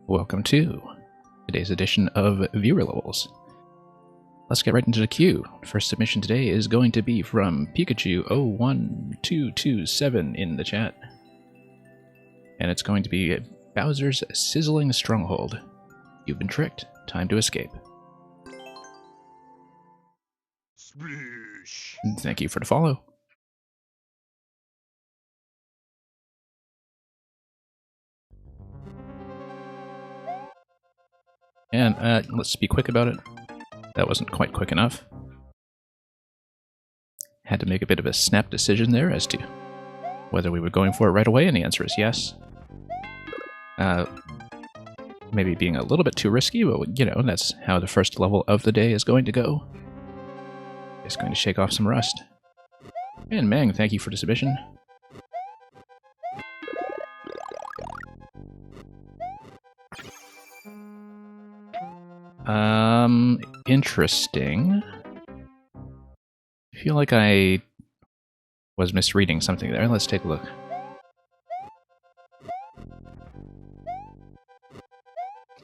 Welcome to today's edition of Viewer Levels. Let's get right into the queue. First submission today is going to be from Pikachu01227 in the chat. And it's going to be Bowser's Sizzling Stronghold. You've been tricked. Time to escape. Splish. Thank you for the follow. And let's be quick about it. That wasn't quite quick enough. Had to make a bit of a snap decision there as to whether we were going for it right away, and the answer is yes. Maybe being a little bit too risky, but you know, that's how the first level of the day is going to go. Just going to shake off some rust. And Mang, thank you for the submission. Interesting. I feel like I was misreading something there. Let's take a look.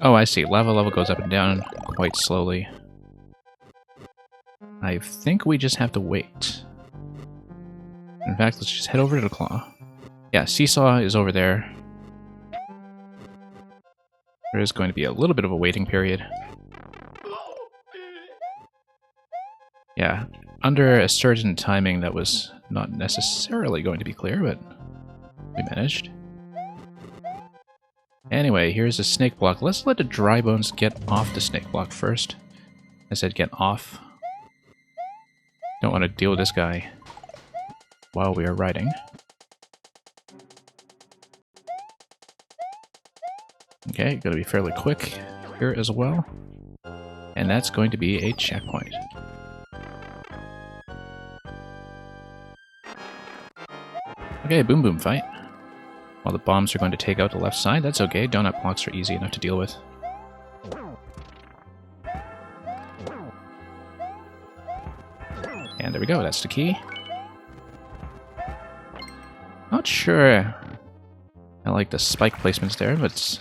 Oh, I see. Lava level goes up and down quite slowly. I think we just have to wait. In fact, let's just head over to the claw. Yeah, Seesaw is over there. There is going to be a little bit of a waiting period. Yeah, under a certain timing that was not necessarily going to be clear, but we managed. Anyway, here's a snake block. Let's let the dry bones get off the snake block first. I said get off. Don't want to deal with this guy while we are riding. Okay, gotta be fairly quick here as well. And that's going to be a checkpoint. Okay, boom boom fight. While the bombs are going to take out the left side, that's okay. Donut blocks are easy enough to deal with. And there we go, that's the key. Not sure I like the spike placements there, but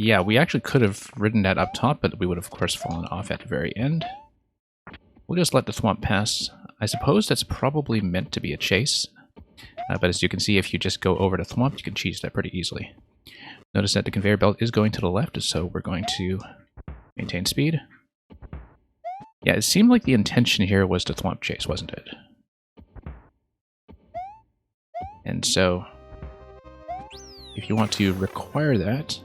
yeah, we actually could have ridden that up top, but we would have, of course, fallen off at the very end. We'll just let the thwomp pass. I suppose that's probably meant to be a chase, but as you can see, if you just go over the thwomp, you can cheese that pretty easily. Notice that the conveyor belt is going to the left, so we're going to maintain speed. Yeah, it seemed like the intention here was to thwomp chase, wasn't it? And so, if you want to require that,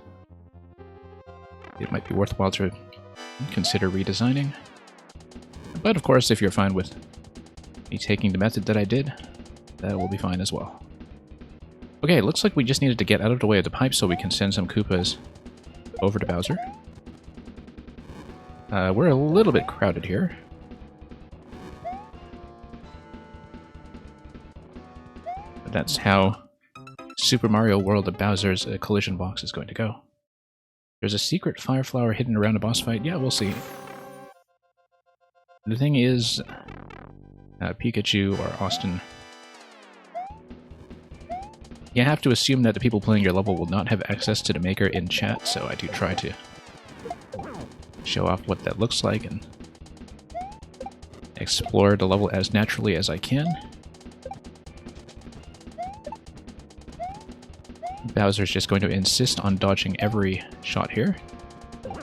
it might be worthwhile to consider redesigning. But of course, if you're fine with me taking the method that I did, that will be fine as well. Okay, looks like we just needed to get out of the way of the pipe so we can send some Koopas over to Bowser. We're a little bit crowded here. But that's how Super Mario World of Bowser's collision box is going to go. There's a secret fire flower hidden around a boss fight. Yeah, we'll see. The thing is, Pikachu or Austin, you have to assume that the people playing your level will not have access to the maker in chat, so I do try to show off what that looks like and explore the level as naturally as I can. Bowser's just going to insist on dodging every shot here.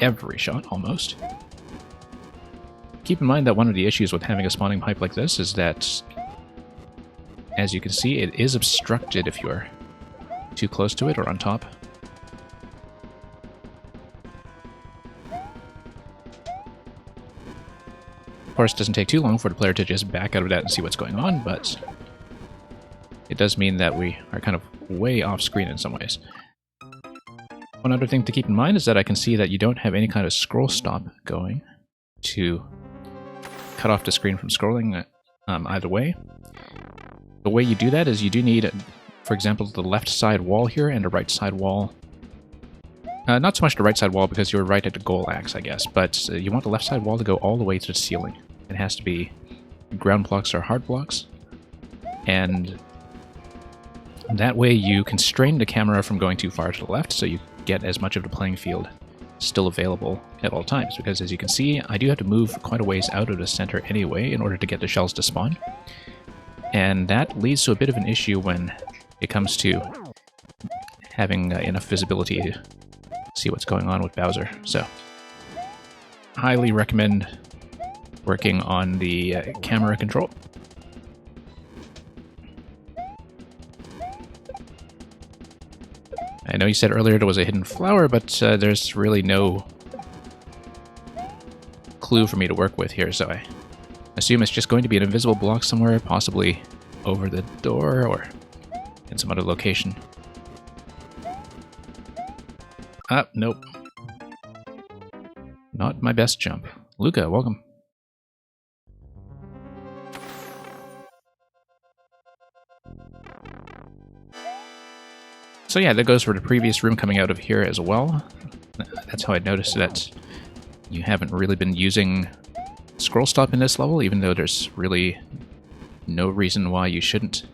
Every shot, almost. Keep in mind that one of the issues with having a spawning pipe like this is that, as you can see, it is obstructed if you're too close to it or on top. Of course, it doesn't take too long for the player to just back out of that and see what's going on, but it does mean that we are kind of way off screen in some ways. One other thing to keep in mind is that I can see that you don't have any kind of scroll stop going to cut off the screen from scrolling either way. The way you do that is you do need, for example, the left side wall here and a right side wall. Not so much the right side wall because you're right at the goal axe, I guess, but you want the left side wall to go all the way to the ceiling. It has to be ground blocks or hard blocks. And That way you constrain the camera from going too far to the left, so you get as much of the playing field still available at all times. Because as you can see, I do have to move quite a ways out of the center anyway in order to get the shells to spawn. And that leads to a bit of an issue when it comes to having enough visibility to see what's going on with Bowser. So, highly recommend working on the camera control. I know you said earlier there was a hidden flower, but there's really no clue for me to work with here, so I assume it's just going to be an invisible block somewhere, possibly over the door or in some other location. Ah, nope. Not my best jump. Luca, welcome. So yeah, that goes for the previous room coming out of here as well. That's how I noticed that you haven't really been using scroll stop in this level, even though there's really no reason why you shouldn't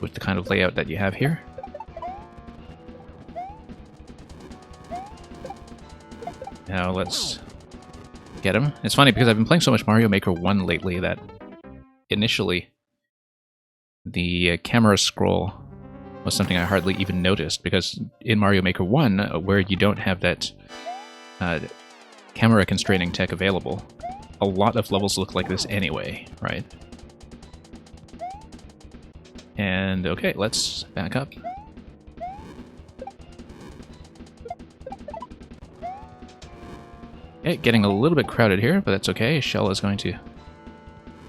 with the kind of layout that you have here. Now let's get him. It's funny because I've been playing so much Mario Maker 1 lately that initially the camera scroll was something I hardly even noticed, because in Mario Maker 1, where you don't have that camera constraining tech available, a lot of levels look like this anyway, right? And okay, let's back up. Okay, getting a little bit crowded here, but that's okay. Shell is going to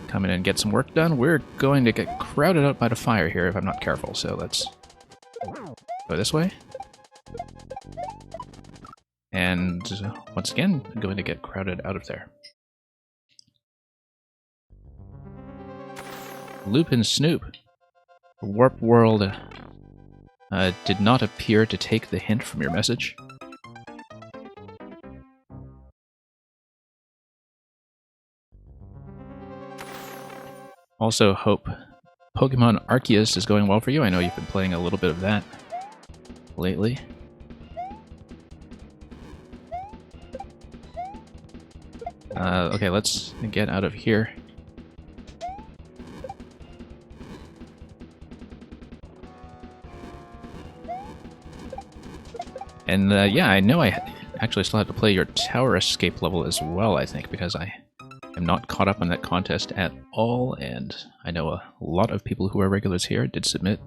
come in and get some work done. We're going to get crowded out by the fire here if I'm not careful, so let's go this way. And once again, I'm going to get crowded out of there. Lupin Snoop. Warp World did not appear to take the hint from your message. Also hope Pokemon Arceus is going well for you. I know you've been playing a little bit of that lately. Okay, let's get out of here. And yeah, I know I actually still have to play your Tower Escape level as well, I think, because I am not caught up on that contest at all, and I know a lot of people who are regulars here did submit.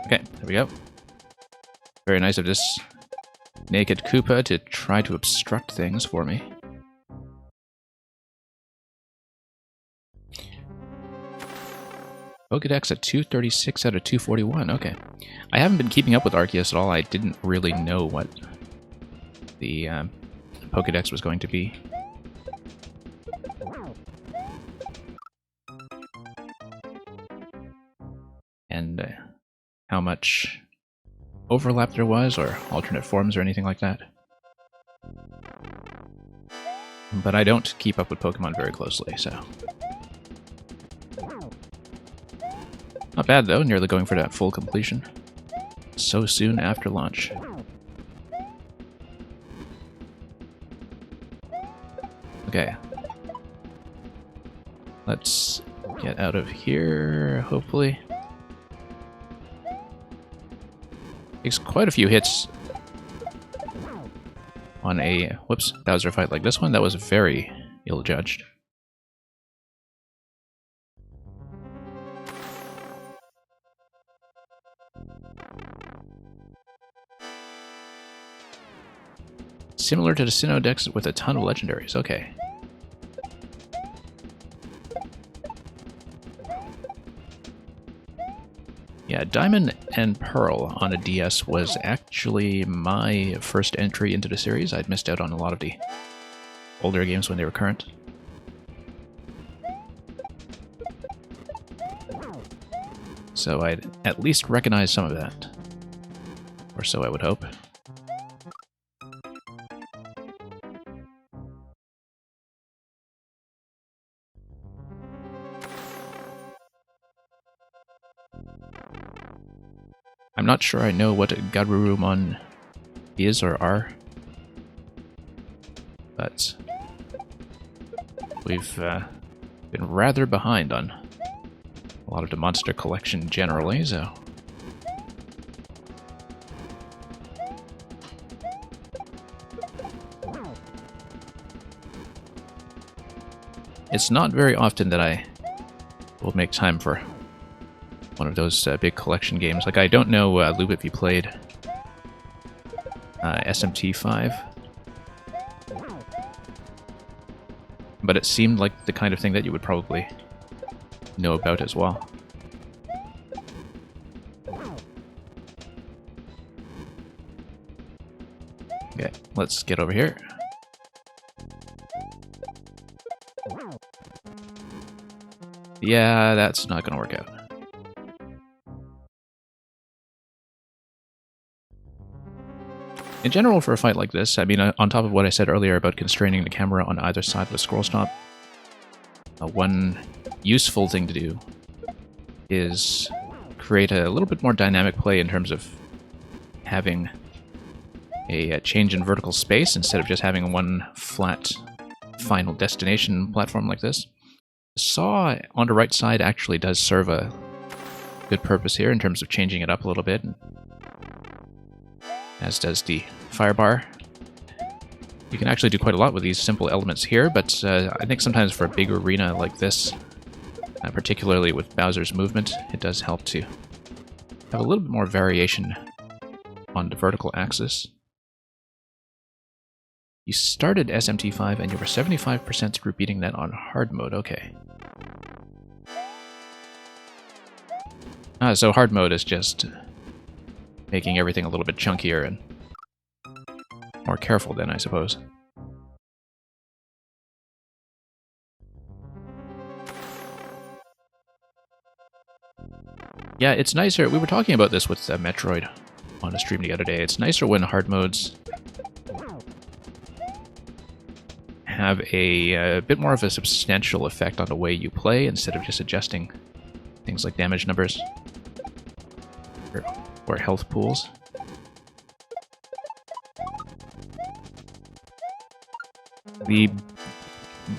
Okay, there we go. Very nice of this naked Koopa to try to obstruct things for me. Pokedex at 236 out of 241, okay. I haven't been keeping up with Arceus at all. I didn't really know what the Pokedex was going to be. And how much overlap there was, or alternate forms, or anything like that. But I don't keep up with Pokemon very closely, so... Not bad, though, nearly going for that full completion. So soon after launch. Okay. Let's get out of here, hopefully. Takes quite a few hits on a, whoops, Bowser fight like this one. That was very ill-judged. Similar to the Sinnoh Dex with a ton of legendaries, okay. Yeah, Diamond and Pearl on a DS was actually my first entry into the series. I'd missed out on a lot of the older games when they were current. So I'd at least recognize some of that. Or Or so I would hope. I'm not sure I know what a Garurumon is or are, but we've been rather behind on a lot of the monster collection generally, so... It's not very often that I will make time for one of those big collection games. Like, I don't know, Lube, if you played SMT5, but it seemed like the kind of thing that you would probably know about as well. Okay, let's get over here. Yeah, that's not going to work out. In general, for a fight like this, I mean, on top of what I said earlier about constraining the camera on either side with scroll stop, one useful thing to do is create a little bit more dynamic play in terms of having a change in vertical space instead of just having one flat final destination platform like this. The saw on the right side actually does serve a good purpose here in terms of changing it up a little bit, as does the fire bar. You can actually do quite a lot with these simple elements here, but I think sometimes for a big arena like this, particularly with Bowser's movement, it does help to have a little bit more variation on the vertical axis. You started SMT5 and you were 75% through beating that on hard mode, okay. So hard mode is just making everything a little bit chunkier and more careful then, I suppose. Yeah, it's nicer. We were talking about this with Metroid on a stream the other day. It's nicer when hard modes have a bit more of a substantial effect on the way you play instead of just adjusting things like damage numbers or health pools. The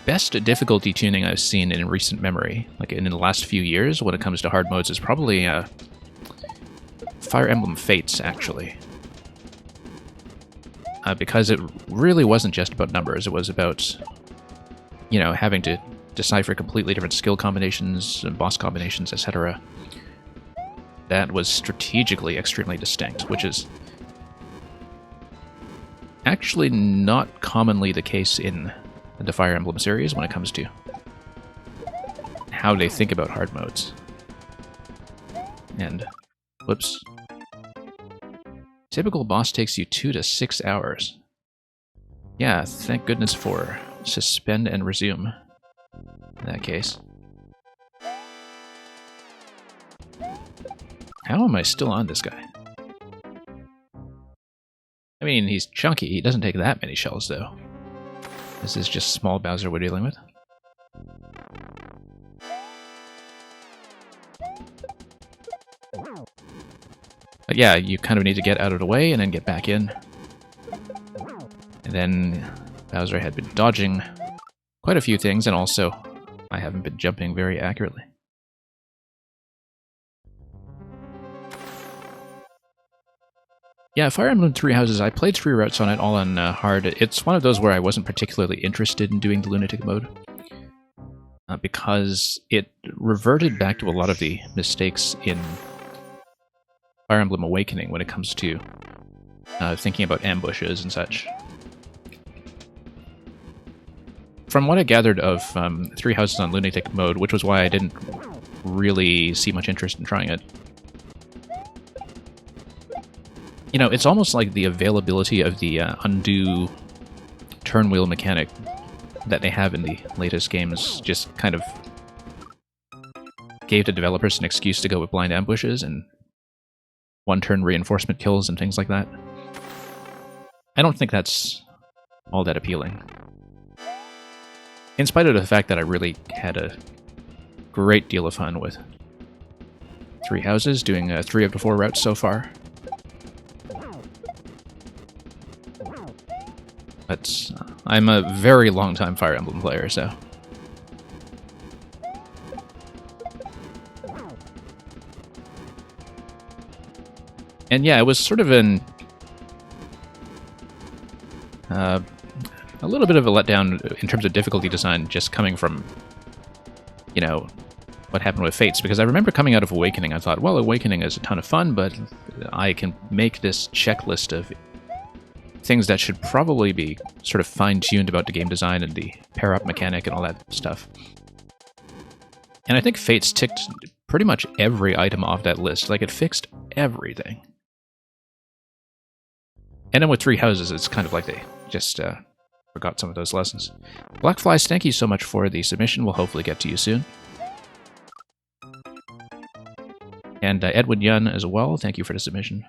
best difficulty tuning I've seen in recent memory, like in the last few years when it comes to hard modes, is probably Fire Emblem Fates, actually. Because it really wasn't just about numbers, it was about, you know, having to decipher completely different skill combinations and boss combinations, etc. That was strategically extremely distinct, which is actually not commonly the case in the Fire Emblem series when it comes to how they think about hard modes. And, whoops. Typical boss takes you 2 to 6 hours. Yeah, thank goodness for suspend and resume in that case. How am I still on this guy? I mean, he's chunky. He doesn't take that many shells, though. This is just small Bowser we're dealing with. But yeah, you kind of need to get out of the way and then get back in. And then Bowser had been dodging quite a few things, and also I haven't been jumping very accurately. Yeah, Fire Emblem Three Houses, I played 3 routes on it, all on hard. It's one of those where I wasn't particularly interested in doing the Lunatic mode, because it reverted back to a lot of the mistakes in Fire Emblem Awakening when it comes to thinking about ambushes and such. From what I gathered of 3 Houses on Lunatic mode, which was why I didn't really see much interest in trying it, you know, it's almost like the availability of the undo turn wheel mechanic that they have in the latest games just kind of gave the developers an excuse to go with blind ambushes, and one-turn reinforcement kills and things like that. I don't think that's all that appealing. In spite of the fact that I really had a great deal of fun with 3 houses, doing 3 of the 4 routes so far. But I'm a very long-time Fire Emblem player, so... And yeah, it was sort of a little bit of a letdown in terms of difficulty design, just coming from, you know, what happened with Fates. Because I remember coming out of Awakening, I thought, well, Awakening is a ton of fun, but I can make this checklist of things that should probably be sort of fine-tuned about the game design and the pair-up mechanic and all that stuff. And I think Fates ticked pretty much every item off that list. Like, it fixed everything. And then with 3 houses, it's kind of like they just forgot some of those lessons. Blackflies, thank you so much for the submission. We'll hopefully get to you soon. And Edwin Yun as well, thank you for the submission.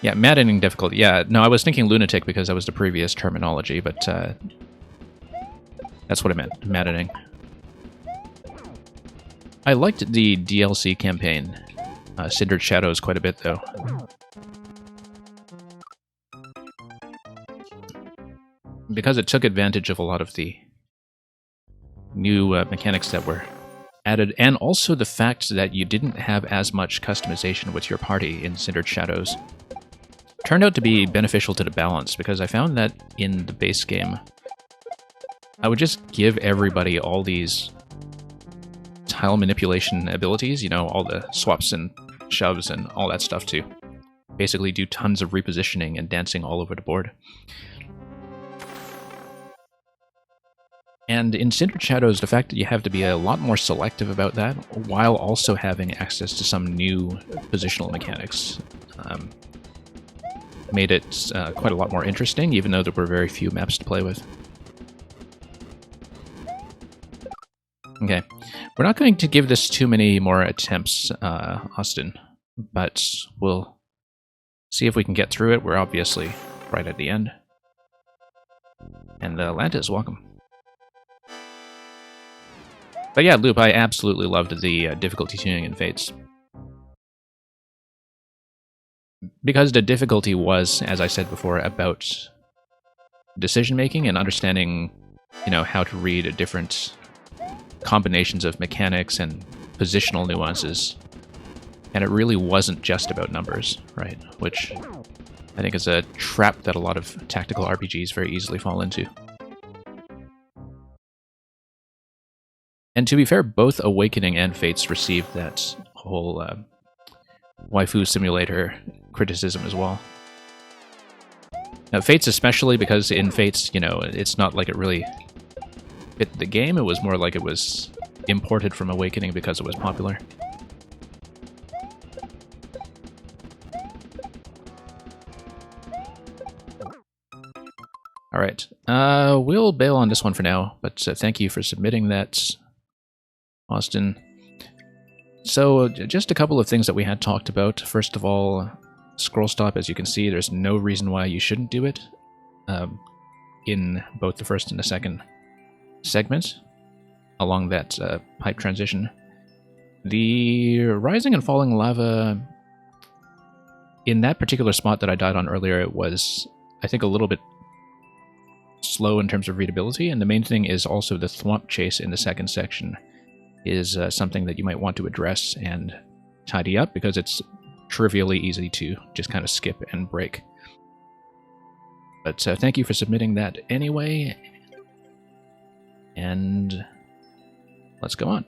Yeah, maddening difficulty. Yeah, no, I was thinking lunatic because that was the previous terminology, but that's what I meant, maddening. I liked the DLC campaign, Cindered Shadows, quite a bit, though. Because it took advantage of a lot of the new mechanics that were added, and also the fact that you didn't have as much customization with your party in Cindered Shadows. Turned out to be beneficial to the balance, because I found that in the base game, I would just give everybody all these tile manipulation abilities, you know, all the swaps and shoves and all that stuff to basically do tons of repositioning and dancing all over the board. And in Cindered Shadows, the fact that you have to be a lot more selective about that, while also having access to some new positional mechanics, made it quite a lot more interesting, even though there were very few maps to play with. Okay, we're not going to give this too many more attempts, Austin, but we'll see if we can get through it. We're obviously right at the end. And Lantis, welcome. But yeah, Loop, I absolutely loved the difficulty tuning in Fates. Because the difficulty was, as I said before, about decision-making and understanding, you know, how to read different combinations of mechanics and positional nuances. And it really wasn't just about numbers, right? Which I think is a trap that a lot of tactical RPGs very easily fall into. And to be fair, both Awakening and Fates received that whole waifu simulator criticism as well. Now, Fates especially, because in Fates, you know, it's not like it really fit the game. It was more like it was imported from Awakening because it was popular. Alright, we'll bail on this one for now, but thank you for submitting that, Austin. So, just a couple of things that we had talked about. First of all, scroll stop, as you can see, there's no reason why you shouldn't do it in both the first and the second segment along that pipe transition. The rising and falling lava, in that particular spot that I died on earlier, it was, I think, a little bit slow in terms of readability, and the main thing is also the thwomp chase in the second section is something that you might want to address and tidy up, because it's trivially easy to just kind of skip and break. But thank you for submitting that anyway, and let's go on.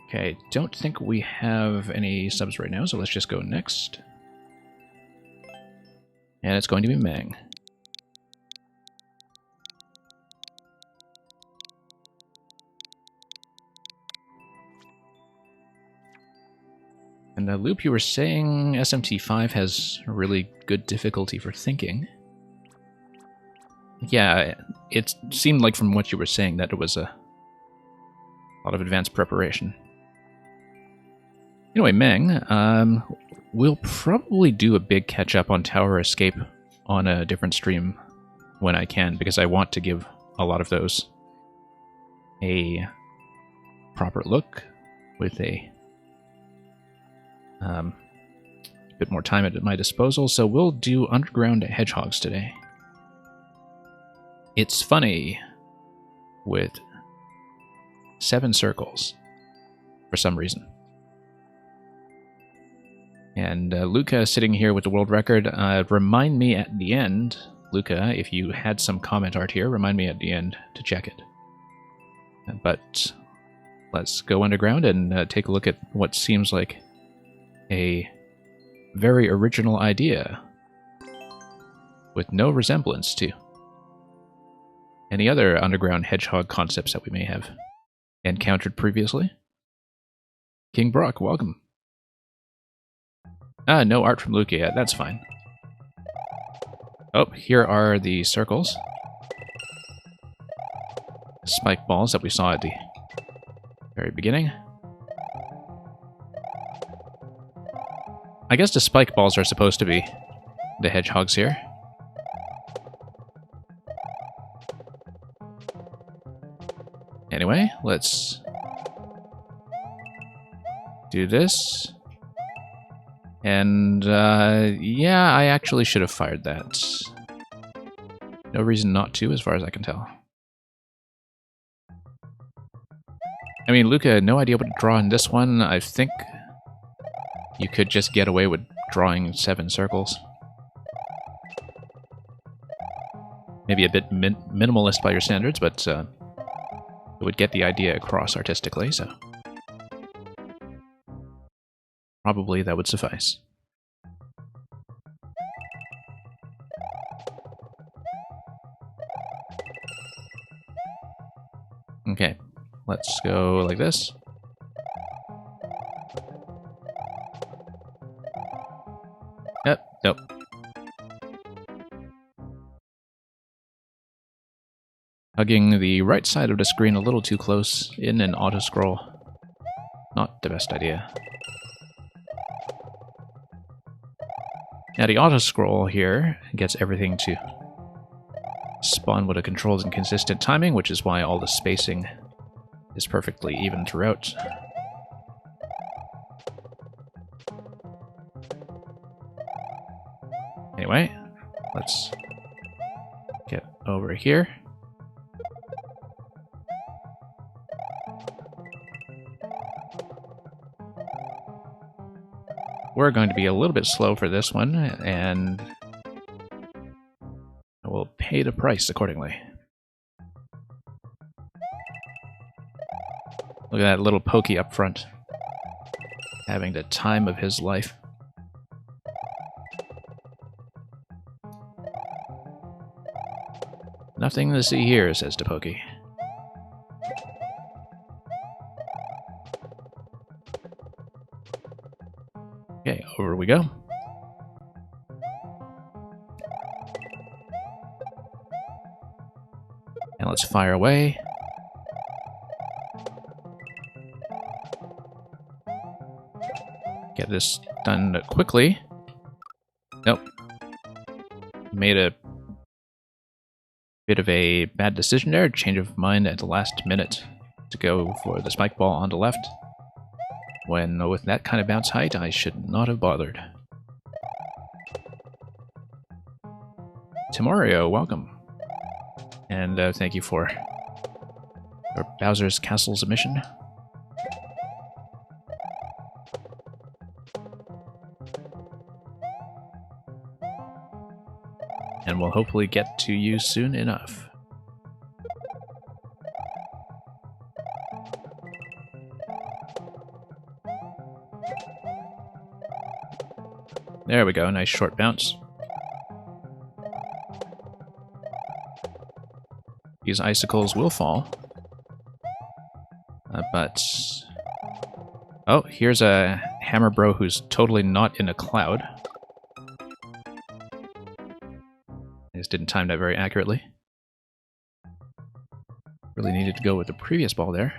Okay, don't think we have any subs right now, so let's just go next. And it's going to be Meng. And Loop, you were saying SMT5 has really good difficulty for thinking. Yeah, it seemed like from what you were saying that it was a lot of advanced preparation. Anyway, Meng, we'll probably do a big catch-up on Tower Escape on a different stream when I can, because I want to give a lot of those a proper look with a bit more time at my disposal. So we'll do Underground Hedgehogs today. It's funny with 7 circles for some reason. And Luca sitting here with the world record. Remind me at the end, Luca, if you had some comment art here, remind me at the end to check it. But let's go underground and take a look at what seems like a very original idea with no resemblance to any other underground hedgehog concepts that we may have encountered previously. King Brock, welcome. Ah, no art from Luca yet, that's fine. Oh, here are the circles. Spike balls that we saw at the very beginning. I guess the spike balls are supposed to be the hedgehogs here. Anyway, let's do this. And, yeah, I actually should have fired that. No reason not to, as far as I can tell. I mean, Luca had no idea what to draw in this one. I think you could just get away with drawing 7 circles. Maybe a bit minimalist by your standards, but it would get the idea across artistically, so probably that would suffice. Okay, let's go like this. Yep, nope. Hugging the right side of the screen a little too close in an auto-scroll. Not the best idea. Now the auto-scroll here gets everything to spawn with a controlled and consistent timing, which is why all the spacing is perfectly even throughout. Anyway, let's get over here. We're going to be a little bit slow for this one, and we'll pay the price accordingly. Look at that little Pokey up front, having the time of his life. Nothing to see here, says the Pokey. Okay, over we go. And let's fire away. Get this done quickly. Nope. Made a bit of a bad decision there. Change of mind at the last minute to go for the spike ball on the left. When with that kind of bounce height, I should not have bothered. Timorio, welcome. And thank you for your Bowser's Castle submission. And we'll hopefully get to you soon enough. There we go, nice short bounce. These icicles will fall. But... oh, here's a Hammer Bro who's totally not in a cloud. I just didn't time that very accurately. Really needed to go with the previous ball there.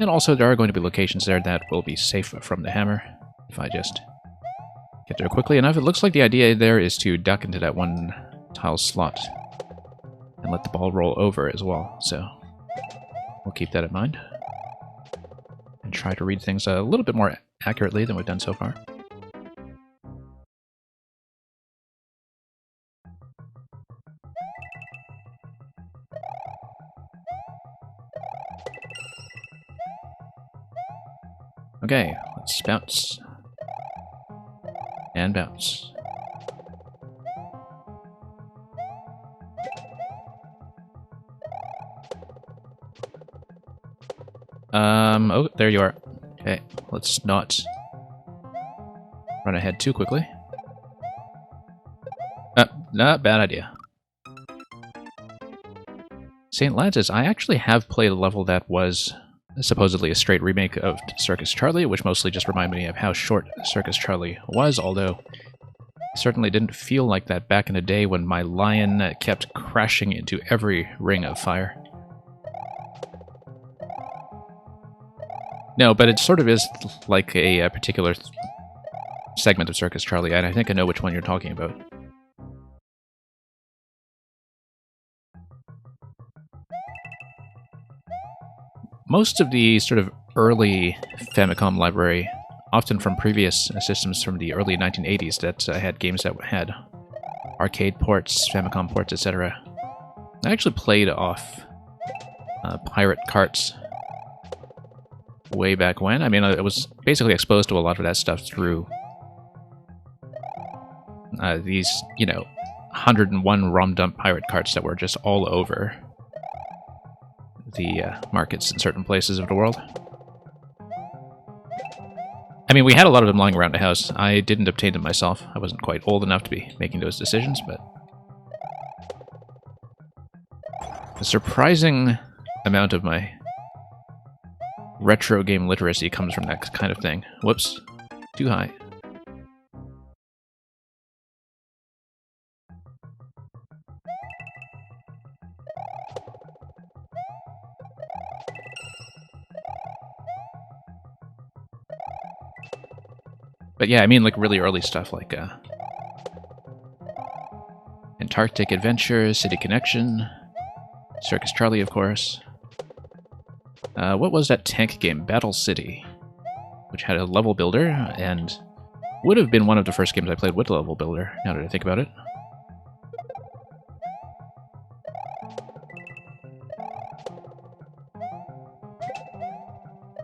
And also there are going to be locations there that will be safe from the hammer if I just get there quickly enough. It looks like the idea there is to duck into that one tile slot and let the ball roll over as well. So we'll keep that in mind and try to read things a little bit more accurately than we've done so far. Okay, let's bounce. And bounce. Oh, there you are. Okay, let's not run ahead too quickly. Not bad idea. St. Lance's, I actually have played a level that was supposedly a straight remake of Circus Charlie, which mostly just reminded me of how short Circus Charlie was, although it certainly didn't feel like that back in the day when my lion kept crashing into every ring of fire. No, but it sort of is like a particular segment of Circus Charlie, and I think I know which one you're talking about. Most of the sort of early Famicom library, often from previous systems from the early 1980s that had games that had arcade ports, Famicom ports, etc. I actually played off pirate carts way back when. I mean, I was basically exposed to a lot of that stuff through these, 101 ROM dump pirate carts that were just all over the markets in certain places of the world. I mean, we had a lot of them lying around the house. I didn't obtain them myself. I wasn't quite old enough to be making those decisions, but a surprising amount of my retro game literacy comes from that kind of thing. Whoops. Too high. But yeah, I mean like really early stuff like Antarctic Adventure, City Connection, Circus Charlie, of course. What was that tank game? Battle City, which had a level builder, and would have been one of the first games I played with a level builder, now that I think about it.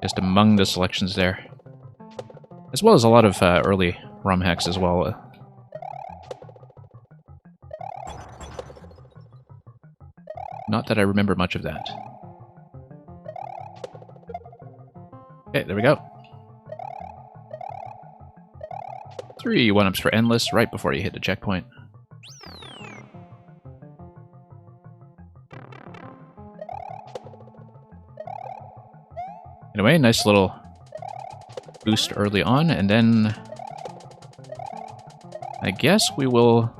Just among the selections there. As well as a lot of early ROM hacks as well. Not that I remember much of that. Okay, there we go. 3 1-ups for Endless right before you hit the checkpoint. Anyway, nice little boost early on, and then I guess we will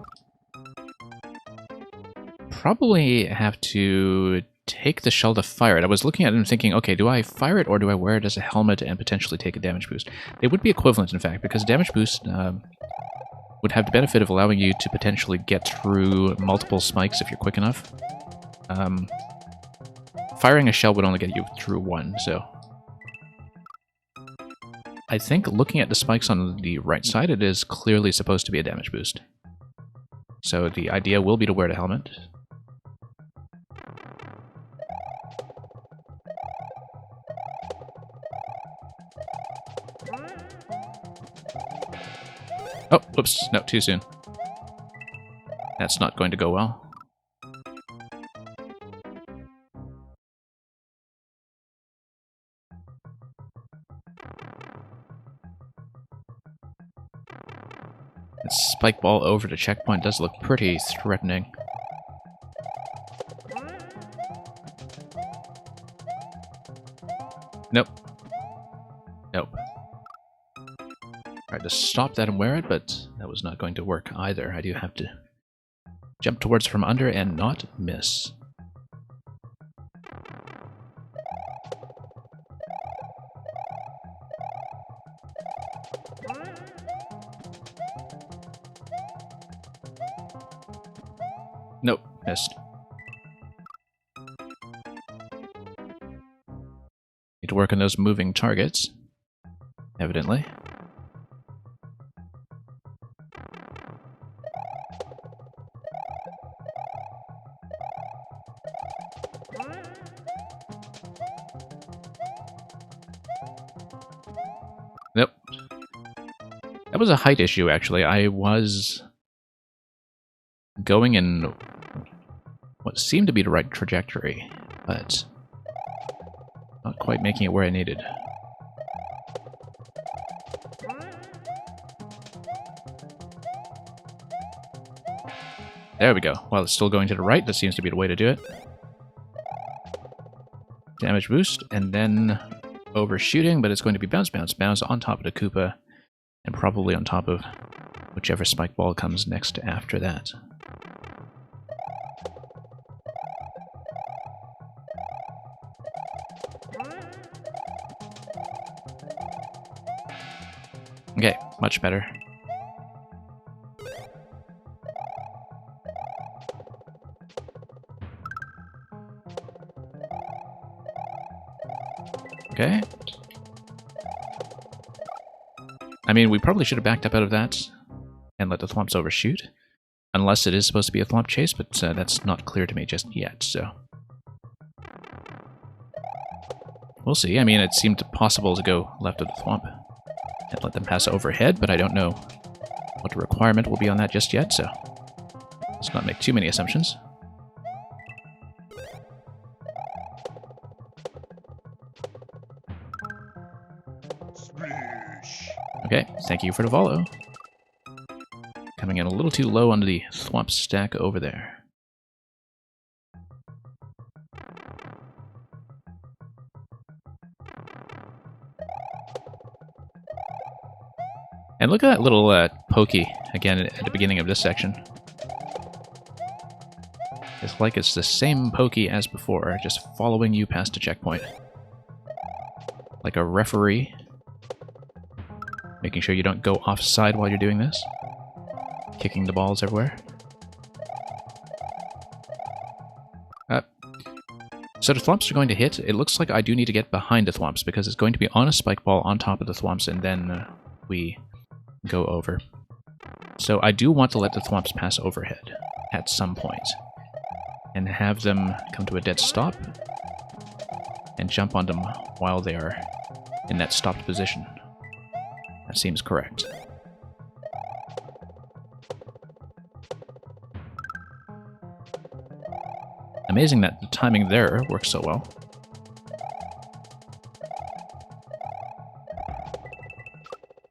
probably have to take the shell to fire it. I was looking at it and thinking, okay, do I fire it or do I wear it as a helmet and potentially take a damage boost? They would be equivalent, in fact, because damage boost would have the benefit of allowing you to potentially get through multiple spikes if you're quick enough. Firing a shell would only get you through one, so I think looking at the spikes on the right side, it is clearly supposed to be a damage boost. So the idea will be to wear the helmet. Oh, whoops, no, too soon. That's not going to go well. That spike ball over the checkpoint does look pretty threatening. Nope. Nope. Tried to stop that and wear it, but that was not going to work either. I do have to jump towards from under and not miss. Nope, missed. Need to work on those moving targets, evidently. Nope. That was a height issue, actually. I was going in what seemed to be the right trajectory, but not quite making it where I needed. There we go. While it's still going to the right, that seems to be the way to do it. Damage boost, and then overshooting, but it's going to be bounce, bounce, bounce on top of the Koopa, and probably on top of whichever spike ball comes next after that. Okay, much better. Okay. I mean, we probably should have backed up out of that and let the Thwomps overshoot. Unless it is supposed to be a Thwomp chase, but that's not clear to me just yet, so... We'll see. I mean, it seemed possible to go left of the Thwomp and let them pass overhead, but I don't know what the requirement will be on that just yet, so let's not make too many assumptions. Okay, thank you for the follow. Coming in a little too low onto the Thwomp stack over there. And look at that little pokey again at the beginning of this section. It's like it's the same pokey as before, just following you past a checkpoint. Like a referee. Making sure you don't go offside while you're doing this. Kicking the balls everywhere. So the Thwomps are going to hit. It looks like I do need to get behind the Thwomps because it's going to be on a spike ball on top of the Thwomps and then we go over. So I do want to let the Thwomps pass overhead at some point and have them come to a dead stop and jump on them while they are in that stopped position. That seems correct. Amazing that the timing there works so well.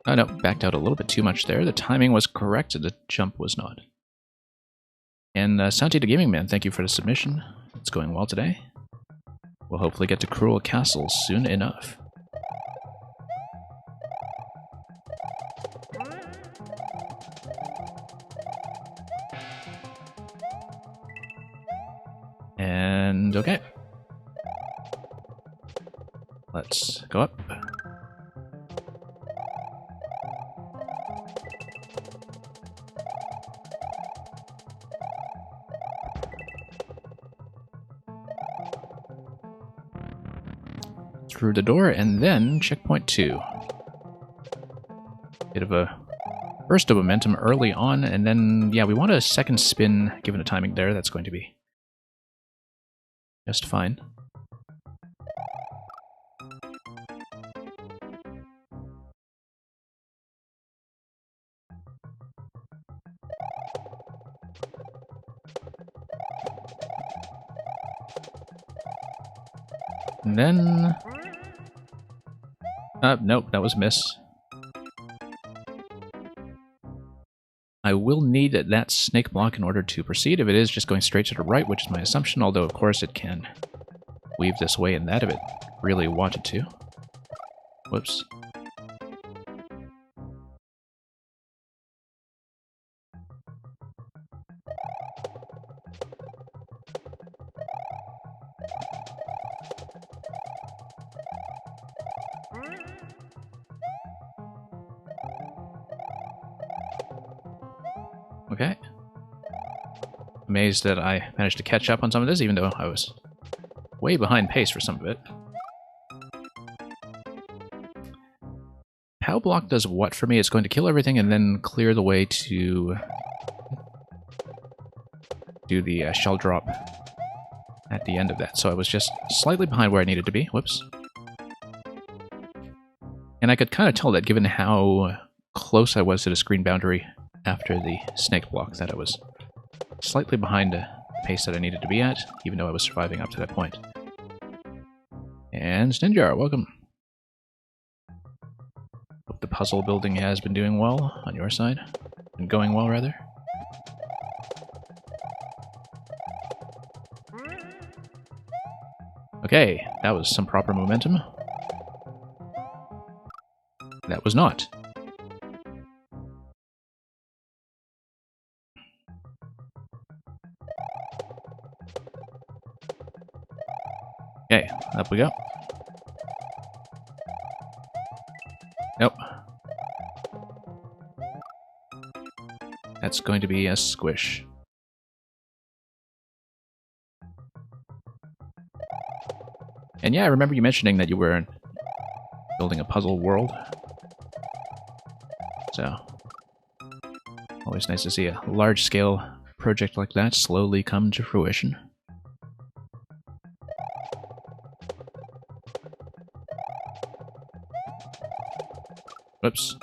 Oh no, backed out a little bit too much there. The timing was correct, the jump was not. And Santi the Gaming Man, thank you for the submission. It's going well today. We'll hopefully get to Cruel Castle soon enough. And okay. Let's go up. Through the door, and then checkpoint 2. Bit of a burst of momentum early on, and then, yeah, we want a second spin, given the timing there. That's going to be just fine. And then... nope, that was a miss. I will need that snake block in order to proceed. If it is just going straight to the right, which is my assumption, although of course it can weave this way and that if it really wanted to. Whoops. amazed that I managed to catch up on some of this, even though I was way behind pace for some of it. POW block does what for me? It's going to kill everything and then clear the way to do the shell drop at the end of that. So I was just slightly behind where I needed to be. Whoops. And I could kind of tell that given how close I was to the screen boundary after the snake block, that I was slightly behind the pace that I needed to be at, even though I was surviving up to that point. And Stinjar, welcome. Hope the puzzle building has been doing well on your side. Been going well, rather. Okay, that was some proper momentum. That was not. Okay, up we go. Nope. That's going to be a squish. And yeah, I remember you mentioning that you were building a puzzle world. So, always nice to see a large-scale project like that slowly come to fruition. Whoops.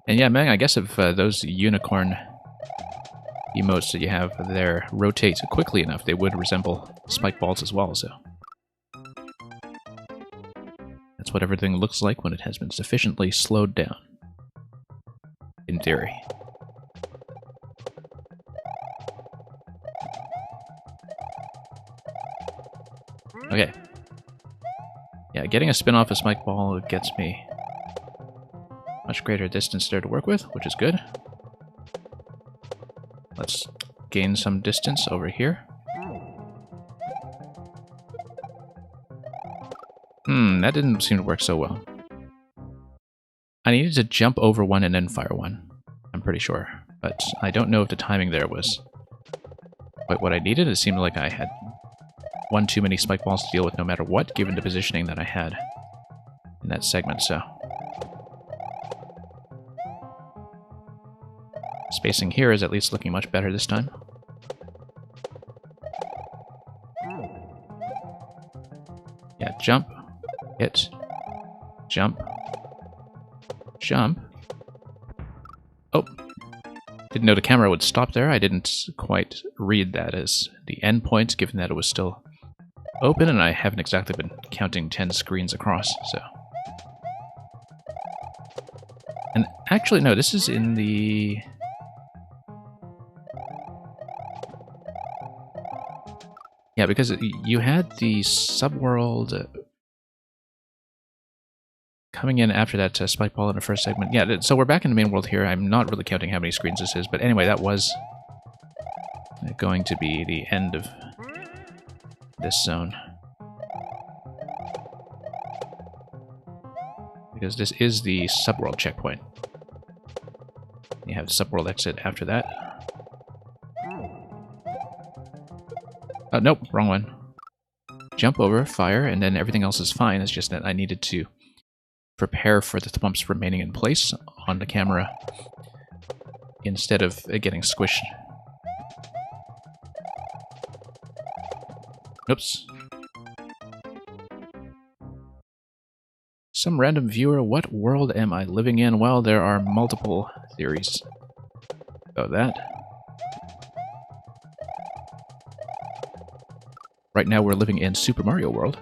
And yeah, Meg, I guess if those unicorn emotes that you have there rotate quickly enough, they would resemble spike balls as well, so. That's what everything looks like when it has been sufficiently slowed down. In theory. Okay. Yeah, getting a spin off a spike ball gets me much greater distance there to work with, which is good. Let's gain some distance over here. That didn't seem to work so well. I needed to jump over one and then fire one, I'm pretty sure. But I don't know if the timing there was quite what I needed. It seemed like I had one too many spike balls to deal with no matter what, given the positioning that I had in that segment, so. Spacing here is at least looking much better this time. Yeah, jump, hit, jump, jump. Oh, didn't know the camera would stop there. I didn't quite read that as the endpoint, given that it was still open, and I haven't exactly been counting 10 screens across, so. And actually, no, this is in the... Yeah, because you had the subworld coming in after that spike ball in the first segment. Yeah, so we're back in the main world here. I'm not really counting how many screens this is, but anyway, that was going to be the end of this zone. Because this is the subworld checkpoint. You have the subworld exit after that. Oh, nope, wrong one. Jump over, fire, and then everything else is fine. It's just that I needed to prepare for the thwumps remaining in place on the camera instead of getting squished. Oops. Some random viewer, what world am I living in? Well, there are multiple theories about that. Right now we're living in Super Mario World.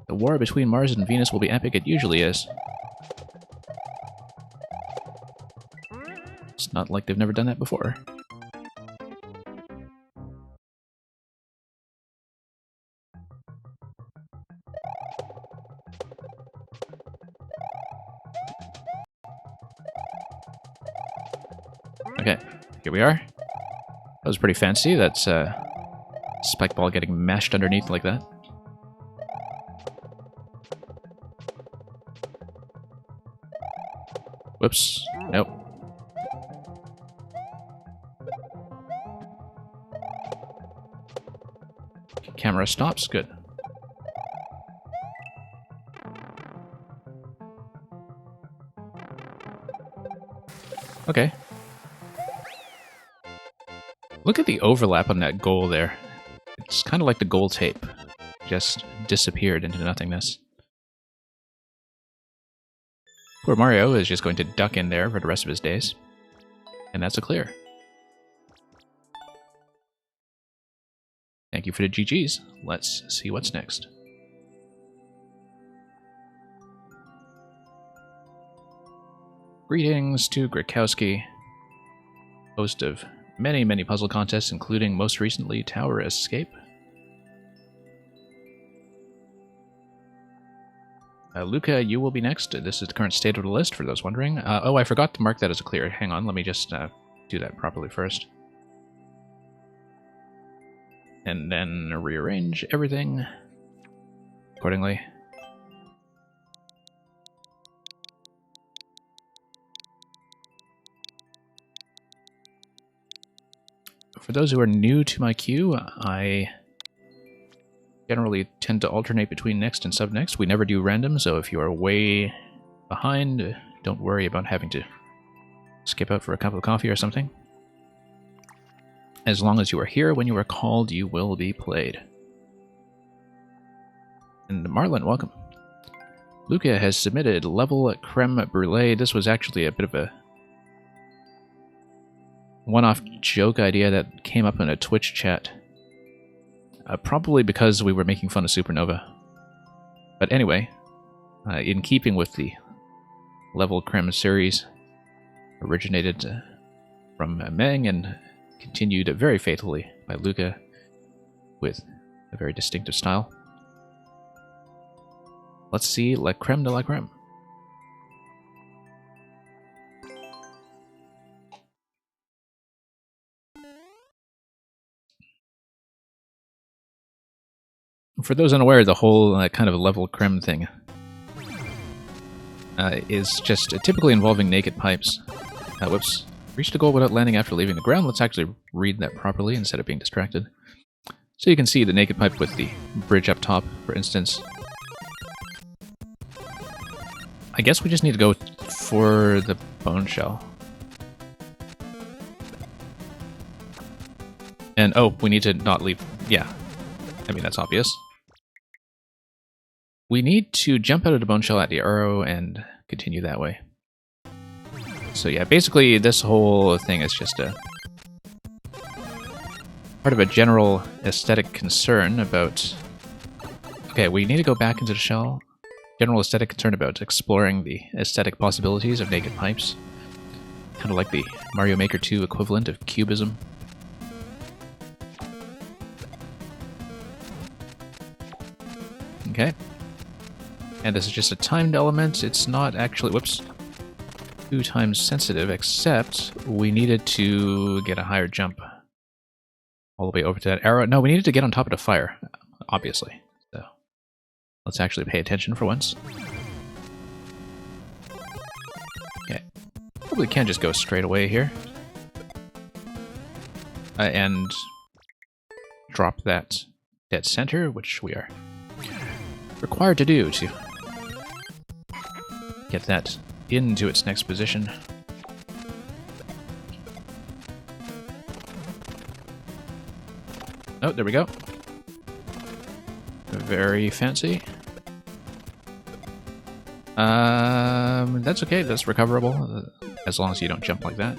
The war between Mars and Venus will be epic. It usually is. It's not like they've never done that before. Okay, here we are. That was pretty fancy. That's spike ball getting mashed underneath like that. Whoops. Nope. Camera stops. Good. Okay. Look at the overlap on that goal there. It's kind of like the goal tape. Just disappeared into nothingness. Poor Mario is just going to duck in there for the rest of his days. And that's a clear. Thank you for the GGs. Let's see what's next. Greetings to Grikowski, host of many, many puzzle contests, including most recently Tower Escape. Luca, you will be next. This is the current state of the list, for those wondering. Oh, I forgot to mark that as a clear. Hang on, let me just do that properly first. And then rearrange everything accordingly. For those who are new to my queue, I generally tend to alternate between next and sub-next. We never do random, so if you are way behind, don't worry about having to skip out for a cup of coffee or something. As long as you are here when you are called, you will be played. And Marlon, welcome. Luca has submitted level creme brulee. This was actually a bit of a one-off joke idea that came up in a Twitch chat. Probably because we were making fun of Supernova. But anyway, in keeping with the level creme series, originated from Meng and continued very faithfully by Luca with a very distinctive style. Let's see La Creme de la Creme. For those unaware, the whole kind of level creme thing is just typically involving naked pipes. Whoops. Reach the goal without landing after leaving the ground. Let's actually read that properly instead of being distracted. So you can see the naked pipe with the bridge up top, for instance. I guess we just need to go for the bone shell. And, oh, we need to not leave. Yeah. I mean, that's obvious. We need to jump out of the bone shell at the arrow and continue that way. So yeah, basically this whole thing is just a part of a general aesthetic concern about... Okay, we need to go back into the shell. General aesthetic concern about exploring the aesthetic possibilities of naked pipes. Kind of like the Mario Maker 2 equivalent of cubism. Okay. And this is just a timed element. It's not actually... Whoops. 2 times sensitive, except we needed to get a higher jump all the way over to that arrow. No, we needed to get on top of the fire, obviously. So let's actually pay attention for once. Okay. Probably can't just go straight away here. And drop that dead center, which we are required to do to get that into its next position. Oh, there we go. Very fancy. That's okay, that's recoverable, as long as you don't jump like that.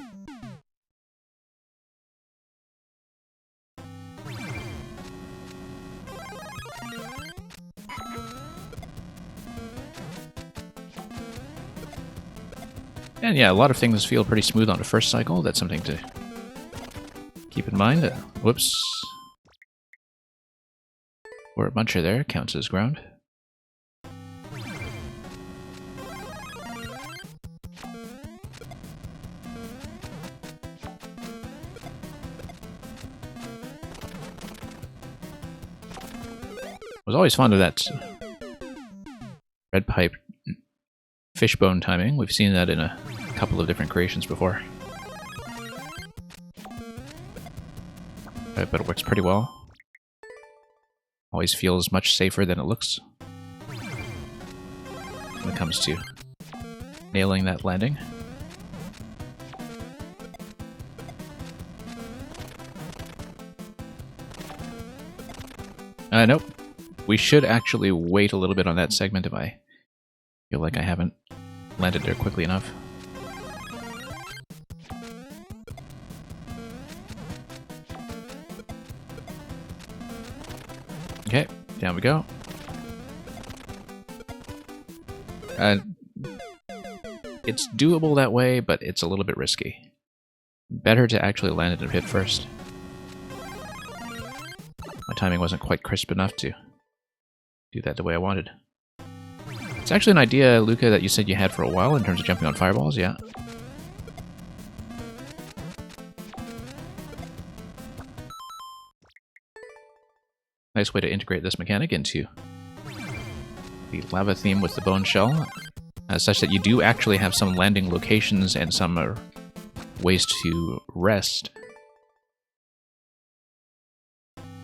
And yeah, a lot of things feel pretty smooth on the first cycle. That's something to keep in mind. Whoops. Or a buncher there counts as ground. was always fond of that red pipe fishbone timing. We've seen that in a couple of different creations before. But it works pretty well. Always feels much safer than it looks when it comes to nailing that landing. Nope. We should actually wait a little bit on that segment if I feel like I haven't landed there quickly enough. Okay, down we go. It's doable that way, but it's a little bit risky. Better to actually land it in a pit first. My timing wasn't quite crisp enough to do that the way I wanted. It's actually an idea, Luca, that you said you had for a while in terms of jumping on fireballs, yeah. Nice way to integrate this mechanic into the lava theme with the bone shell, such that you do actually have some landing locations and some ways to rest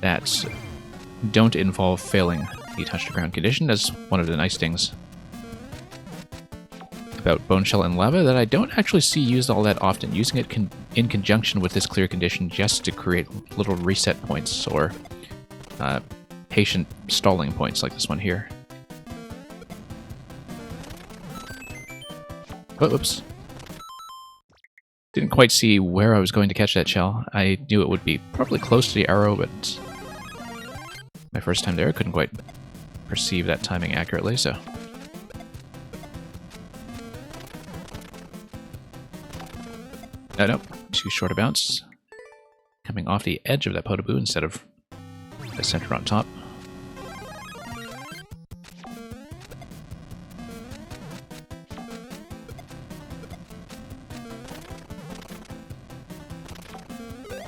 that don't involve failing the touch-to-ground condition. That's one of the nice things about bone shell and lava that I don't actually see used all that often, using it in conjunction with this clear condition just to create little reset points or patient stalling points like this one here. Oh, oops. Didn't quite see where I was going to catch that shell. I knew it would be probably close to the arrow, but my first time there, I couldn't quite perceive that timing accurately, so... Nope, too short a bounce. Coming off the edge of that Podoboo instead of the center on top.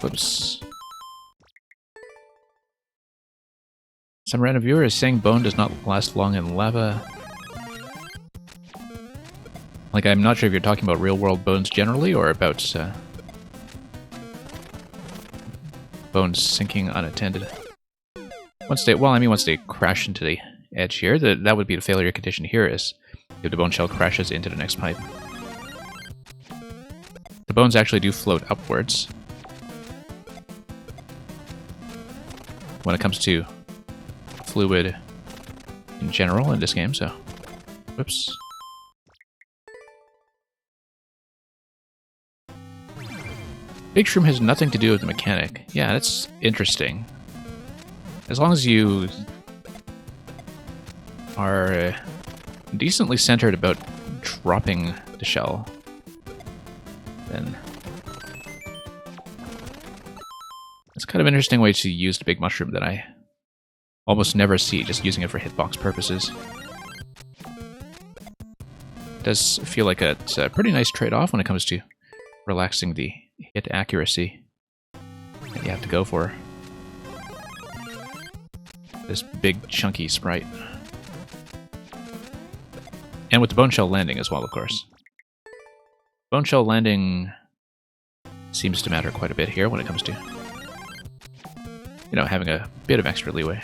Whoops. Some random viewer is saying bone does not last long in lava. Like, I'm not sure if you're talking about real-world bones generally, or about bones sinking unattended. Once they crash into the edge here, that would be the failure condition here, is if the bone shell crashes into the next pipe. The bones actually do float upwards when it comes to fluid in general in this game, so... Whoops. Big Shroom has nothing to do with the mechanic. Yeah, that's interesting. As long as you are decently centered about dropping the shell, then it's kind of an interesting way to use the big mushroom that I almost never see, just using it for hitbox purposes. It does feel like it's a pretty nice trade-off when it comes to relaxing the hit accuracy that you have to go for this big chunky sprite. And with the bone shell landing as well, of course. Bone shell landing seems to matter quite a bit here when it comes to, you know, having a bit of extra leeway.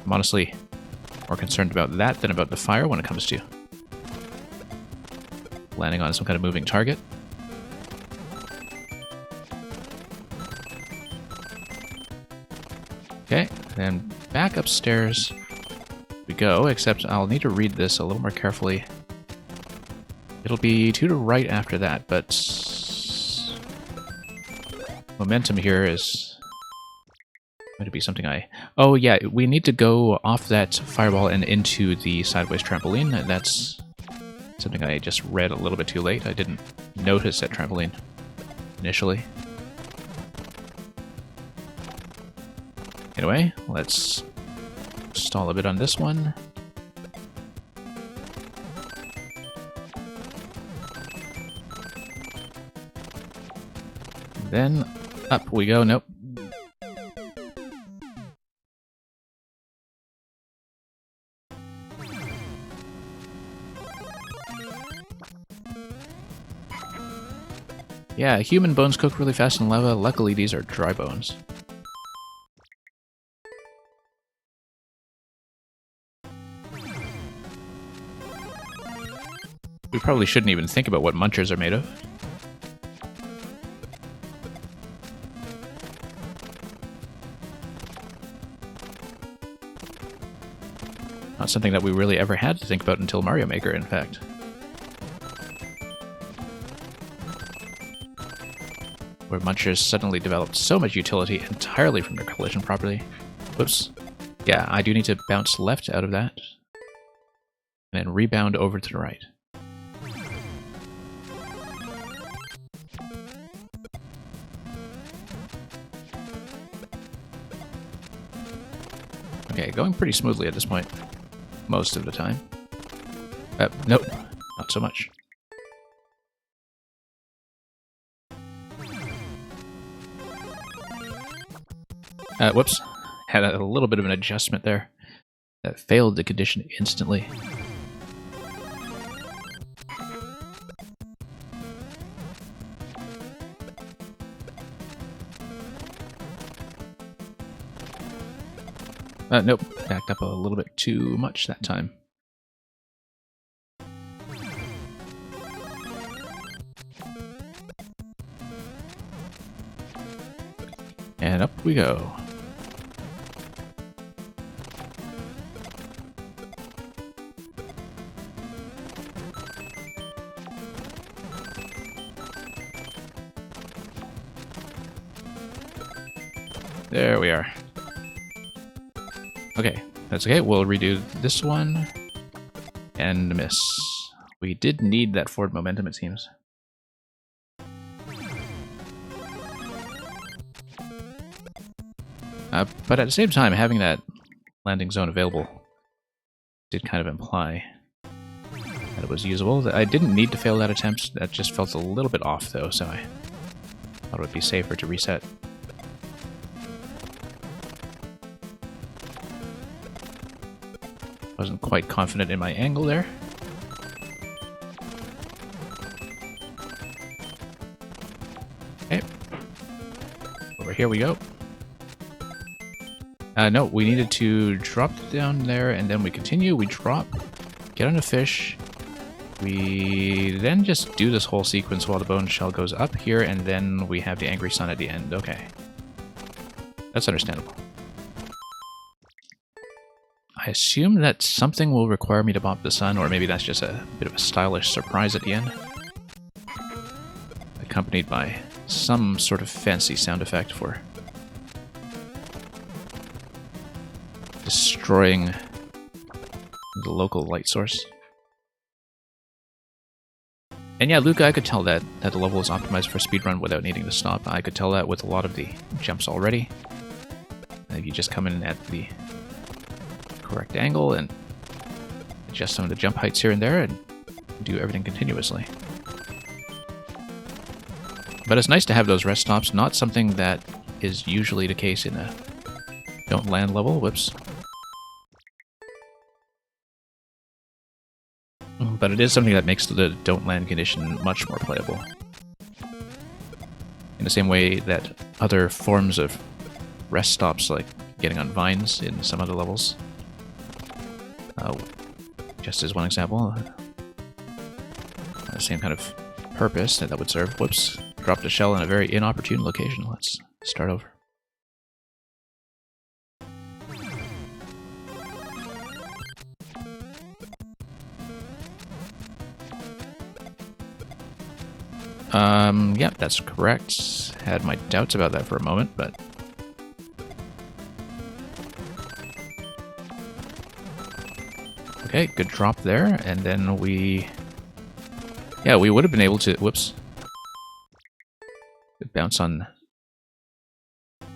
I'm honestly more concerned about that than about the fire when it comes to landing on some kind of moving target. Okay, then back upstairs we go, except I'll need to read this a little more carefully. It'll be to the right after that, but momentum here is going to be something I... Oh yeah, we need to go off that fireball and into the sideways trampoline. That's something I just read a little bit too late. I didn't notice that trampoline initially. Anyway, let's stall a bit on this one. Then up we go. Nope. Yeah, human bones cook really fast in lava. Luckily, these are dry bones. We probably shouldn't even think about what munchers are made of. Not something that we really ever had to think about until Mario Maker, in fact. Where munchers suddenly developed so much utility entirely from their collision property. Whoops. Yeah, I do need to bounce left out of that. And then rebound over to the right. Okay, going pretty smoothly at this point. Most of the time. Nope, not so much. Whoops. Had a little bit of an adjustment there. That failed the condition instantly. Nope, backed up a little bit too much that time. And up we go. There we are. Okay, that's okay. We'll redo this one. And miss. We did need that forward momentum, it seems. But at the same time, having that landing zone available did kind of imply that it was usable. I didn't need to fail that attempt. That just felt a little bit off, though, so I thought it would be safer to reset. Wasn't quite confident in my angle there. Okay. Over here we go. No, we needed to drop down there, and then we continue. We drop, get on a fish. We then just do this whole sequence while the bone shell goes up here, and then we have the angry sun at the end. Okay. That's understandable. I assume that something will require me to bop the sun, or maybe that's just a bit of a stylish surprise at the end. Accompanied by some sort of fancy sound effect for destroying the local light source. And yeah, Luca, I could tell that the level is optimized for speedrun without needing to stop. I could tell that with a lot of the jumps already. If you just come in at the correct angle and adjust some of the jump heights here and there and do everything continuously. But it's nice to have those rest stops, not something that is usually the case in a don't land level. Whoops. But it is something that makes the don't land condition much more playable. In the same way that other forms of rest stops, like getting on vines in some other levels, just as one example, the same kind of purpose that would serve. Whoops. Dropped a shell in a very inopportune location. Let's start over. Yeah, that's correct. Had my doubts about that for a moment, but okay, good drop there, and then we would have been able to, whoops, bounce on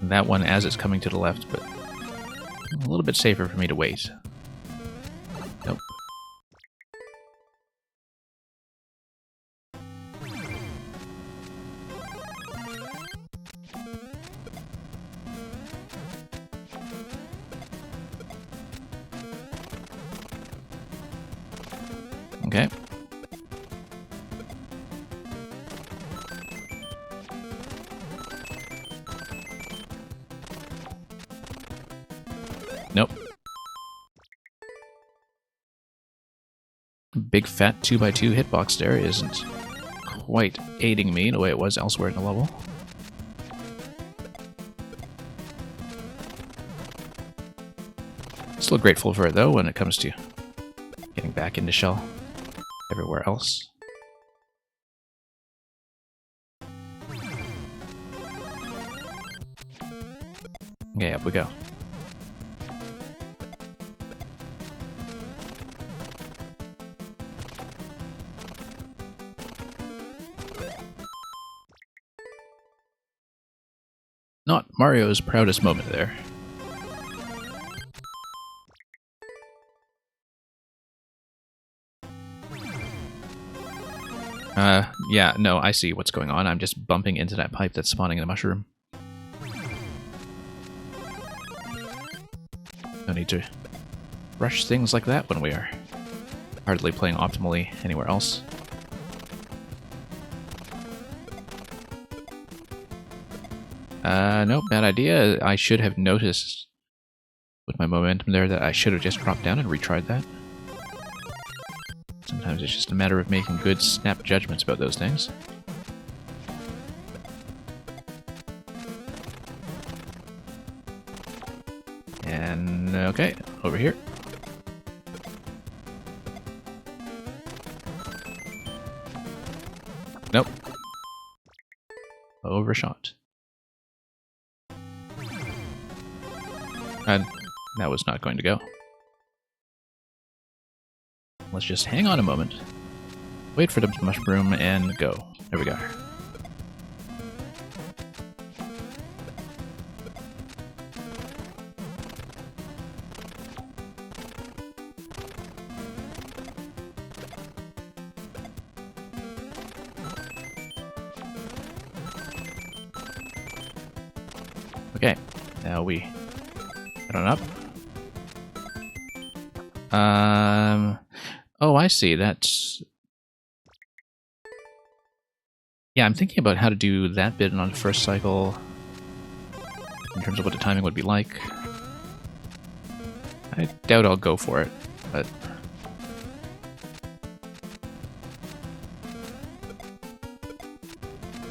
that one as it's coming to the left, but a little bit safer for me to wait. Nope. Okay. big fat 2x2 hitbox there isn't quite aiding me the way it was elsewhere in the level. Still grateful for it though when it comes to getting back into Shell everywhere else. Okay, up we go. Not Mario's proudest moment there. Yeah, no, I see what's going on. I'm just bumping into that pipe that's spawning in the mushroom. No need to rush things like that when we are hardly playing optimally anywhere else. No, bad idea. I should have noticed with my momentum there that I should have just dropped down and retried that. Sometimes it's just a matter of making good snap judgments about those things. And, okay, over here. Nope. Overshot. And that was not going to go. Let's just hang on a moment, wait for the mushroom, and go. There we go. Okay, now we head on up. Oh, I see. That's... Yeah, I'm thinking about how to do that bit on the first cycle in terms of what the timing would be like. I doubt I'll go for it, but...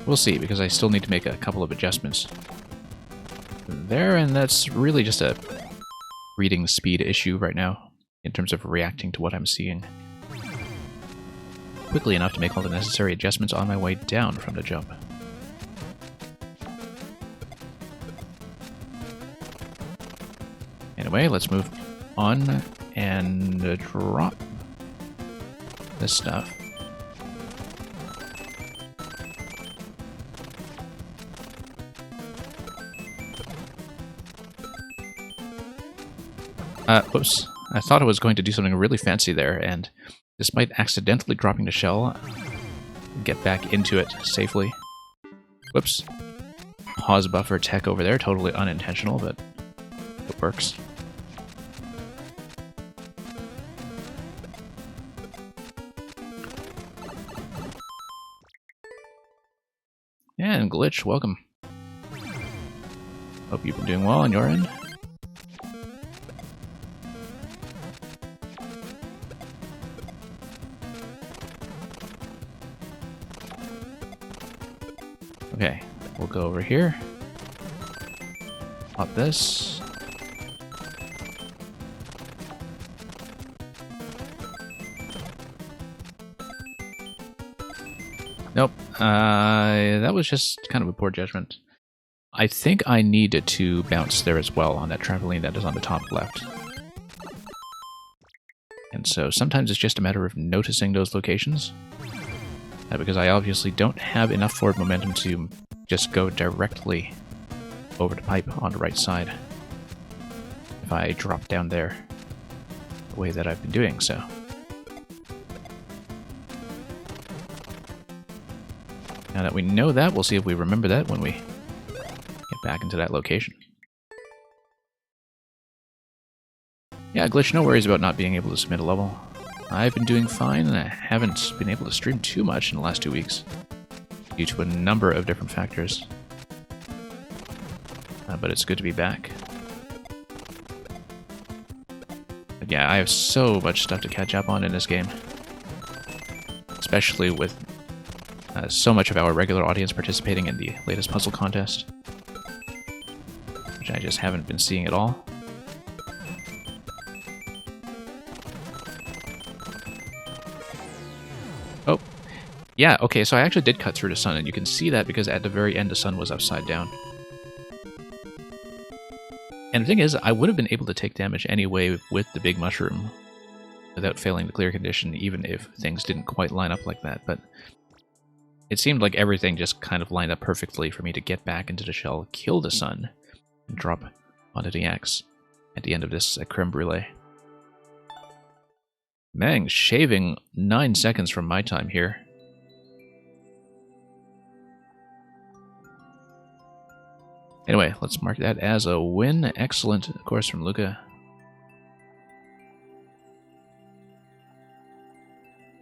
we'll see, because I still need to make a couple of adjustments there, and that's really just a reading speed issue right now in terms of reacting to what I'm seeing quickly enough to make all the necessary adjustments on my way down from the jump. Anyway, let's move on and drop this stuff. Whoops. I thought I was going to do something really fancy there, and despite accidentally dropping the shell, get back into it safely. Whoops. Pause buffer tech over there, totally unintentional, but it works. And Glitch, welcome. Hope you've been doing well on your end. Okay, we'll go over here. Pop this. Nope. That was just kind of a poor judgment. I think I needed to bounce there as well on that trampoline that is on the top left. And so sometimes it's just a matter of noticing those locations. Because I obviously don't have enough forward momentum to just go directly over the pipe on the right side if I drop down there the way that I've been doing, so. Now that we know that, we'll see if we remember that when we get back into that location. Yeah, Glitch, no worries about not being able to submit a level. I've been doing fine, and I haven't been able to stream too much in the last 2 weeks due to a number of different factors. But it's good to be back. But yeah, I have so much stuff to catch up on in this game. especially with so much of our regular audience participating in the latest puzzle contest, which I just haven't been seeing at all. Oh, yeah, okay, so I actually did cut through the sun, and you can see that because at the very end the sun was upside down. And the thing is, I would have been able to take damage anyway with the big mushroom without failing the clear condition, even if things didn't quite line up like that, but it seemed like everything just kind of lined up perfectly for me to get back into the shell, kill the sun, and drop onto the axe at the end of this creme brulee. Mang shaving 9 seconds from my time here. Anyway, let's mark that as a win. Excellent, of course, from Luca.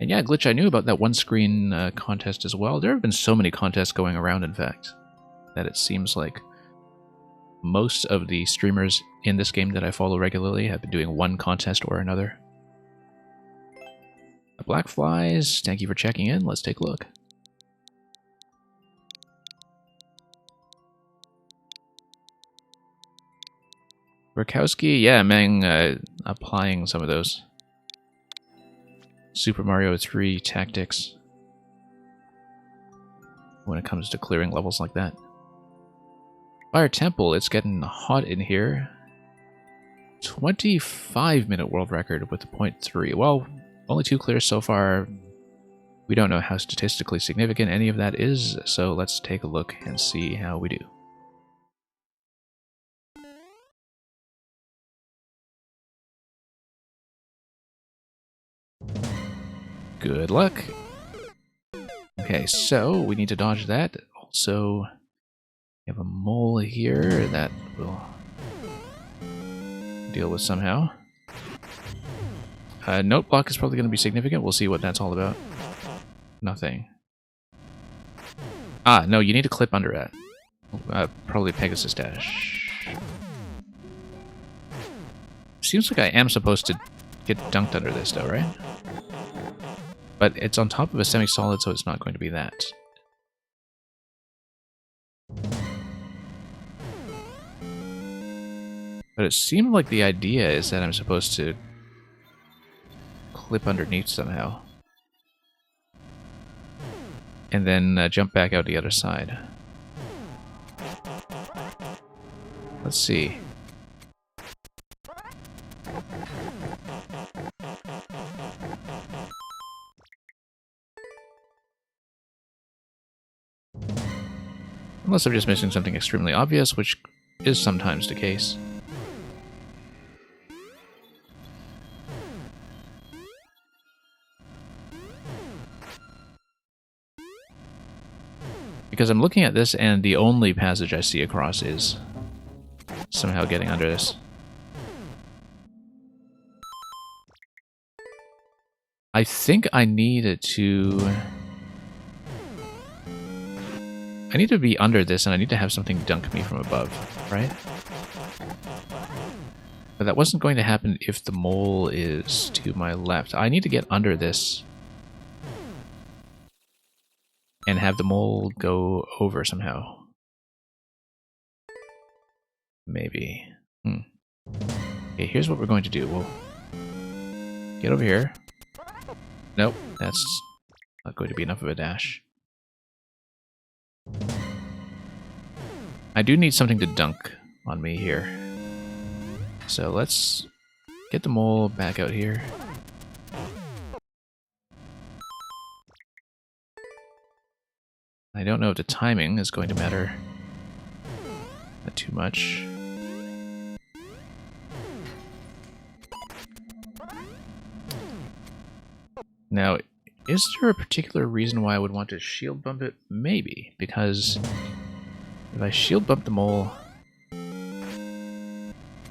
And yeah, Glitch, I knew about that one-screen contest as well. There have been so many contests going around, in fact, that it seems like most of the streamers in this game that I follow regularly have been doing one contest or another. Black Flies, thank you for checking in. Let's take a look. Rakowski, yeah, Mang applying some of those Super Mario 3 tactics when it comes to clearing levels like that. Fire Temple, it's getting hot in here. 25-minute world record with the 0.3. Well, only 2 clears so far. We don't know how statistically significant any of that is, so let's take a look and see how we do. Good luck. Okay, so we need to dodge that. Also, we have a mole here that we'll deal with somehow. Note block is probably going to be significant. We'll see what that's all about. Nothing. Ah, no, you need to clip under that. Probably Pegasus Dash. Seems like I am supposed to get dunked under this, though, right? But it's on top of a semi-solid, so it's not going to be that. But it seemed like the idea is that I'm supposed to clip underneath somehow. And then jump back out the other side. Let's see. Unless I'm just missing something extremely obvious, which is sometimes the case. Because I'm looking at this and the only passage I see across is somehow getting under this. I think I need to... I need to be under this, and I need to have something dunk me from above, right? But that wasn't going to happen if the mole is to my left. I need to get under this and have the mole go over somehow. Maybe. Okay, here's what we're going to do. We'll get over here. Nope, that's not going to be enough of a dash. I do need something to dunk on me here. So let's get the mole back out here. I don't know if the timing is going to matter too much. Now, is there a particular reason why I would want to shield bump it? Maybe, because if I shield bump the mole...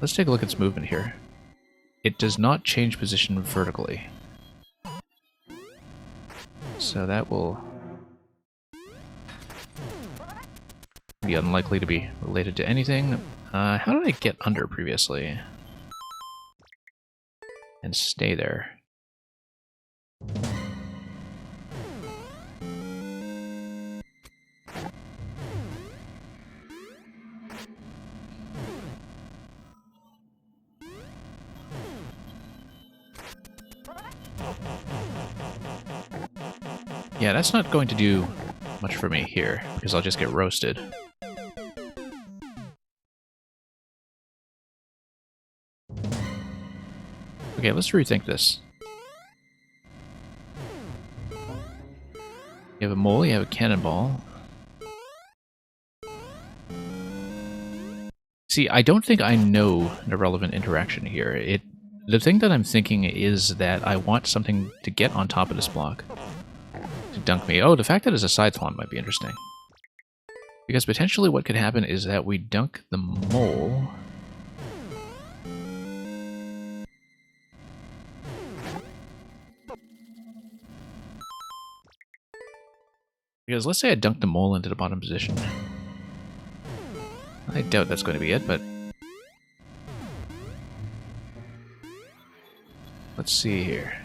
Let's take a look at its movement here. It does not change position vertically. So that will be unlikely to be related to anything. How did I get under previously? And stay there. Yeah, that's not going to do much for me here, because I'll just get roasted. Okay, let's rethink this. You have a mole, you have a cannonball. See, I don't think I know the relevant interaction here. The thing that I'm thinking is that I want something to get on top of this block to dunk me. Oh, the fact that it's a side thwomp might be interesting. Because potentially what could happen is that we dunk the mole. Because let's say I dunk the mole into the bottom position. I doubt that's going to be it, but... let's see here.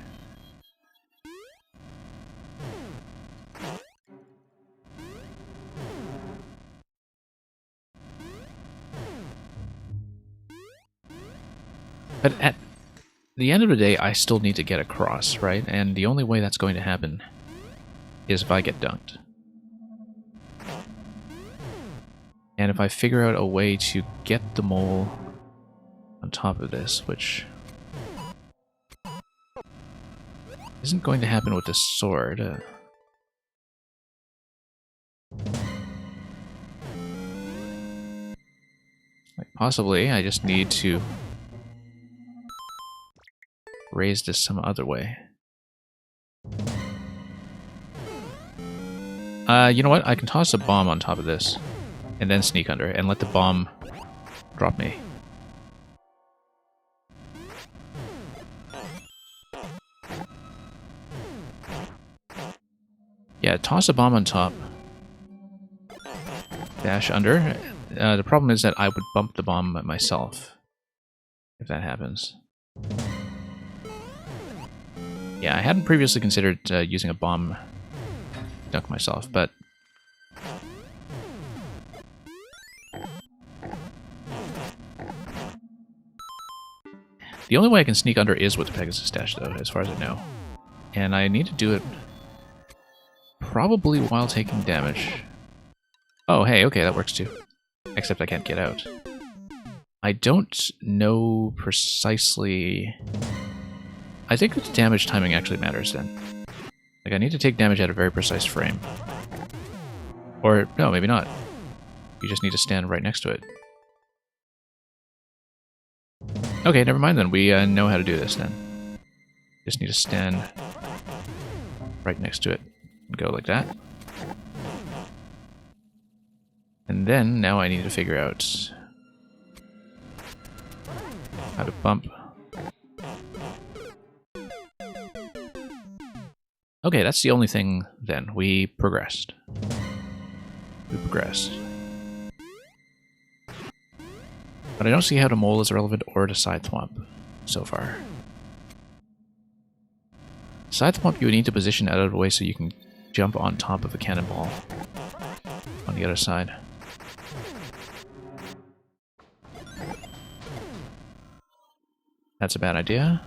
But at the end of the day, I still need to get across, right? And the only way that's going to happen is if I get dunked. And if I figure out a way to get the mole on top of this, which isn't going to happen with this sword. Like possibly, I just need to raise this some other way. You know what? I can toss a bomb on top of this, and then sneak under, and let the bomb drop me. Yeah, toss a bomb on top. Dash under. The problem is that I would bump the bomb myself, if that happens. Yeah, I hadn't previously considered using a bomb to dunk myself, but... the only way I can sneak under is with the Pegasus Dash, though, as far as I know. And I need to do it probably while taking damage. Oh, hey, okay, that works too. Except I can't get out. I don't know precisely... I think the damage timing actually matters then. Like, I need to take damage at a very precise frame. Or, no, maybe not. You just need to stand right next to it. Okay, never mind then. We know how to do this then. Just need to stand right next to it and go like that. And then, now I need to figure out how to bump. Okay, that's the only thing then. We progressed. We progressed. But I don't see how the mole is relevant or the side thwomp so far. Side thwomp you would need to position out of the way so you can jump on top of a cannonball on the other side. That's a bad idea.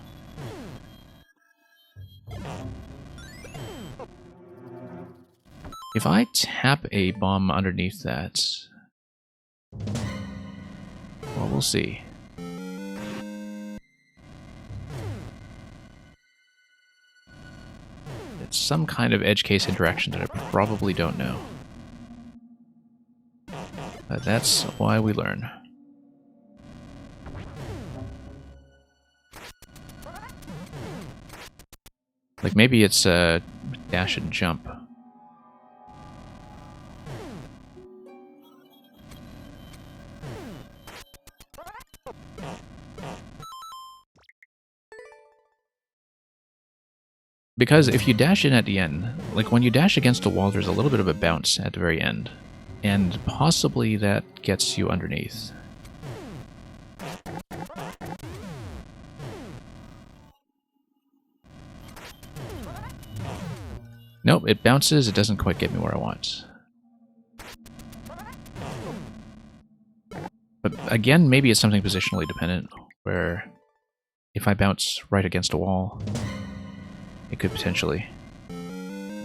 If I tap a bomb underneath that... well, we'll see. It's some kind of edge case interaction that I probably don't know. But that's why we learn. Like, maybe it's a dash and jump. Because if you dash in at the end, like when you dash against a wall, there's a little bit of a bounce at the very end. And possibly that gets you underneath. Nope, it bounces, it doesn't quite get me where I want. But again, maybe it's something positionally dependent, where if I bounce right against a wall, it could potentially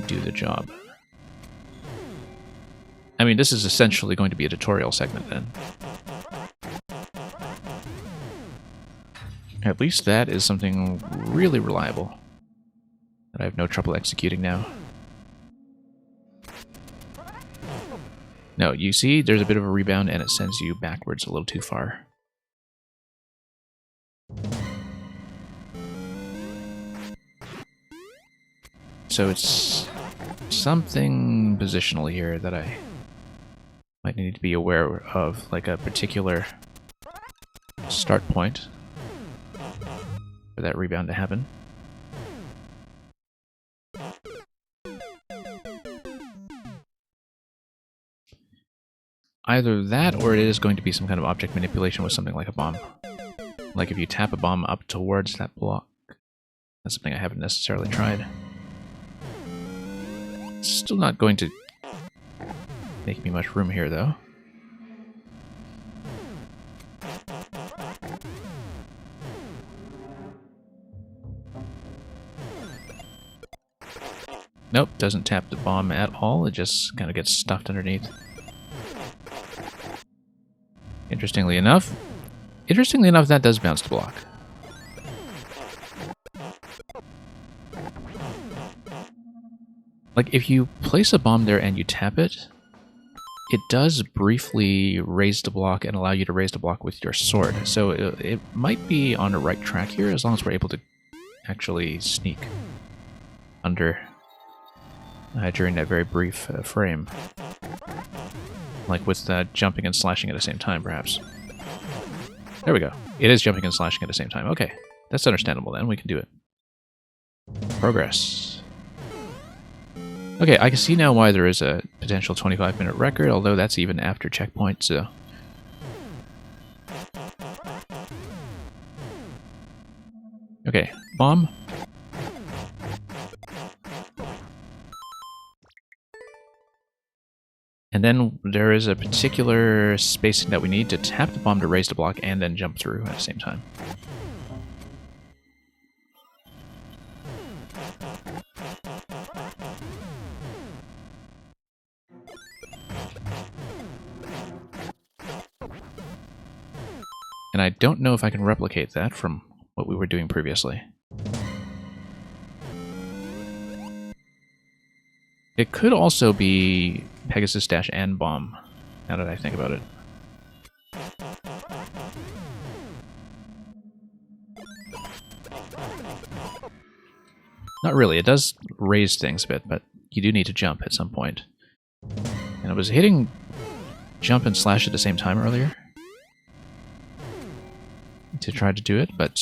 do the job. I mean, this is essentially going to be a tutorial segment then. At least that is something really reliable that I have no trouble executing now. No, you see, there's a bit of a rebound and it sends you backwards a little too far. So it's something positionally here that I might need to be aware of, like a particular start point for that rebound to happen. Either that, or it is going to be some kind of object manipulation with something like a bomb. Like if you tap a bomb up towards that block. That's something I haven't necessarily tried. It's still not going to make me much room here, though. Nope, doesn't tap the bomb at all. It just kind of gets stuffed underneath. Interestingly enough, that does bounce the block. Like, if you place a bomb there and you tap it, it does briefly raise the block and allow you to raise the block with your sword. So it might be on the right track here, as long as we're able to actually sneak under during that very brief frame. Like with jumping and slashing at the same time, perhaps. There we go. It is jumping and slashing at the same time. Okay, that's understandable then. We can do it. Progress. Okay, I can see now why there is a potential 25-minute record, although that's even after checkpoint, so... Okay, bomb. And then there is a particular spacing that we need to tap the bomb to raise the block and then jump through at the same time. And I don't know if I can replicate that from what we were doing previously. It could also be Pegasus dash and bomb, now that I think about it. Not really, it does raise things a bit, but you do need to jump at some point. And I was hitting jump and slash at the same time earlier to try to do it, but...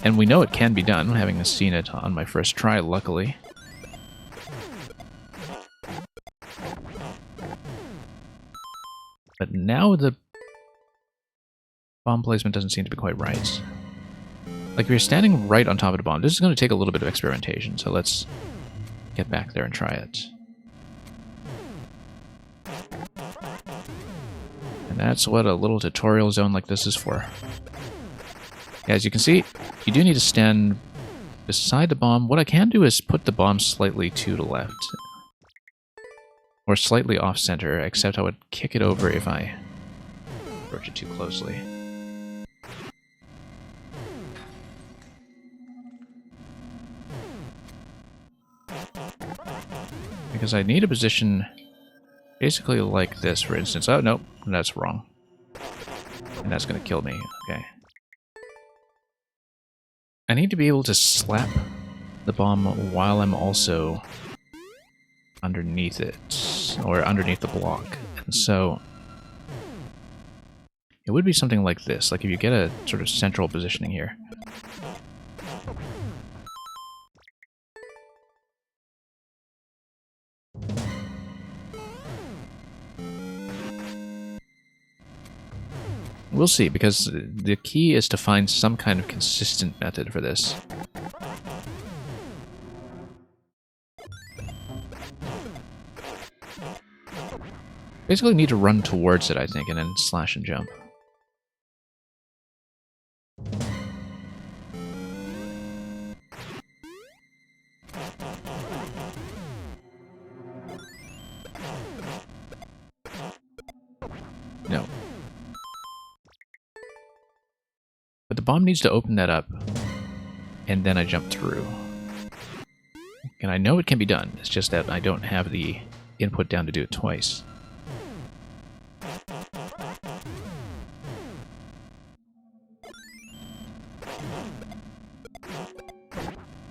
And we know it can be done, having seen it on my first try, luckily. But now the bomb placement doesn't seem to be quite right. Like, if you're standing right on top of the bomb, this is going to take a little bit of experimentation, so let's get back there and try it. And that's what a little tutorial zone like this is for. As you can see, you do need to stand beside the bomb. What I can do is put the bomb slightly to the left. Or slightly off-center, except I would kick it over if I approach it too closely. Because I need a position basically like this, for instance. Oh, no, that's wrong. And that's going to kill me. Okay. I need to be able to slap the bomb while I'm also underneath it, or underneath the block. And so it would be something like this, like if you get a sort of central positioning here. We'll see, because the key is to find some kind of consistent method for this. Basically need to run towards it, I think, and then slash and jump. bomb needs to open that up, and then I jump through. And I know it can be done, it's just that I don't have the input down to do it twice.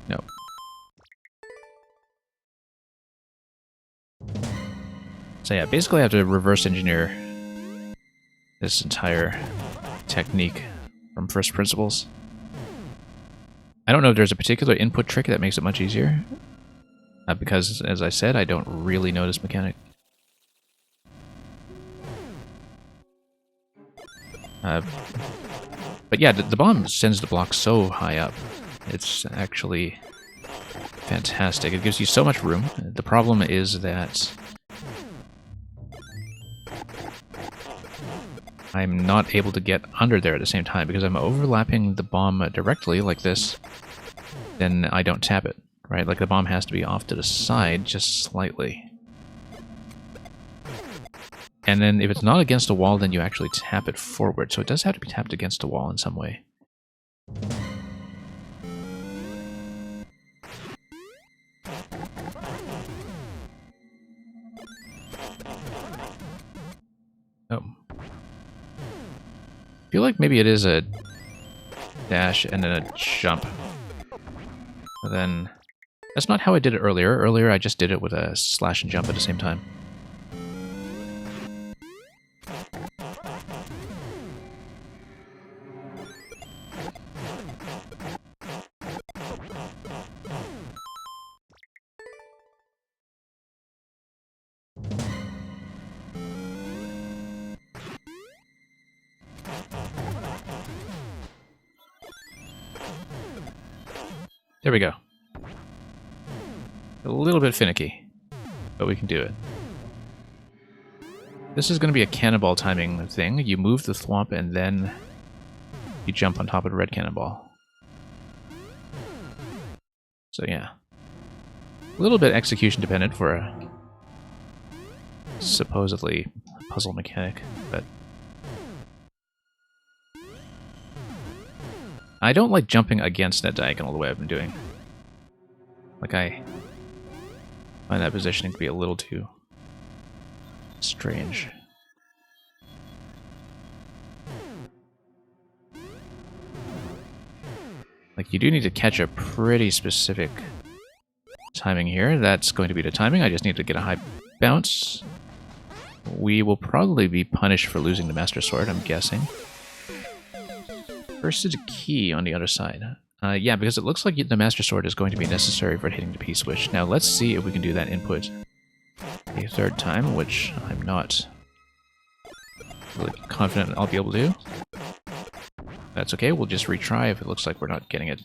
No. So yeah, basically I have to reverse engineer this entire technique from first principles. I don't know if there's a particular input trick that makes it much easier, because, as I said, I don't really know this mechanic. But yeah, the bomb sends the block so high up. It's actually fantastic. It gives you so much room. The problem is that I'm not able to get under there at the same time because I'm overlapping the bomb directly like this. Then I don't tap it, right? Like the bomb has to be off to the side just slightly. And then if it's not against a wall, then you actually tap it forward. So it does have to be tapped against a wall in some way. Oh. I feel like maybe it is a dash and then a jump. But then that's not how I did it earlier. Earlier I just did it with a slash and jump at the same time. There we go. A little bit finicky, but we can do it. This is going to be a cannonball timing thing. You move the thwomp and then you jump on top of the red cannonball. So yeah. A little bit execution dependent for a supposedly puzzle mechanic, but I don't like jumping against that diagonal the way I've been doing. Like, I find that positioning to be a little too strange. Like, you do need to catch a pretty specific timing here. That's going to be the timing. I just need to get a high bounce. We will probably be punished for losing the Master Sword, I'm guessing. First is a key on the other side. Yeah, because it looks like the Master Sword is going to be necessary for hitting the P-switch. Now let's see if we can do that input a third time, which I'm not really confident I'll be able to do. That's okay, we'll just retry if it looks like we're not getting it.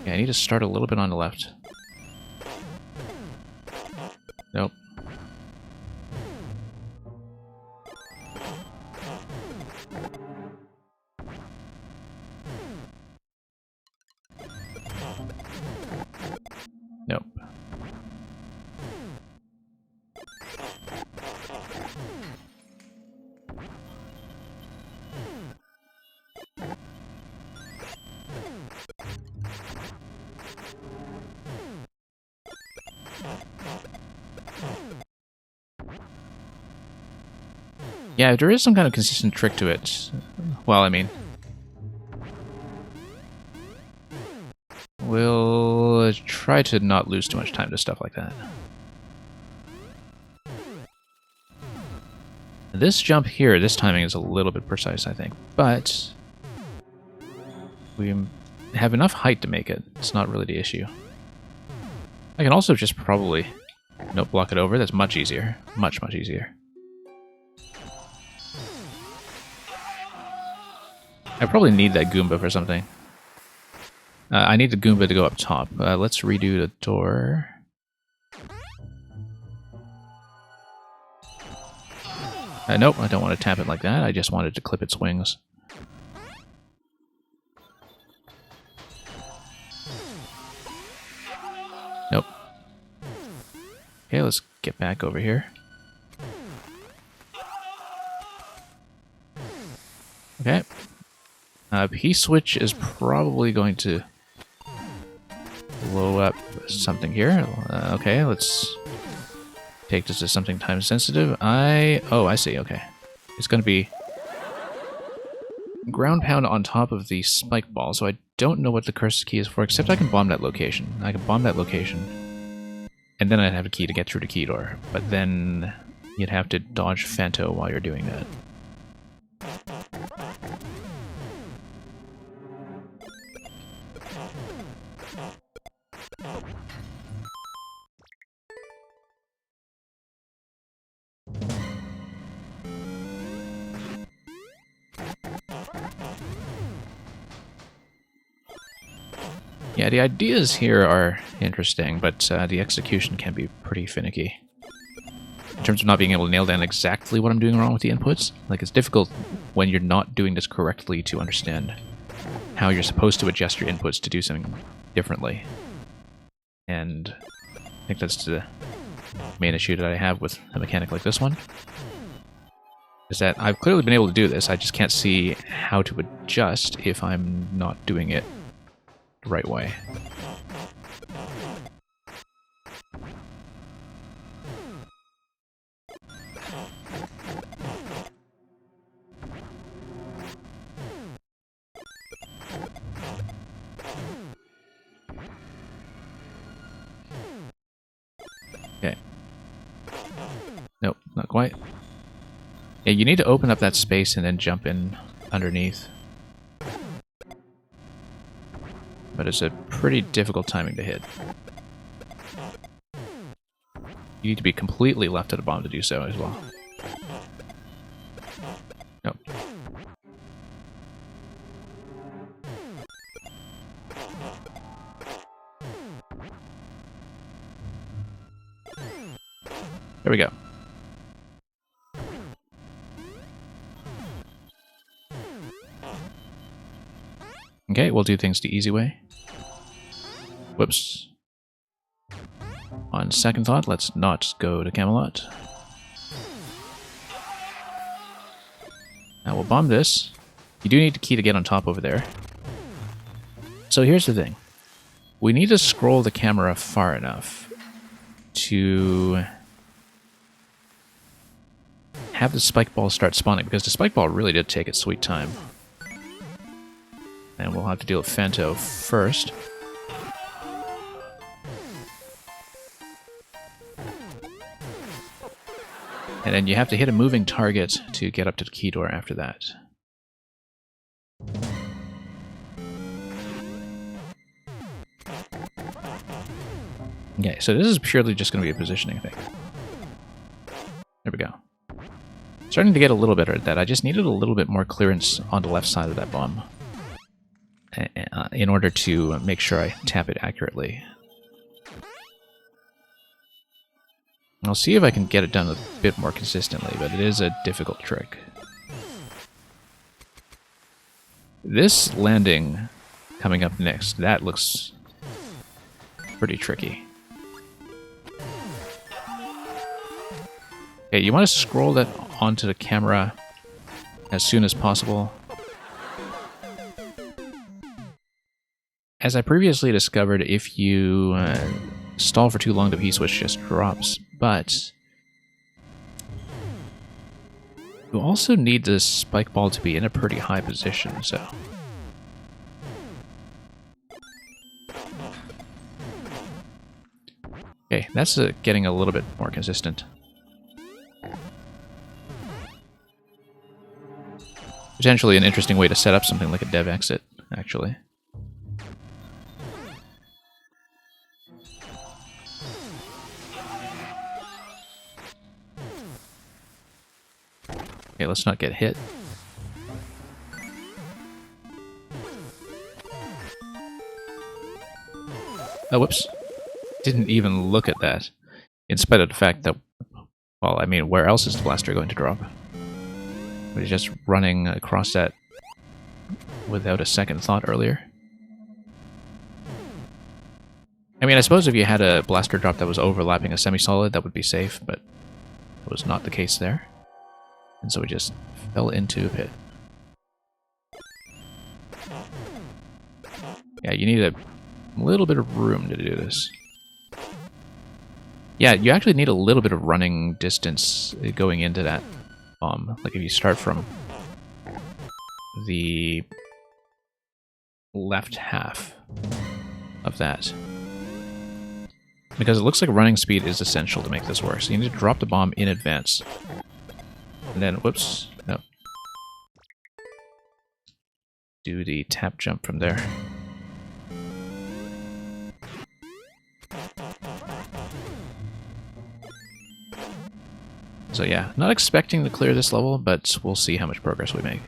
Yeah, I need to start a little bit on the left. Nope. Nope. Yeah, there is some kind of consistent trick to it. Well, I mean, we'll try to not lose too much time to stuff like that. This jump here, this timing is a little bit precise, I think, but we have enough height to make it. It's not really the issue. I can also just probably block it over. That's much easier. Much, much easier. I probably need that Goomba for something. I need the Goomba to go up top. Let's redo the door. Nope, I don't want to tap it like that. I just wanted to clip its wings. Nope. Okay, let's get back over here. Okay. P-switch is probably going to blow up something here. Okay, let's take this as something time sensitive. Oh, I see, okay. It's going to be ground pound on top of the spike ball, so I don't know what the cursor key is for, except I can bomb that location. I can bomb that location, and then I'd have a key to get through to Keydoor, but then you'd have to dodge Fanto while you're doing that. Yeah, the ideas here are interesting, but the execution can be pretty finicky. In terms of not being able to nail down exactly what I'm doing wrong with the inputs, like it's difficult when you're not doing this correctly to understand how you're supposed to adjust your inputs to do something differently. And I think that's the main issue that I have with a mechanic like this one. Is that I've clearly been able to do this, I just can't see how to adjust if I'm not doing it the right way. Okay. Nope, not quite. Yeah, you need to open up that space and then jump in underneath. But it's a pretty difficult timing to hit. You need to be completely left of the bomb to do so as well. Nope. There we go. Okay, we'll do things the easy way. Whoops. On second thought, let's not go to Camelot. Now we'll bomb this. You do need a key to get on top over there. So here's the thing. We need to scroll the camera far enough to have the spike ball start spawning, because the spike ball really did take its sweet time. And we'll have to deal with Fanto first. And then you have to hit a moving target to get up to the Keydoor after that. Okay, so this is purely just going to be a positioning thing. There we go. Starting to get a little better at that. I just needed a little bit more clearance on the left side of that bomb in order to make sure I tap it accurately. I'll see if I can get it done a bit more consistently, but it is a difficult trick. This landing coming up next, that looks pretty tricky. Okay, you want to scroll that onto the camera as soon as possible. As I previously discovered, if you stall for too long, the P-switch just drops, but you also need the spike ball to be in a pretty high position, so... Okay, that's getting a little bit more consistent. Potentially an interesting way to set up something like a dev exit, actually. Okay, let's not get hit. Oh, whoops. Didn't even look at that. In spite of the fact that, well, I mean, where else is the blaster going to drop? But he's just running across that without a second thought earlier. I mean, I suppose if you had a blaster drop that was overlapping a semi-solid, that would be safe, but that was not the case there. And so we just fell into a pit. Yeah, you need a little bit of room to do this. Yeah, you actually need a little bit of running distance going into that bomb. Like if you start from the left half of that. Because it looks like running speed is essential to make this work. So you need to drop the bomb in advance. And then, whoops, no. Do the tap jump from there. So yeah, not expecting to clear this level, but we'll see how much progress we make.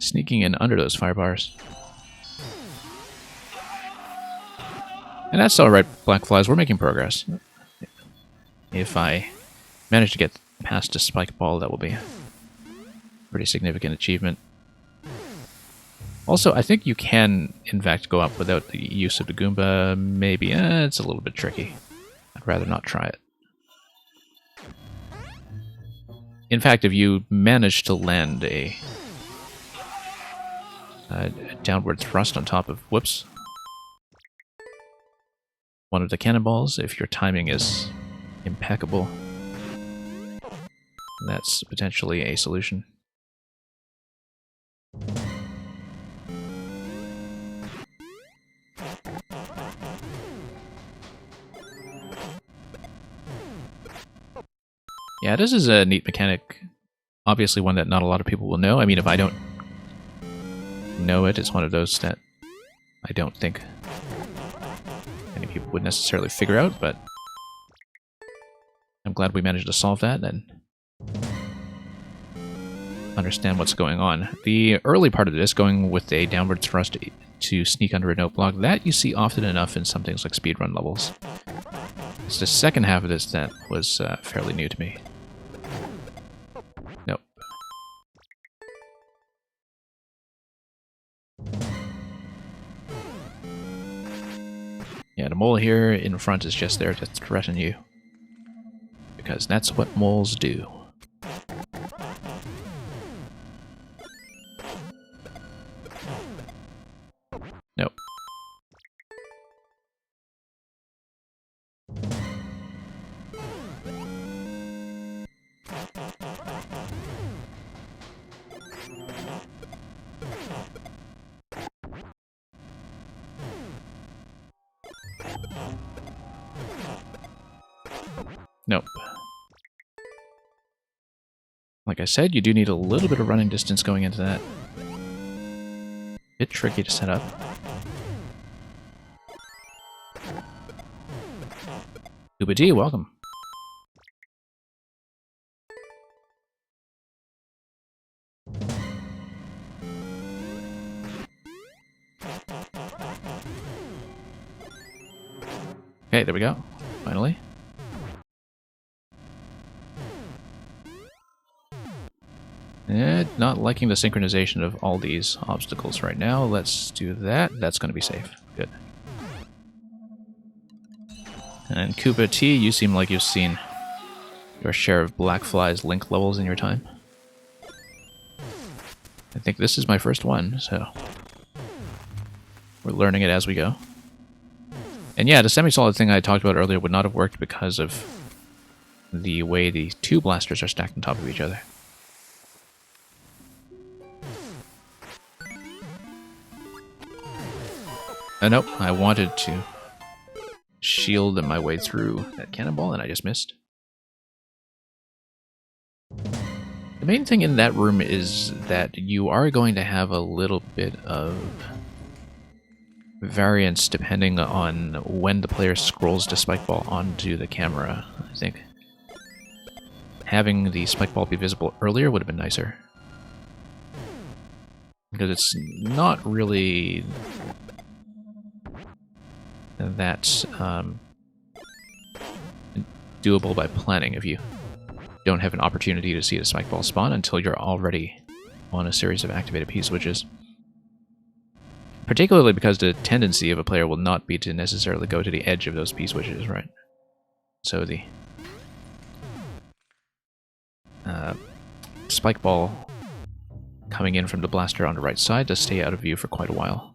Sneaking in under those fire bars. And that's alright, Black Flies, we're making progress. If I manage to get past a spike ball, that will be a pretty significant achievement. Also, I think you can, in fact, go up without the use of the Goomba. Maybe. It's a little bit tricky. I'd rather not try it. In fact, if you manage to land a downward thrust on top of, whoops, one of the cannonballs, if your timing is impeccable, that's potentially a solution. Yeah, this is a neat mechanic. Obviously one that not a lot of people will know. I mean, if I don't know it, it's one of those that I don't think many people would necessarily figure out, but I'm glad we managed to solve that and understand what's going on. The early part of this, going with a downward thrust to sneak under a note block, that you see often enough in some things like speedrun levels. It's the second half of this that was fairly new to me. Nope. Yeah, the mole here in front is just there to threaten you. Because that's what moles do. Nope. Nope. Like I said, you do need a little bit of running distance going into that. Bit tricky to set up. Uba D, welcome. Okay, there we go. Finally. Not liking the synchronization of all these obstacles right now. Let's do that. That's going to be safe. Good. And Koopa T, you seem like you've seen your share of Black Fly's link levels in your time. I think this is my first one, so we're learning it as we go. And yeah, the semi-solid thing I talked about earlier would not have worked because of the way the two blasters are stacked on top of each other. Nope, I wanted to shield my way through that cannonball and I just missed. The main thing in that room is that you are going to have a little bit of variance depending on when the player scrolls the spike ball onto the camera, I think. Having the spike ball be visible earlier would have been nicer. Because it's not really that doable by planning if you don't have an opportunity to see the spike ball spawn until you're already on a series of activated P-switches. Particularly because the tendency of a player will not be to necessarily go to the edge of those P-switches, right? So the spike ball coming in from the blaster on the right side to stay out of view for quite a while.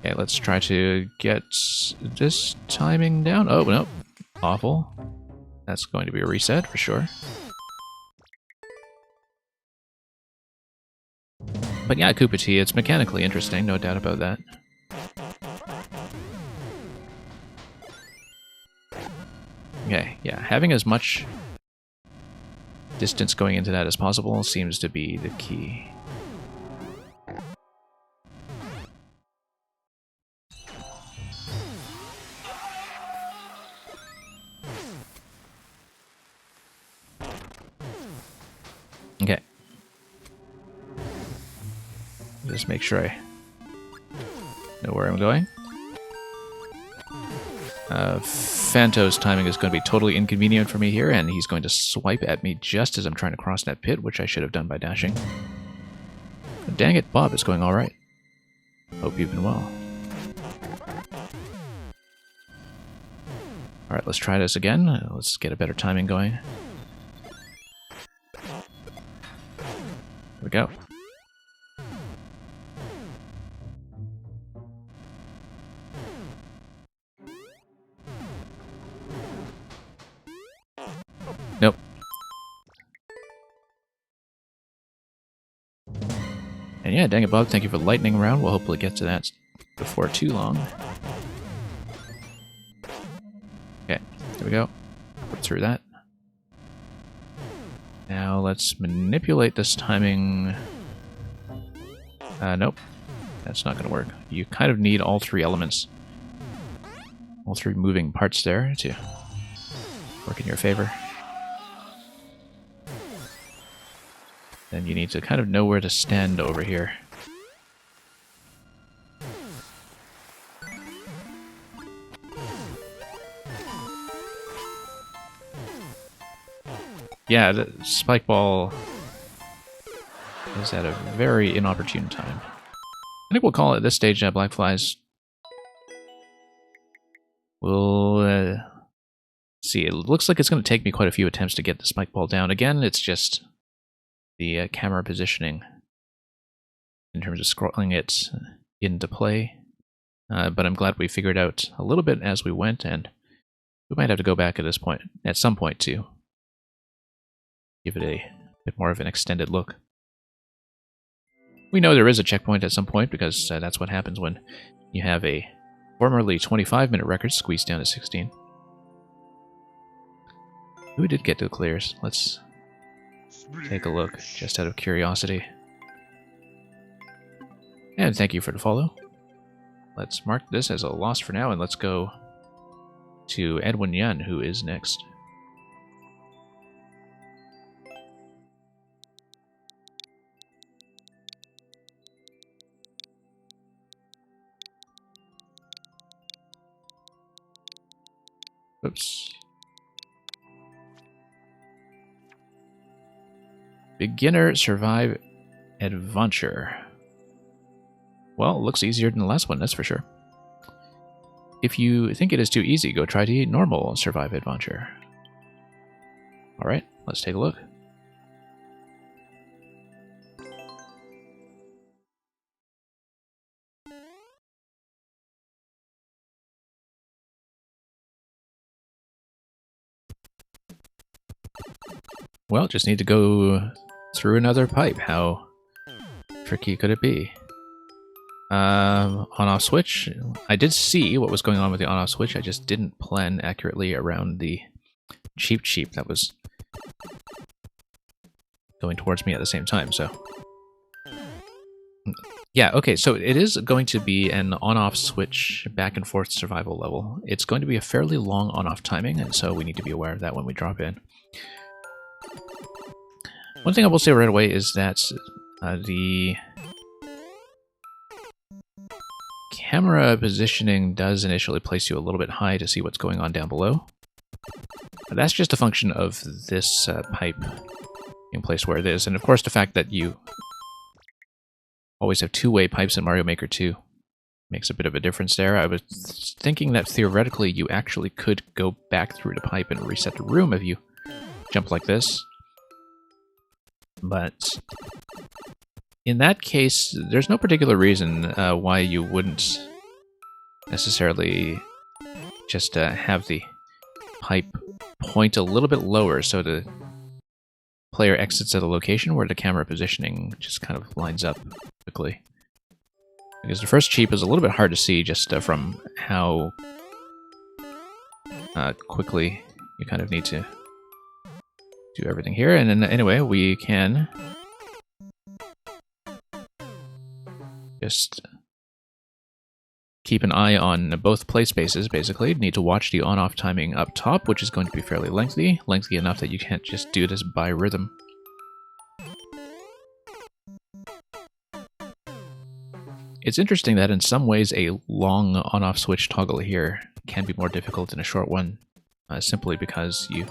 Okay, let's try to get this timing down. Oh, no. Awful. That's going to be a reset for sure. But yeah, Koopa Tea, it's mechanically interesting, no doubt about that. Okay, yeah, having as much distance going into that as possible seems to be the key. Okay. Just make sure I know where I'm going. Phanto's timing is going to be totally inconvenient for me here, and he's going to swipe at me just as I'm trying to cross that pit, which I should have done by dashing. But dang it, Bob, it's going alright. Hope you've been well. Alright, let's try this again. Let's get a better timing going. Here we go. Nope. And yeah, dang it, Bob, thank you for the lightning round. We'll hopefully get to that before too long. Okay, there we go. Put through that. Now let's manipulate this timing. Nope. That's not going to work. You kind of need all three elements. All three moving parts there to work in your favor. Then you need to kind of know where to stand over here. Yeah, the spike ball is at a very inopportune time. I think we'll call it at this stage, Black Flies. We'll see. It looks like it's going to take me quite a few attempts to get the spike ball down. Again, it's just the camera positioning in terms of scrolling it into play. But I'm glad we figured out a little bit as we went, and we might have to go back at this point, at some point, to give it a bit more of an extended look. We know there is a checkpoint at some point, because that's what happens when you have a formerly 25-minute record squeezed down to 16. Who did get to the clears? Let's take a look, just out of curiosity. And thank you for the follow. Let's mark this as a loss for now, and let's go to Edwin Yun, who is next. Oops. Beginner Survive Adventure. Well, it looks easier than the last one, that's for sure. If you think it is too easy, go try the normal Survive Adventure. Alright, let's take a look. Well, just need to go through another pipe. How tricky could it be? On-off switch. I did see what was going on with the on-off switch. I just didn't plan accurately around the cheap that was going towards me at the same time, so... Yeah, okay, so it is going to be an on-off switch back and forth survival level. It's going to be a fairly long on-off timing, and so we need to be aware of that when we drop in. One thing I will say right away is that the camera positioning does initially place you a little bit high to see what's going on down below. That's just a function of this pipe being placed where it is, and of course the fact that you always have two-way pipes in Mario Maker 2 Makes a bit of a difference there. I was thinking that theoretically you actually could go back through the pipe and reset the room if you jump like this. But in that case, there's no particular reason why you wouldn't necessarily just have the pipe point a little bit lower so the player exits at a location where the camera positioning just kind of lines up quickly. Because the first cheap is a little bit hard to see just from how quickly you kind of need to do everything here. And then anyway, we can just keep an eye on both play spaces, basically. Need to watch the on-off timing up top, which is going to be fairly lengthy. Lengthy enough that you can't just do this by rhythm. It's interesting that in some ways a long on-off switch toggle here can be more difficult than a short one, simply because you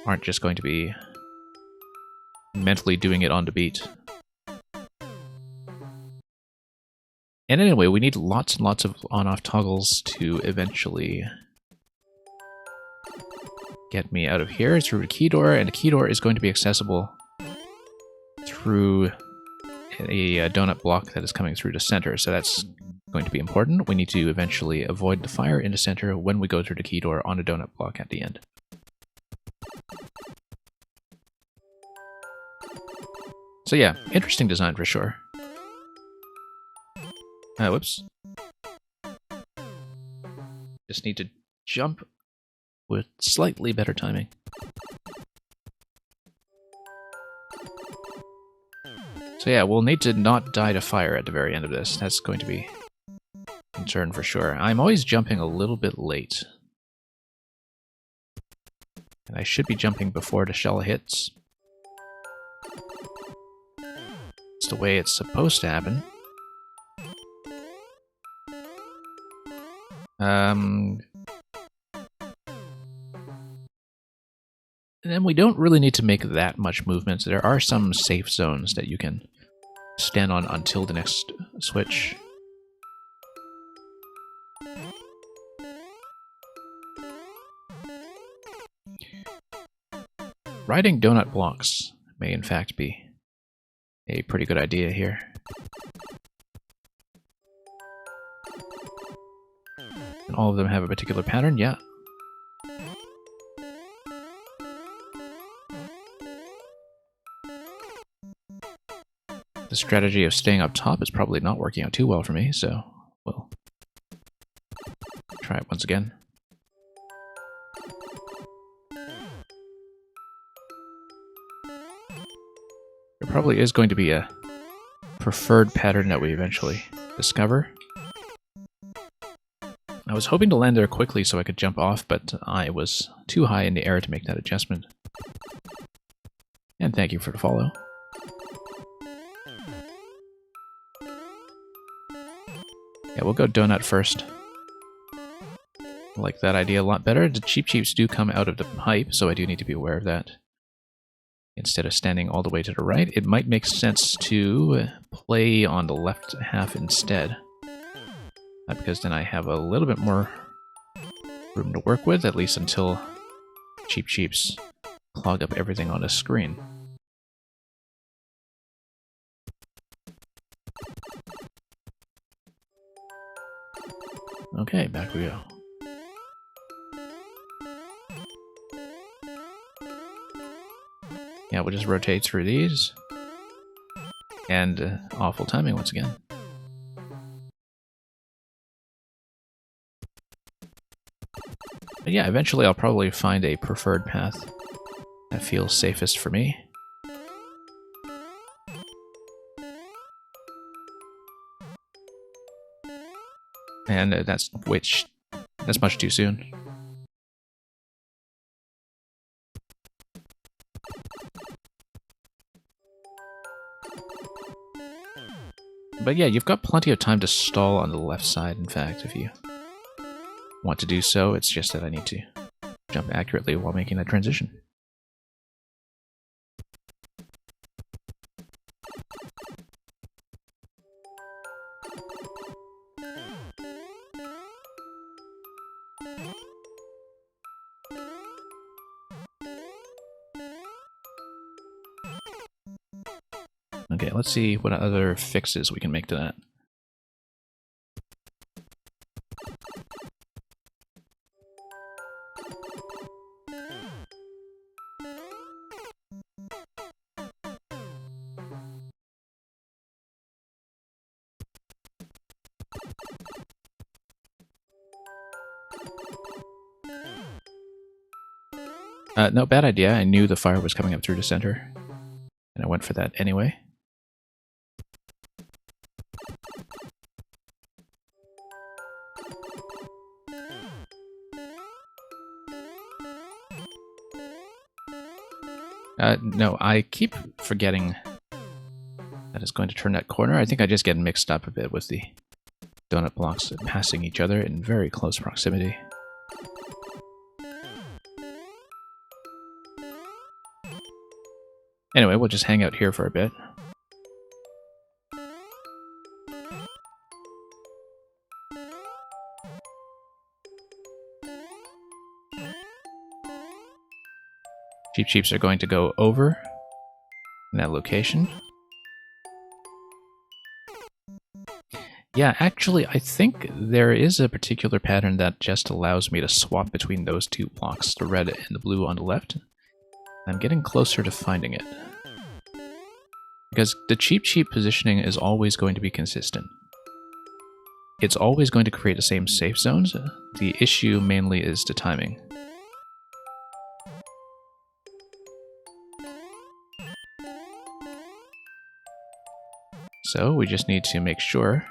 aren't just going to be mentally doing it on the beat. And anyway, we need lots and lots of on-off toggles to eventually get me out of here through the key door, and the key door is going to be accessible through a donut block that is coming through the center, so that's going to be important. We need to eventually avoid the fire in the center when we go through the key door on a donut block at the end. So yeah, interesting design for sure. Whoops. Just need to jump with slightly better timing. So yeah, we'll need to not die to fire at the very end of this. That's going to be a concern for sure. I'm always jumping a little bit late. And I should be jumping before the shell hits. It's the way it's supposed to happen. And then we don't really need to make that much movement. There are some safe zones that you can stand on until the next switch. Riding donut blocks may in fact be a pretty good idea here. And all of them have a particular pattern, yeah. The strategy of staying up top is probably not working out too well for me, so we'll try it once again. There probably is going to be a preferred pattern that we eventually discover. I was hoping to land there quickly so I could jump off, but I was too high in the air to make that adjustment. And thank you for the follow. Yeah, we'll go donut first. I like that idea a lot better. The Cheep Cheeps do come out of the pipe, so I do need to be aware of that. Instead of standing all the way to the right, it might make sense to play on the left half instead. Because then I have a little bit more room to work with, at least until Cheep Cheeps clog up everything on the screen. Okay, back we go. Yeah, we'll just rotate through these. And awful timing once again. But yeah, eventually I'll probably find a preferred path that feels safest for me. And that's much too soon. But yeah, you've got plenty of time to stall on the left side, in fact, if you want to do so. It's just that I need to jump accurately while making that transition. Okay, let's see what other fixes we can make to that. No, bad idea. I knew the fire was coming up through the center, and I went for that anyway. No, I keep forgetting that it's going to turn that corner. I think I just get mixed up a bit with the donut blocks passing each other in very close proximity. Anyway, we'll just hang out here for a bit. Cheep Cheeps are going to go over in that location. Yeah, actually, I think there is a particular pattern that just allows me to swap between those two blocks, the red and the blue on the left. I'm getting closer to finding it. Because the Cheep Cheep positioning is always going to be consistent. It's always going to create the same safe zones. The issue mainly is the timing. So we just need to make sure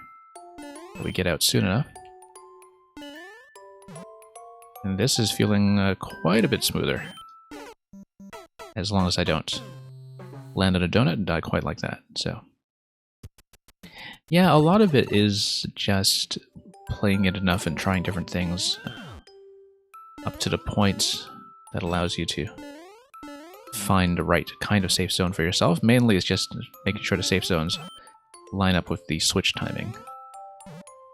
that we get out soon enough. And this is feeling quite a bit smoother. As long as I don't land on a donut and die quite like that, so. Yeah, a lot of it is just playing it enough and trying different things up to the point that allows you to find the right kind of safe zone for yourself. Mainly it's just making sure the safe zones line up with the switch timing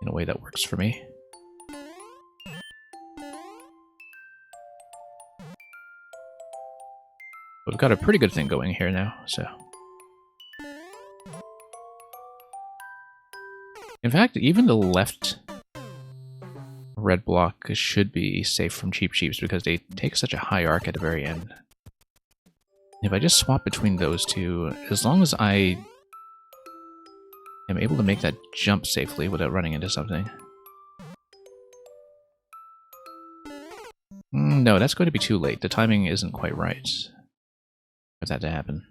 in a way that works for me. But we've got a pretty good thing going here now, so. In fact, even the left red block should be safe from Cheep Cheeps because they take such a high arc at the very end. If I just swap between those two, as long as I am able to make that jump safely without running into something. No, that's going to be too late. The timing isn't quite right for that to happen.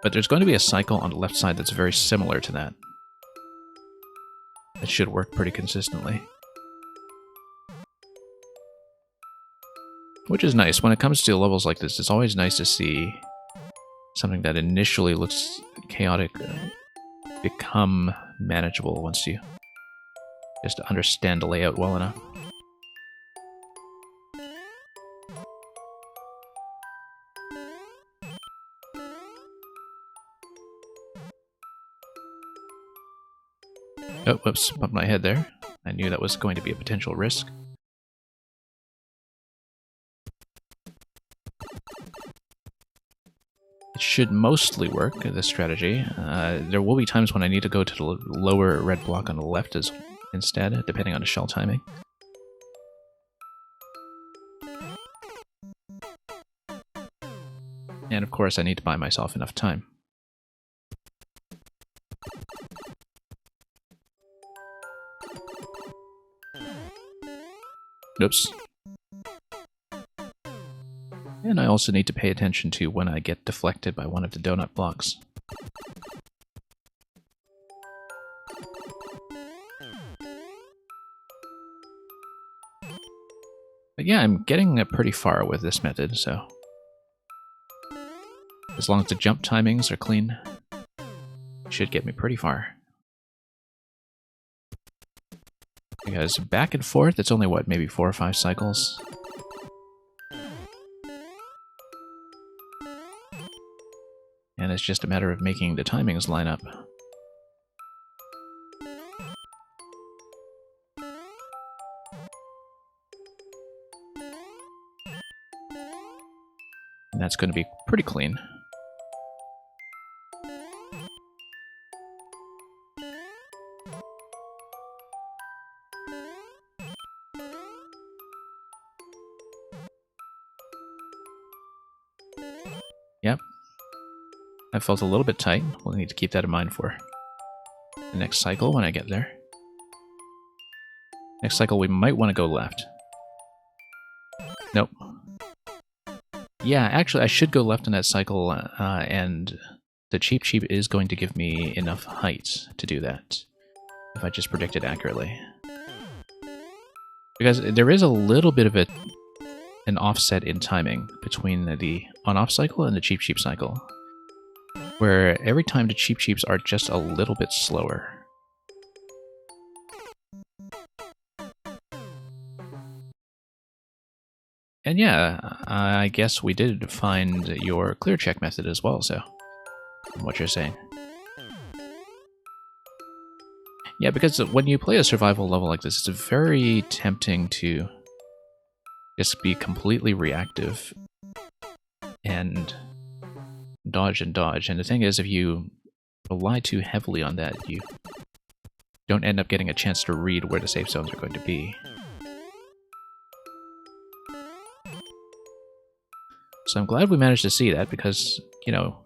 But there's going to be a cycle on the left side that's very similar to that. It should work pretty consistently. Which is nice. When it comes to levels like this, it's always nice to see something that initially looks chaotic become manageable once you just understand the layout well enough. Oh, whoops, bumped my head there. I knew that was going to be a potential risk. It should mostly work, this strategy. There will be times when I need to go to the lower red block on the left instead, depending on the shell timing. And of course I need to buy myself enough time. Oops. And I also need to pay attention to when I get deflected by one of the donut blocks. But yeah, I'm getting pretty far with this method, so as long as the jump timings are clean, it should get me pretty far. Because back and forth, it's only, what, maybe 4 or 5 cycles? And it's just a matter of making the timings line up. that's going to be pretty clean. Yep. That felt a little bit tight. We'll need to keep that in mind for the next cycle when I get there. Next cycle, we might want to go left. Nope. Yeah, actually, I should go left in that cycle, and the Cheep Cheep is going to give me enough height to do that, if I just predict it accurately. Because there is a little bit of an offset in timing between the on-off cycle and the Cheep Cheep cycle, where every time the Cheep Cheeps are just a little bit slower. And yeah, I guess we did find your clear check method as well, so, from what you're saying. Yeah, because when you play a survival level like this, it's very tempting to just be completely reactive and dodge and dodge. And the thing is, if you rely too heavily on that, you don't end up getting a chance to read where the safe zones are going to be. So I'm glad we managed to see that because, you know,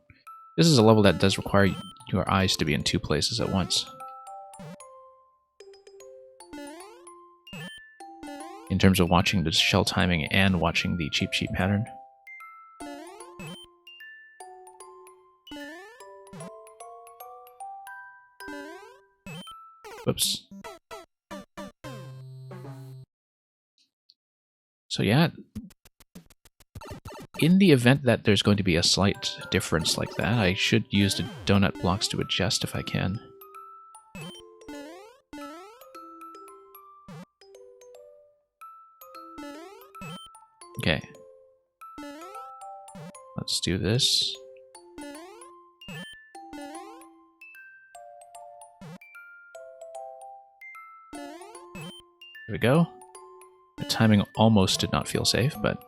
this is a level that does require your eyes to be in two places at once. In terms of watching the shell timing and watching the Cheep Cheep pattern. Whoops. So yeah, in the event that there's going to be a slight difference like that, I should use the donut blocks to adjust if I can. Okay. Let's do this. There we go. The timing almost did not feel safe, but...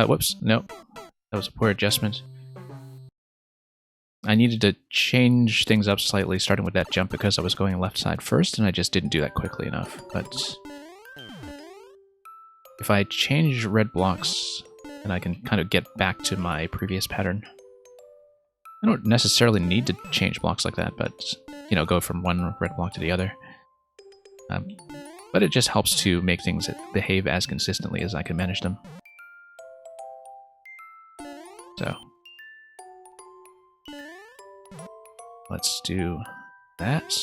whoops, nope. That was a poor adjustment. I needed to change things up slightly, starting with that jump because I was going left side first, and I just didn't do that quickly enough. But if I change red blocks, then I can kind of get back to my previous pattern. I don't necessarily need to change blocks like that, but, you know, go from one red block to the other. But it just helps to make things behave as consistently as I can manage them. So... let's do that.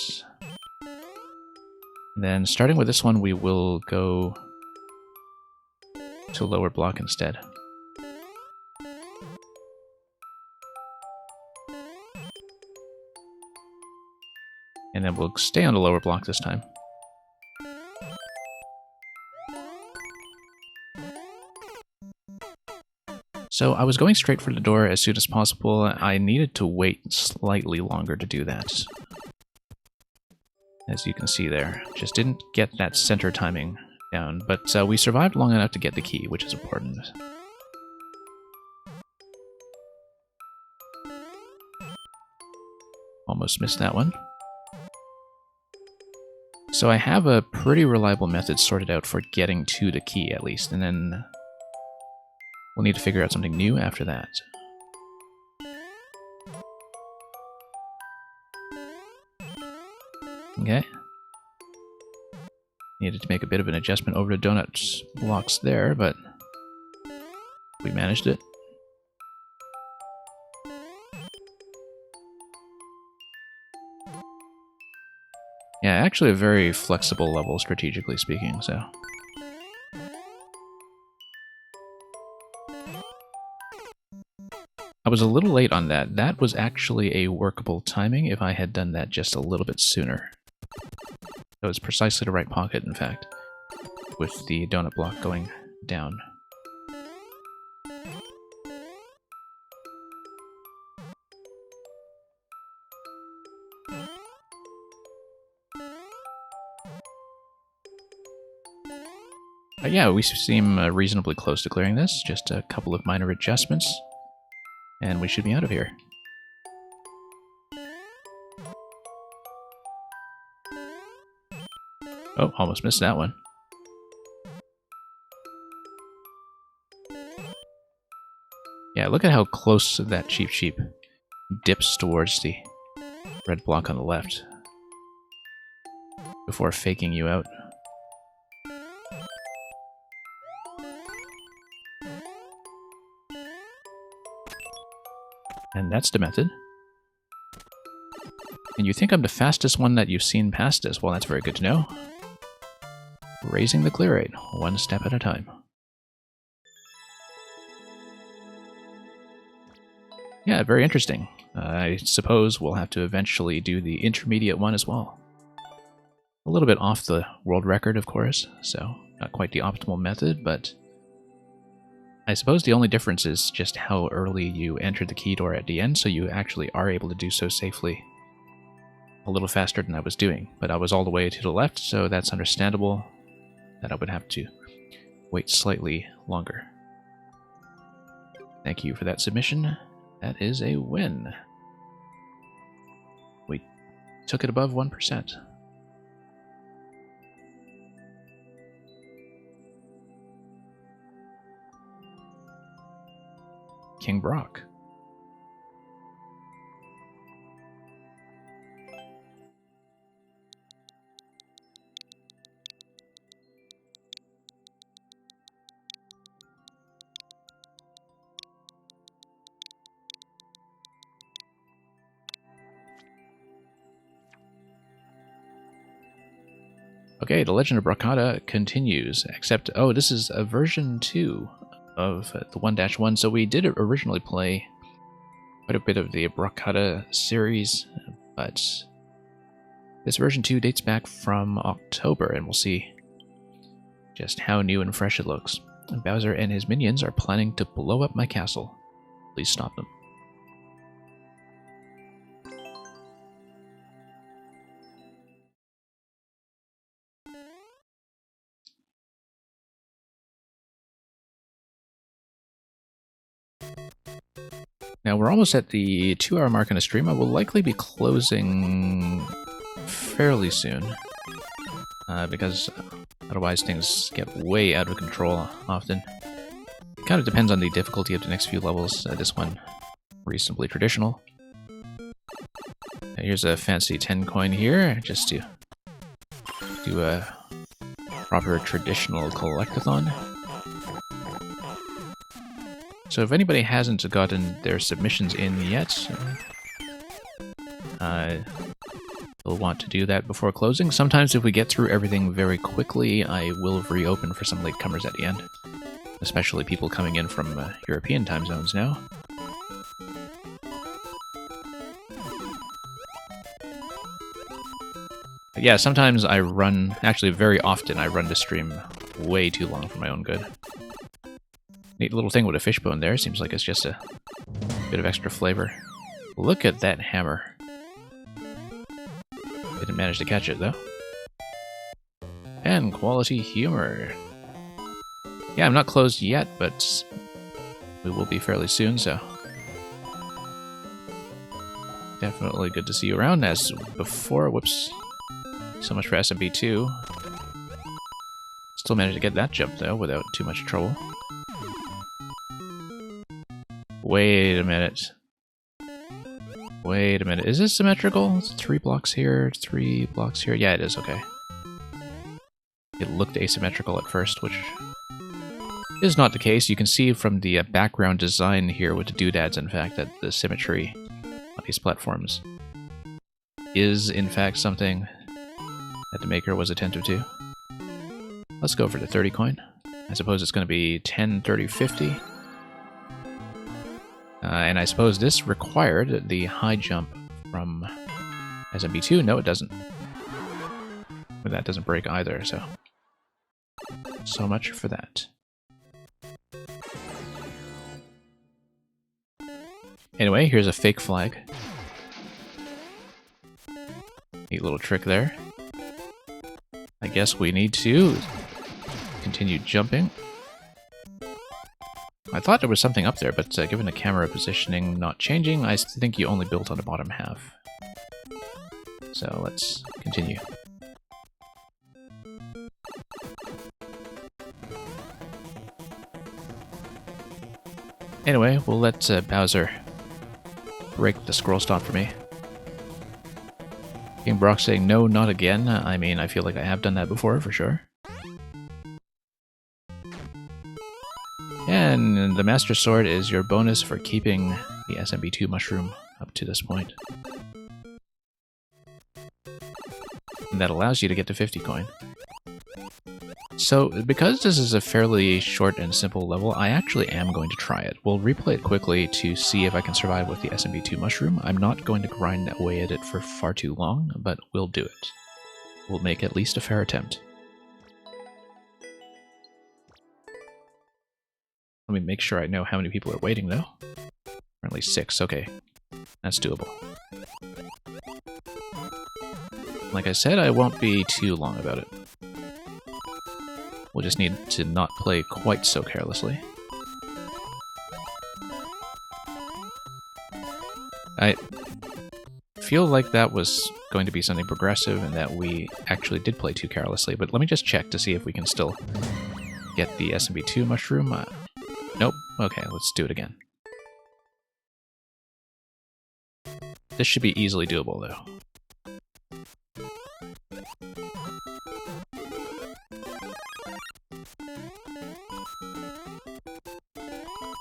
And then starting with this one, we will go to lower block instead. And then we'll stay on the lower block this time. So I was going straight for the door as soon as possible. I needed to wait slightly longer to do that. As you can see there. Just didn't get that center timing down, but we survived long enough to get the key, which is important. Almost missed that one. So I have a pretty reliable method sorted out for getting to the key, at least, and then we'll need to figure out something new after that. Okay. Needed to make a bit of an adjustment over the donut blocks there, but we managed it. Yeah, actually a very flexible level, strategically speaking, so... I was a little late on that. That was actually a workable timing if I had done that just a little bit sooner. That was precisely the right pocket, in fact, with the donut block going down. Yeah, we seem reasonably close to clearing this. Just a couple of minor adjustments, and we should be out of here. Oh, almost missed that one. Yeah, look at how close that Cheep Cheep dips towards the red block on the left before faking you out. And that's the method. And you think I'm the fastest one that you've seen past this? Well, that's very good to know. Raising the clear rate, one step at a time. Yeah, very interesting. I suppose we'll have to eventually do the intermediate one as well. A little bit off the world record, of course, so not quite the optimal method, but I suppose the only difference is just how early you enter the key door at the end, so you actually are able to do so safely a little faster than I was doing. But I was all the way to the left, so that's understandable that I would have to wait slightly longer. Thank you for that submission. That is a win. We took it above 1%. King Brock. Okay, The Legend of Brocata continues, except, oh, this is a version 2 of the 1-1, so we did originally play quite a bit of the Brocata series, but this version 2 dates back from October, and we'll see just how new and fresh it looks. Bowser and his minions are planning to blow up my castle. Please stop them. Now we're almost at the 2-hour mark in the stream. I will likely be closing fairly soon, because otherwise things get way out of control often. It kind of depends on the difficulty of the next few levels. This one, reasonably traditional. Here's a fancy 10 coin here, just to do a proper traditional collectathon. So if anybody hasn't gotten their submissions in yet, we'll want to do that before closing. Sometimes if we get through everything very quickly, I will reopen for some latecomers at the end. Especially people coming in from European time zones now. But yeah, sometimes I run, actually very often I run the stream way too long for my own good. Neat little thing with a fishbone there. Seems like it's just a bit of extra flavor. Look at that hammer. Didn't manage to catch it, though. And quality humor. Yeah, I'm not closed yet, but we will be fairly soon, so... Definitely good to see you around, as before. Whoops. So much for SMB2. Still managed to get that jump, though, without too much trouble. Wait a minute. Wait a minute. Is this symmetrical? It's 3 blocks here, 3 blocks here. Yeah, it is. Okay. It looked asymmetrical at first, which is not the case. You can see from the background design here with the doodads, in fact, that the symmetry on these platforms is, in fact, something that the maker was attentive to. Let's go for the 30 coin. I suppose it's going to be 10, 30, 50. And I suppose this required the high jump from SMB2. No, it doesn't. But that doesn't break either, so... So much for that. Anyway, here's a fake flag. Neat little trick there. I guess we need to continue jumping. I thought there was something up there, but given the camera positioning not changing, I think you only built on the bottom half. So let's continue. Anyway, we'll let Bowser break the scroll stop for me. King Brock saying, no, not again. I mean, I feel like I have done that before, for sure. And the Master Sword is your bonus for keeping the SMB2 mushroom up to this point. And that allows you to get to 50 coin. So, because this is a fairly short and simple level, I actually am going to try it. We'll replay it quickly to see if I can survive with the SMB2 mushroom. I'm not going to grind away at it for far too long, but we'll do it. We'll make at least a fair attempt. Let me make sure I know how many people are waiting, though. Currently 6, okay. That's doable. Like I said, I won't be too long about it. We'll just need to not play quite so carelessly. I feel like that was going to be something progressive and that we actually did play too carelessly, but let me just check to see if we can still get the SMB2 mushroom. Nope. Okay, let's do it again. This should be easily doable, though.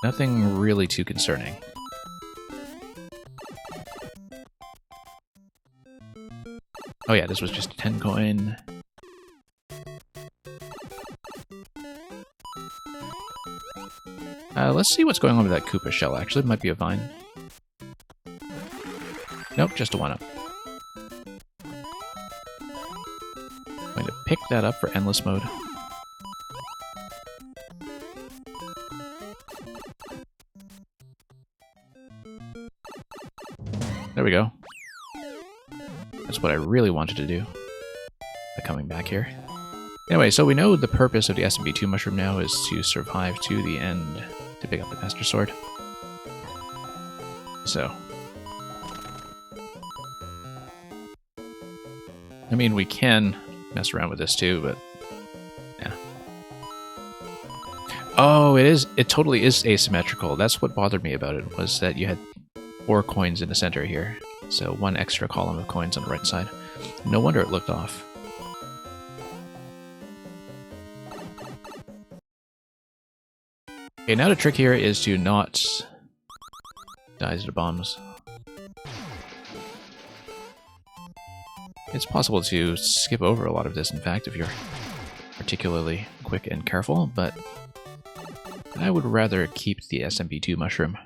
Nothing really too concerning. Oh yeah, this was just a 10 coin. Let's see what's going on with that Koopa shell, actually. It might be a vine. Nope, just a 1-up. I'm going to pick that up for endless mode. There we go. That's what I really wanted to do by coming back here. Anyway, so we know the purpose of the SMB2 mushroom now is to survive to the end to pick up the Master Sword. So. I mean, we can mess around with this too, but yeah. Oh, it totally is asymmetrical. That's what bothered me about it, was that you had 4 coins in the center here. So 1 extra column of coins on the right side. No wonder it looked off. Okay, now the trick here is to not die to the bombs. It's possible to skip over a lot of this, in fact, if you're particularly quick and careful, but I would rather keep the SMB2 mushroom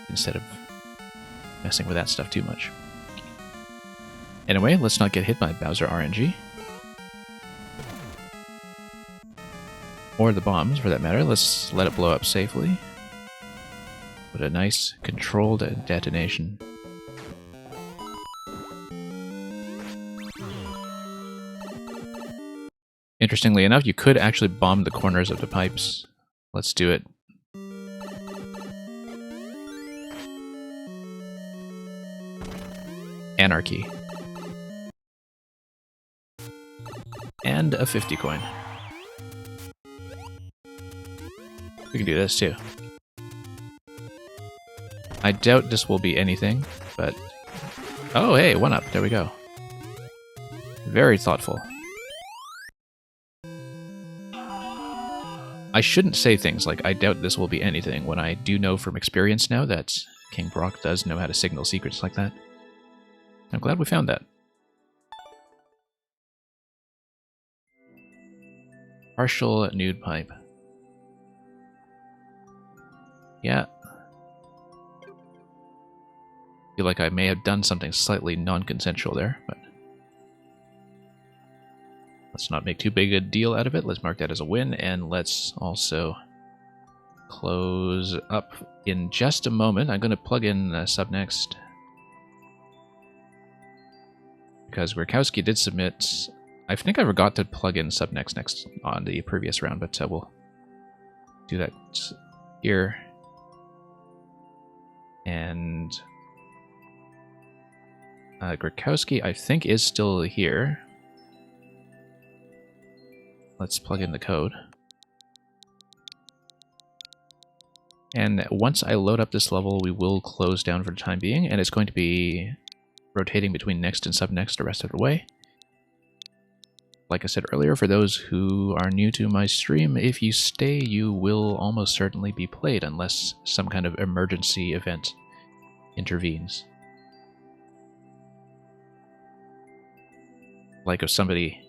instead of messing with that stuff too much. Anyway, let's not get hit by Bowser RNG. Or the bombs, for that matter. Let's let it blow up safely. With a nice, controlled detonation. Interestingly enough, you could actually bomb the corners of the pipes. Let's do it. Anarchy. And a 50 coin. We can do this too. I doubt this will be anything, but... Oh, hey, 1-up. There we go. Very thoughtful. I shouldn't say things like, I doubt this will be anything, when I do know from experience now that King Brock does know how to signal secrets like that. I'm glad we found that. Partial nude pipe. Yeah. Feel like I may have done something slightly non-consensual there, but let's not make too big a deal out of it. Let's mark that as a win, and let's also close up in just a moment. I'm going to plug in sub next, because Grakowski did submit I think I forgot to plug in Subnext next on the previous round, but we'll do that here. And Grakowski, I think, is still here. Let's plug in the code. And once I load up this level, we will close down for the time being, and it's going to be rotating between next and subnext the rest of the way. Like I said earlier, for those who are new to my stream, if you stay, you will almost certainly be played unless some kind of emergency event intervenes. Like if somebody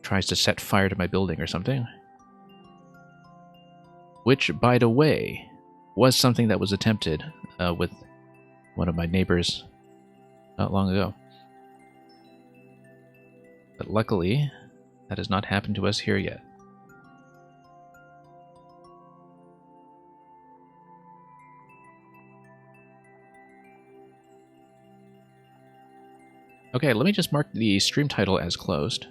tries to set fire to my building or something. Which, by the way, was something that was attempted with one of my neighbors not long ago. But luckily, that has not happened to us here yet. Okay, let me just mark the stream title as closed.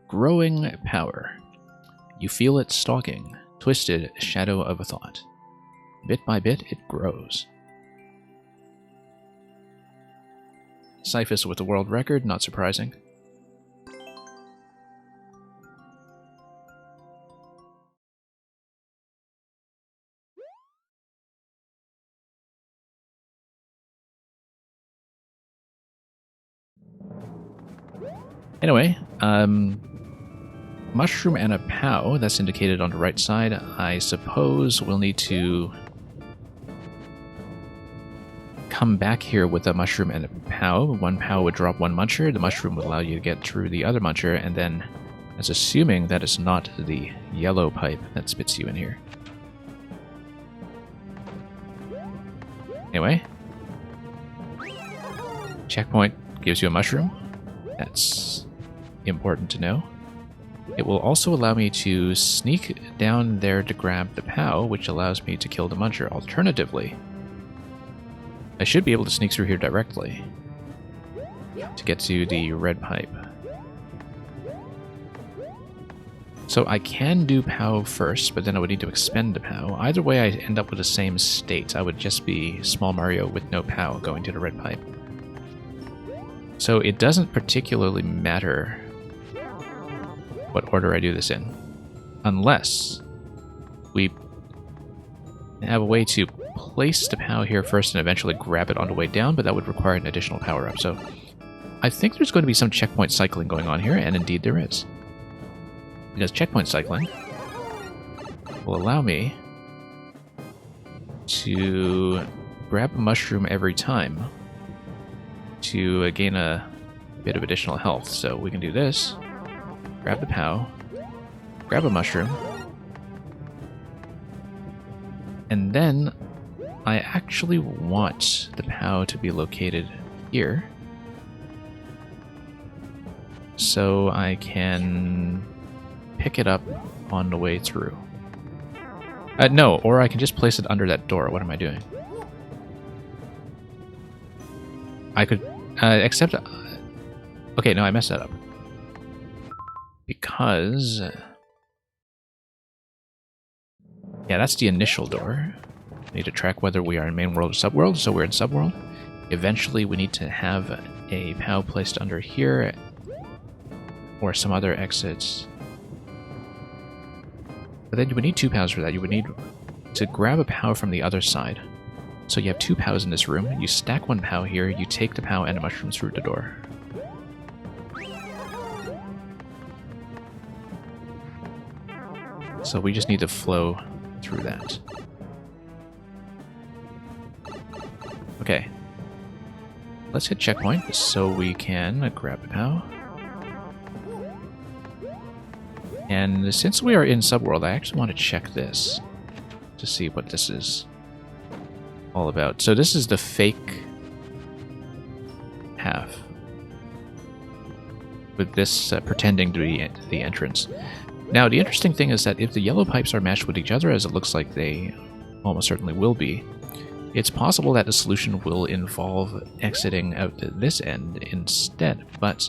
Growing power. You feel it stalking, twisted shadow of a thought. Bit by bit, it grows. Cyphus with the world record, not surprising. Anyway, mushroom and a POW, that's indicated on the right side. I suppose we'll need to come back here with a mushroom and a POW. One POW would drop one muncher, the mushroom would allow you to get through the other muncher, and then that's assuming that it's not the yellow pipe that spits you in here. Anyway, checkpoint gives you a mushroom. That's important to know. It will also allow me to sneak down there to grab the POW, which allows me to kill the muncher. Alternatively, I should be able to sneak through here directly to get to the red pipe. So I can do POW first, but then I would need to expend the POW. Either way, I end up with the same state. I would just be Small Mario with no POW going to the red pipe. So it doesn't particularly matter what order I do this in, unless we have a way to place the POW here first and eventually grab it on the way down, but that would require an additional power-up. So I think there's going to be some checkpoint cycling going on here, and indeed there is. Because checkpoint cycling will allow me to grab a mushroom every time to gain a bit of additional health. So we can do this. Grab the POW, grab a mushroom, and then I actually want the POW to be located here so I can pick it up on the way through. No, or I can just place it under that door. What am I doing? I could, except... Okay, no, I messed that up. Because... yeah, that's the initial door. We need to track whether we are in main world or subworld, so we're in subworld. Eventually, we need to have a POW placed under here, or some other exits. But then you would need two POWs for that. You would need to grab a POW from the other side. So you have two POWs in this room. You stack one POW here, you take the POW and a mushroom through the door. So we just need to flow through that. Okay. Let's hit checkpoint so we can grab the POW. And since we are in Subworld, I actually want to check this to see what this is all about. So this is the fake half, with this pretending to be the entrance. Now, the interesting thing is that if the yellow pipes are matched with each other, as it looks like they almost certainly will be, it's possible that the solution will involve exiting out this end instead, but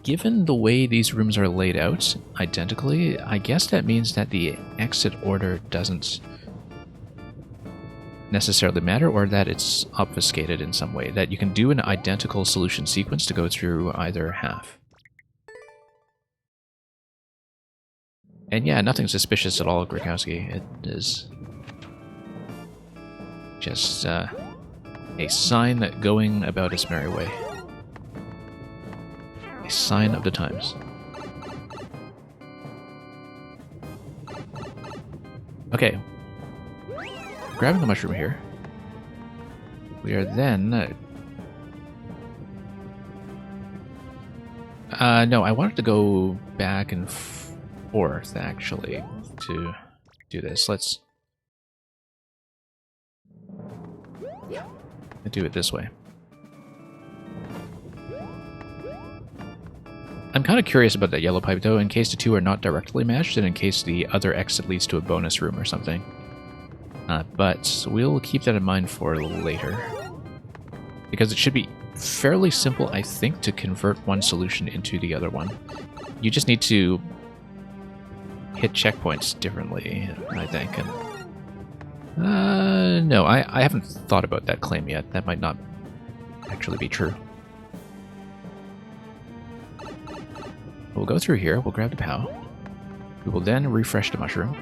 given the way these rooms are laid out identically, I guess that means that the exit order doesn't necessarily matter, or that it's obfuscated in some way, that you can do an identical solution sequence to go through either half. And yeah, nothing suspicious at all, Grikowski. It is just a sign that going about its merry way. A sign of the times. Okay. Grabbing the mushroom here. We are then... no, I wanted to go back and forth, actually, to do this. Let's do it this way. I'm kind of curious about that yellow pipe, though, in case the two are not directly matched, and in case the other exit leads to a bonus room or something. But we'll keep that in mind for later. Because it should be fairly simple, I think, to convert one solution into the other one. You just need to hit checkpoints differently, I think. And no, I haven't thought about that claim yet. That might not actually be true. We'll go through here, we'll grab the POW. We will then refresh the mushroom.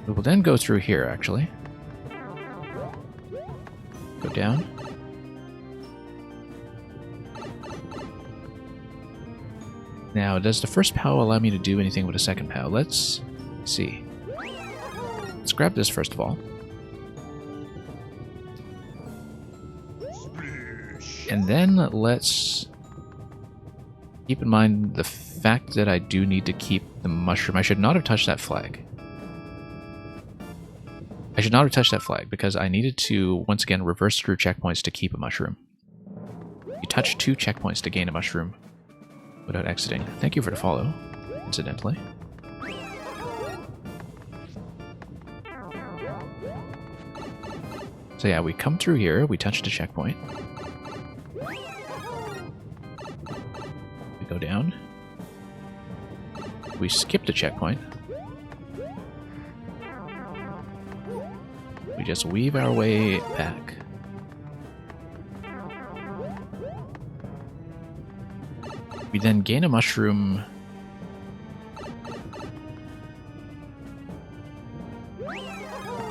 We will then go through here, actually. Go down. Now, does the first POW allow me to do anything with the second POW? Let's see. Let's grab this first of all. And then let's keep in mind the fact that I do need to keep the mushroom. I should not have touched that flag. I should not have touched that flag because I needed to, once again, reverse through checkpoints to keep a mushroom. You touch 2 checkpoints to gain a mushroom without exiting. Thank you for the follow, incidentally. So yeah, we come through here, we touch the checkpoint. We go down. We skip the checkpoint. We just weave our way back. We then gain a mushroom.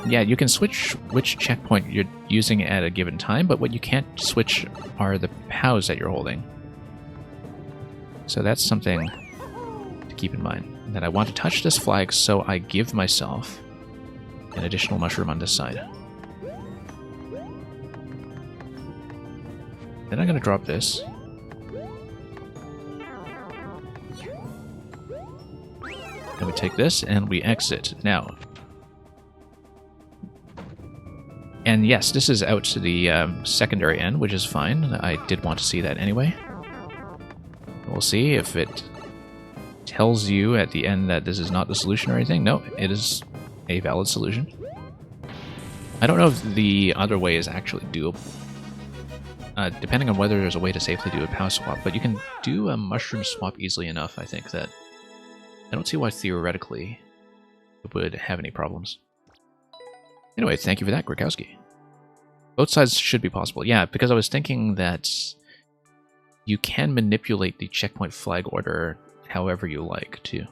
Yeah, you can switch which checkpoint you're using at a given time, but what you can't switch are the POWs that you're holding. So that's something to keep in mind. That I want to touch this flag, so I give myself an additional mushroom on this side. Then I'm going to drop this. Then we take this and we exit. Now, and yes, this is out to the secondary end, which is fine. I did want to see that anyway. We'll see if it tells you at the end that this is not the solution or anything. No, it is a valid solution. I don't know if the other way is actually doable. Depending on whether there's a way to safely do a POW swap, but you can do a mushroom swap easily enough, I think, that I don't see why theoretically it would have any problems. Anyway, thank you for that, Grikowski. Both sides should be possible. Yeah, because I was thinking that you can manipulate the checkpoint flag order however you like to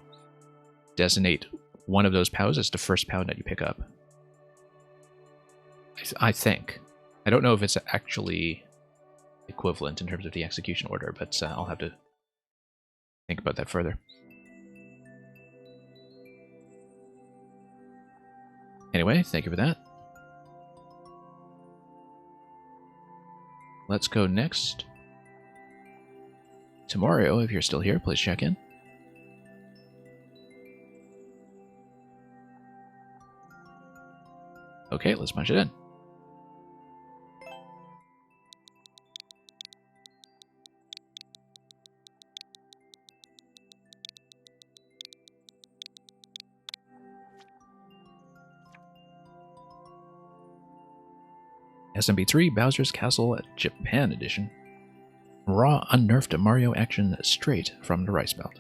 designate one of those POWs as the first POW that you pick up. I think. I don't know if it's actually equivalent in terms of the execution order, but I'll have to think about that further. Anyway, thank you for that. Let's go next to Mario. If you're still here, please check in. Okay, let's punch it in. SMB3 Bowser's Castle Japan Edition. Raw, unnerfed Mario action straight from the rice belt.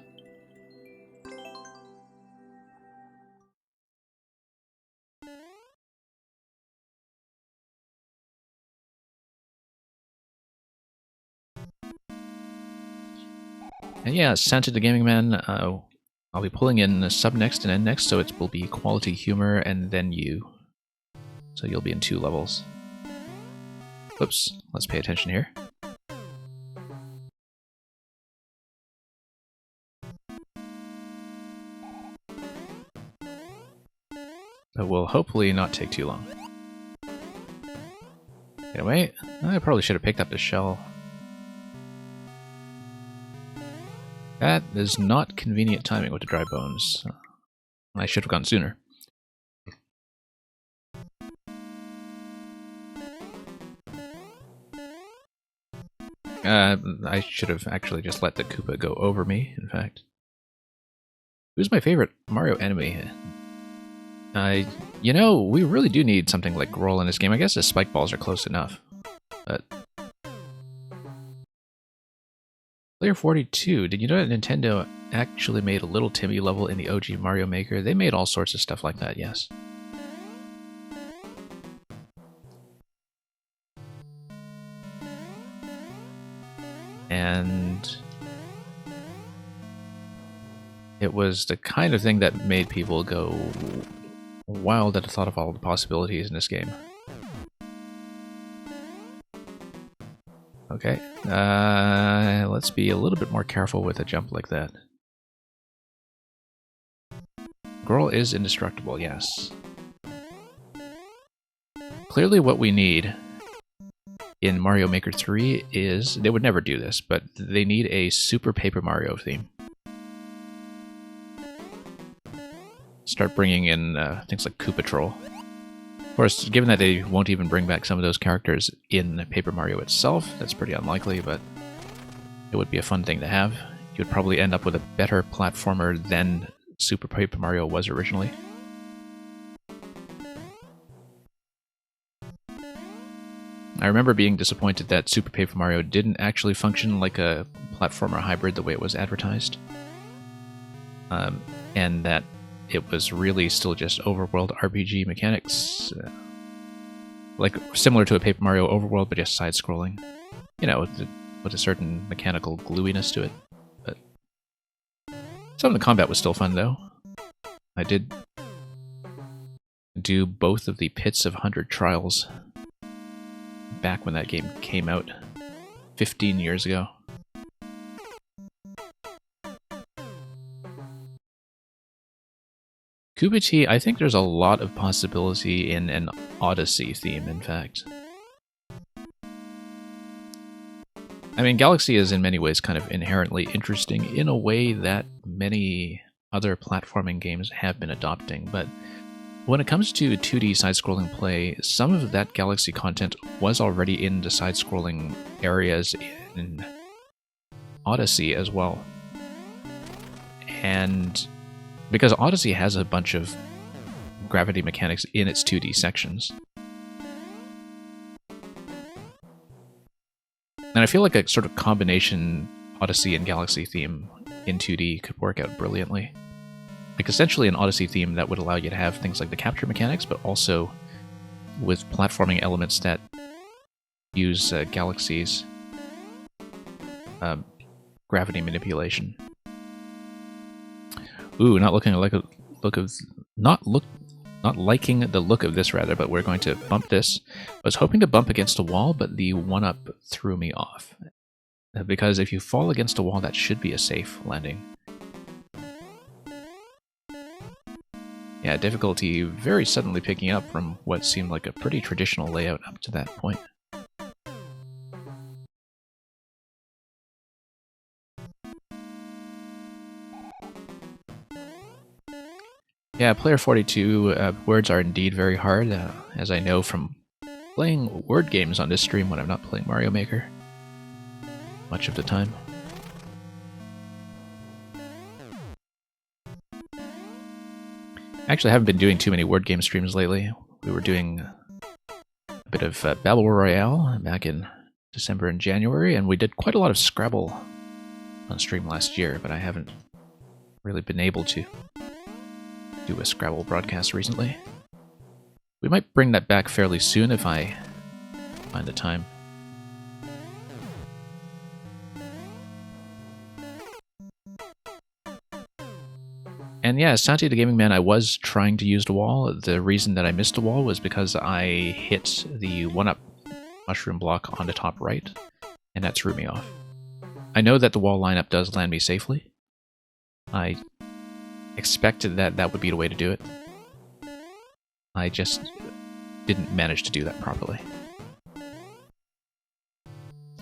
And yeah, Santa the Gaming Man, I'll be pulling in Sub Next and End Next, so it will be Quality Humor and then you. So you'll be in 2 levels. Oops, let's pay attention here. It will hopefully not take too long. Anyway, I probably should have picked up the shell. That is not convenient timing with the dry bones. I should have gone sooner. I should have actually just let the Koopa go over me, in fact. Who's my favorite Mario enemy? You know, we really do need something like Growl in this game. I guess the spike balls are close enough. But Player 42, did you know that Nintendo actually made a Little Timmy level in the OG Mario Maker? They made all sorts of stuff like that, yes. And it was the kind of thing that made people go wild at the thought of all the possibilities in this game. Okay, let's be a little bit more careful with a jump like that. Growl is indestructible, yes. Clearly what we need in Mario Maker 3 is, they would never do this, but they need a Super Paper Mario theme. Start bringing in things like Koopa Troll. Of course, given that they won't even bring back some of those characters in Paper Mario itself, that's pretty unlikely, but it would be a fun thing to have. You would probably end up with a better platformer than Super Paper Mario was originally. I remember being disappointed that Super Paper Mario didn't actually function like a platformer hybrid the way it was advertised. And that it was really still just overworld RPG mechanics. Like, similar to a Paper Mario overworld, but just side-scrolling. You know, with a certain mechanical gluiness to it. But some of the combat was still fun, though. I did do both of the Pits of 100 Trials back when that game came out 15 years ago. Koopa Tea, I think there's a lot of possibility in an Odyssey theme, in fact. I mean, Galaxy is in many ways kind of inherently interesting in a way that many other platforming games have been adopting, but when it comes to 2D side-scrolling play, some of that Galaxy content was already in the side-scrolling areas in Odyssey as well. And because Odyssey has a bunch of gravity mechanics in its 2D sections. And I feel like a sort of combination Odyssey and Galaxy theme in 2D could work out brilliantly. Like, essentially an Odyssey theme that would allow you to have things like the capture mechanics, but also with platforming elements that use Galaxy's gravity manipulation. Ooh, not liking the look of this, rather, but we're going to bump this. I was hoping to bump against a wall, but the 1-up threw me off. Because if you fall against a wall, that should be a safe landing. Yeah, difficulty very suddenly picking up from what seemed like a pretty traditional layout up to that point. Yeah, Player 42, words are indeed very hard, as I know from playing word games on this stream when I'm not playing Mario Maker much of the time. Actually, I haven't been doing too many word game streams lately. We were doing a bit of Battle Royale back in December and January, and we did quite a lot of Scrabble on stream last year, but I haven't really been able to do a Scrabble broadcast recently. We might bring that back fairly soon if I find the time. And yeah, Santi the Gaming Man, I was trying to use the wall. The reason that I missed the wall was because I hit the 1-up mushroom block on the top right, and that threw me off. I know that the wall lineup does land me safely. I expected that that would be the way to do it. I just didn't manage to do that properly.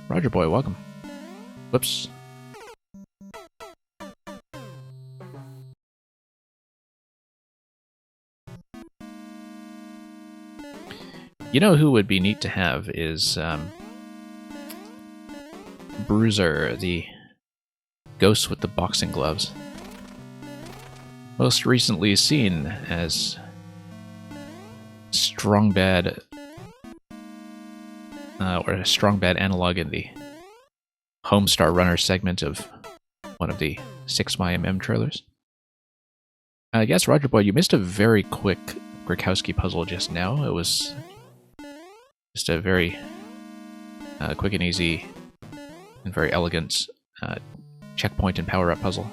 Roger Boy, welcome. Whoops. You know who would be neat to have is Bruiser, the ghost with the boxing gloves. Most recently seen as Strong Bad, or a Strong Bad analog in the Homestar Runner segment of one of the 6YMM trailers. Yes, Roger Boy, you missed a very quick Grikowski puzzle just now. It was just a very quick and easy and very elegant checkpoint and power-up puzzle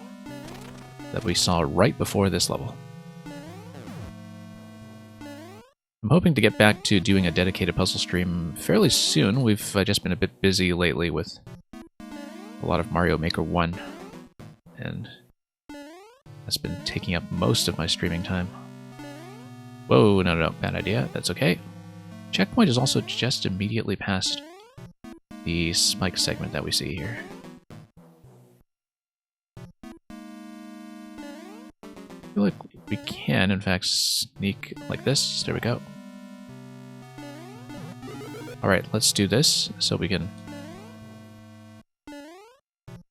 that we saw right before this level. I'm hoping to get back to doing a dedicated puzzle stream fairly soon. We've just been a bit busy lately with a lot of Mario Maker 1, and that's been taking up most of my streaming time. Whoa, no, bad idea. That's okay. Checkpoint is also just immediately past the spike segment that we see here. I feel like we can, in fact, sneak like this. There we go. Alright, let's do this so we can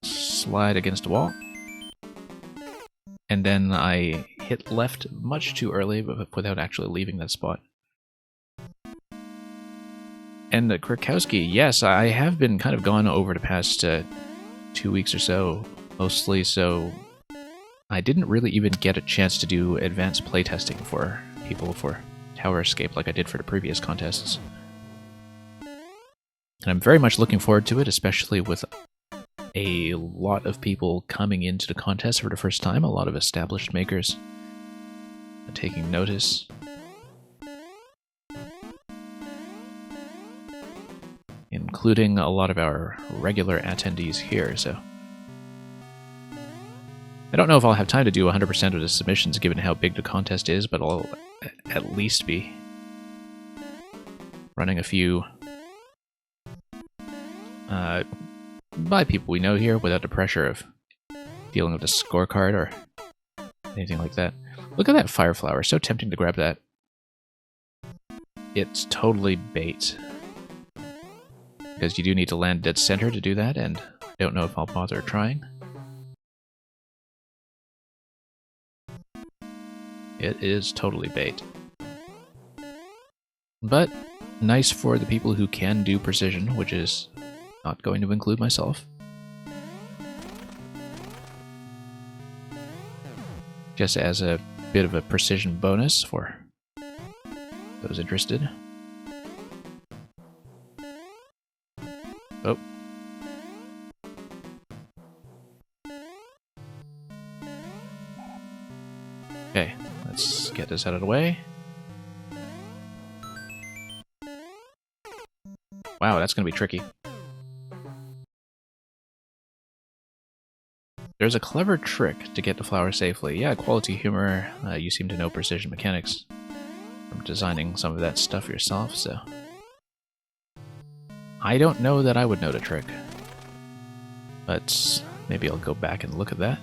slide against a wall. And then I hit left much too early, but without actually leaving that spot. And Krakowski, yes, I have been kind of gone over the past 2 weeks or so, mostly, so I didn't really even get a chance to do advanced playtesting for people for Tower Escape like I did for the previous contests. And I'm very much looking forward to it, especially with a lot of people coming into the contest for the first time, a lot of established makers taking notice. Including a lot of our regular attendees here, so I don't know if I'll have time to do 100% of the submissions given how big the contest is, but I'll at least be running a few by people we know here without the pressure of dealing with a scorecard or anything like that. Look at that fire flower, so tempting to grab that. It's totally bait, because you do need to land dead center to do that, and I don't know if I'll bother trying. It is totally bait. But nice for the people who can do precision, which is not going to include myself. Just as a bit of a precision bonus for those interested. Oh. Okay, let's get this out of the way. Wow, that's going to be tricky. There's a clever trick to get the flower safely. Yeah, Quality Humor, you seem to know precision mechanics from designing some of that stuff yourself, so I don't know that I would know the trick, but maybe I'll go back and look at that.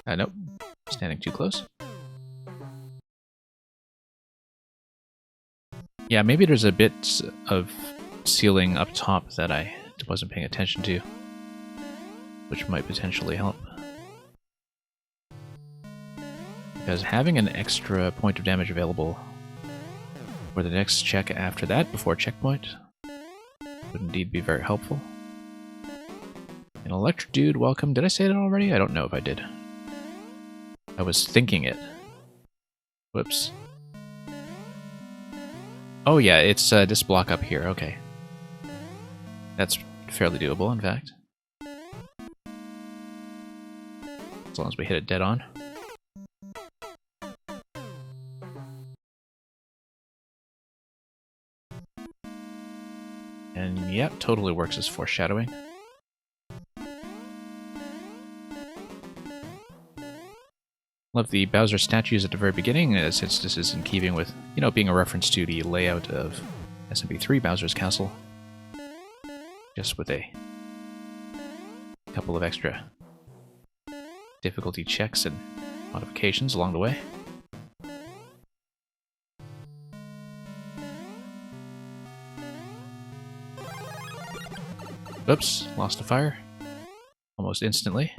Nope, standing too close. Yeah, maybe there's a bit of ceiling up top that I wasn't paying attention to, which might potentially help. Because having an extra point of damage available for the next check after that, before checkpoint, would indeed be very helpful. An Electro Dude, welcome. Did I say that already? I don't know if I did. I was thinking it. Whoops. Oh yeah, it's this block up here, okay. That's fairly doable, in fact. As long as we hit it dead on. And yep, totally works as foreshadowing. Love the Bowser statues at the very beginning, since this is in keeping with, you know, being a reference to the layout of SMP3 Bowser's Castle. Just with a couple of extra difficulty checks and modifications along the way. Oops, lost a fire. Almost instantly.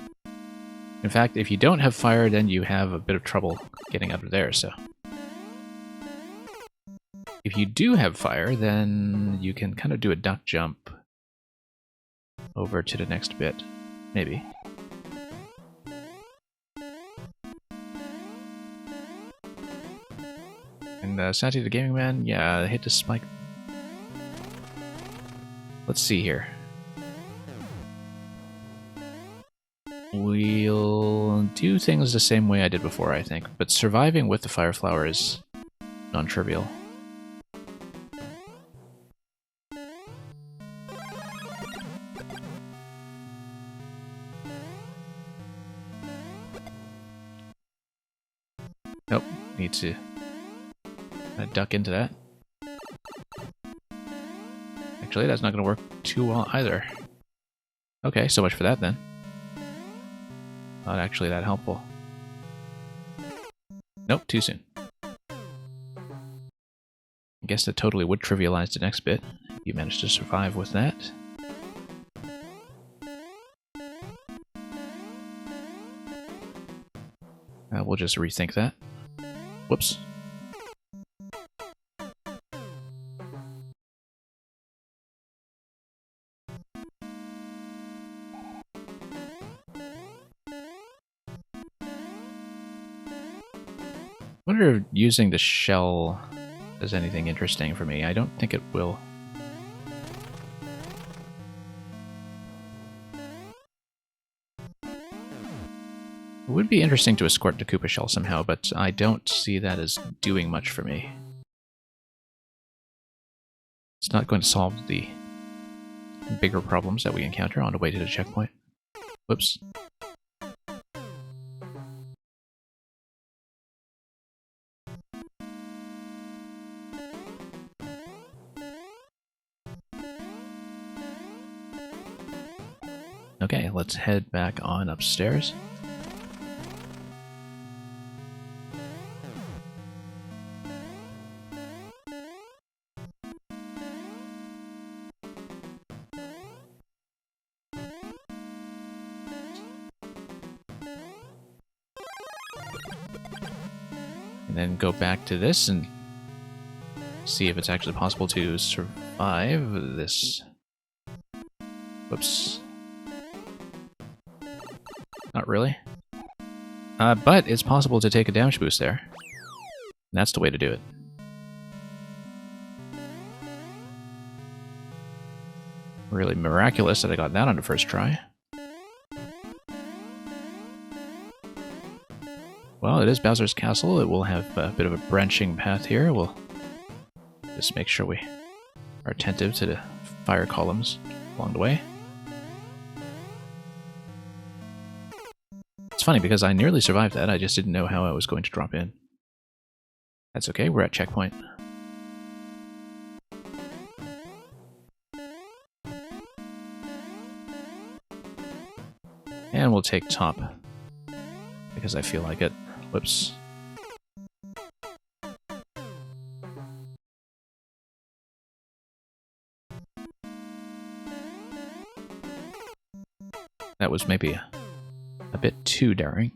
In fact, if you don't have fire, then you have a bit of trouble getting out of there, so. If you do have fire, then you can kind of do a duck jump over to the next bit. Maybe. And Santi the Gaming Man, yeah, hit the spike. Let's see here. We'll do things the same way I did before, I think, but surviving with the Fire Flower is non-trivial. Nope, need to duck into that. Actually, that's not going to work too well either. Okay, so much for that then. Not actually that helpful. Nope, too soon. I guess that totally would trivialize the next bit. You managed to survive with that. We'll just rethink that. Whoops. I wonder if using the shell does anything interesting for me. I don't think it will. It would be interesting to escort the Koopa shell somehow, but I don't see that as doing much for me. It's not going to solve the bigger problems that we encounter on the way to the checkpoint. Whoops. Okay, let's head back on upstairs. And then go back to this and see if it's actually possible to survive this. Whoops. Not really. But it's possible to take a damage boost there. And that's the way to do it. Really miraculous that I got that on the first try. Well, it is Bowser's Castle. It will have a bit of a branching path here. We'll just make sure we are attentive to the fire columns along the way. It's funny because I nearly survived that, I just didn't know how I was going to drop in. That's okay, we're at checkpoint. And we'll take top, because I feel like it. Whoops. That was maybe a bit too daring.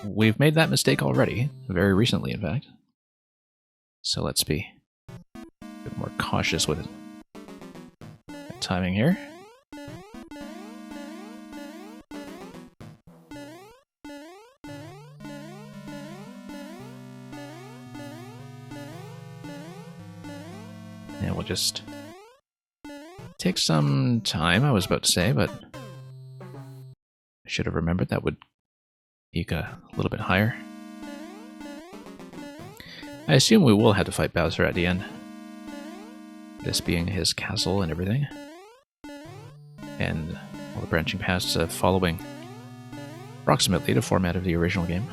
We've made that mistake already, very recently, in fact. So let's be a bit more cautious with the timing here. And we'll just take some time, I was about to say, but I should have remembered that would peak a little bit higher. I assume we will have to fight Bowser at the end. This being his castle and everything. And all the branching paths following approximately the format of the original game.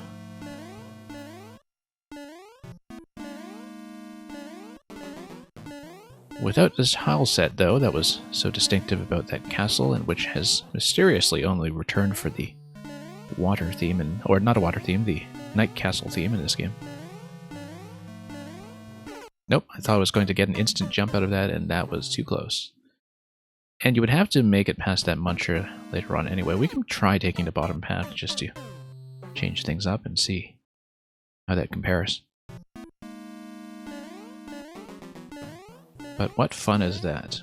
Without this tile set, though, that was so distinctive about that castle, and which has mysteriously only returned for the water theme, or not a water theme, the night castle theme in this game. Nope, I thought I was going to get an instant jump out of that, and that was too close. And you would have to make it past that muncher later on anyway. We can try taking the bottom path just to change things up and see how that compares. But what fun is that?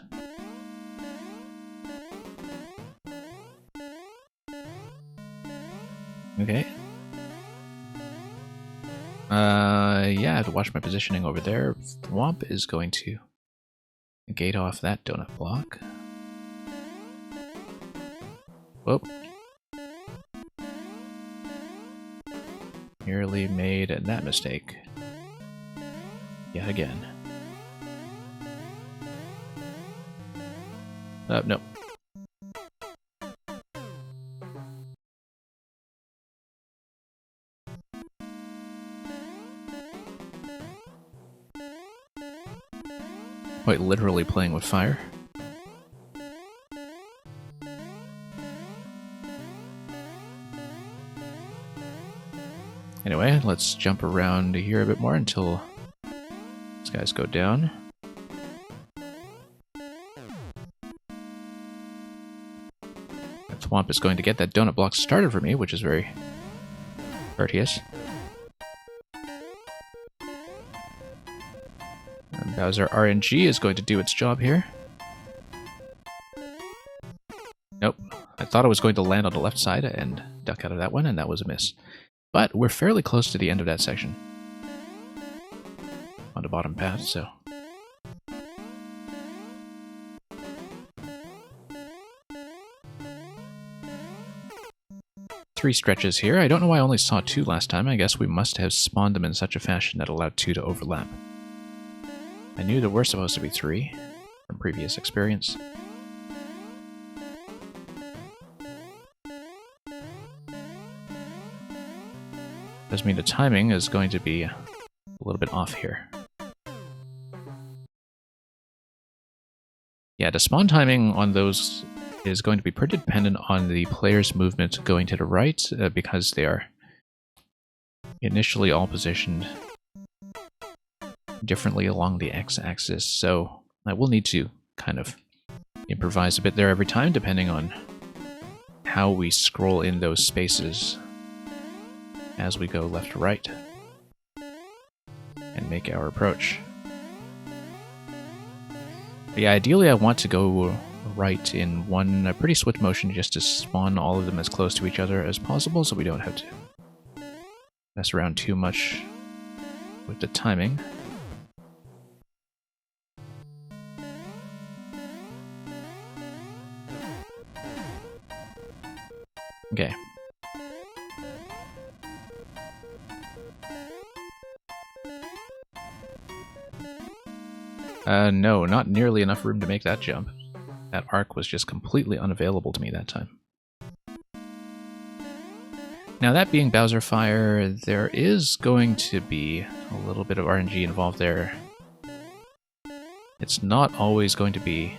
Okay. Yeah, I have to watch my positioning over there. Thwomp is going to gate off that donut block. Whoop. Nearly made that mistake. Yet again. No. Quite literally playing with fire. Anyway, let's jump around here a bit more until these guys go down. Thwomp is going to get that donut block started for me, which is very courteous. And Bowser RNG is going to do its job here. Nope. I thought I was going to land on the left side and duck out of that one, and that was a miss. But we're fairly close to the end of that section. On the bottom path, so... Three stretches here. I don't know why I only saw two last time. I guess we must have spawned them in such a fashion that allowed two to overlap. I knew there were supposed to be three from previous experience. Does mean the timing is going to be a little bit off here. Yeah, the spawn timing on those is going to be pretty dependent on the player's movement going to the right, because they are initially all positioned differently along the x-axis, so I will need to kind of improvise a bit there every time, depending on how we scroll in those spaces as we go left to right and make our approach. But yeah, ideally I want to go right in one pretty swift motion just to spawn all of them as close to each other as possible, so we don't have to mess around too much with the timing. Okay. No, not nearly enough room to make that jump. That arc was just completely unavailable to me that time. Now, that being Bowser Fire, there is going to be a little bit of RNG involved there. It's not always going to be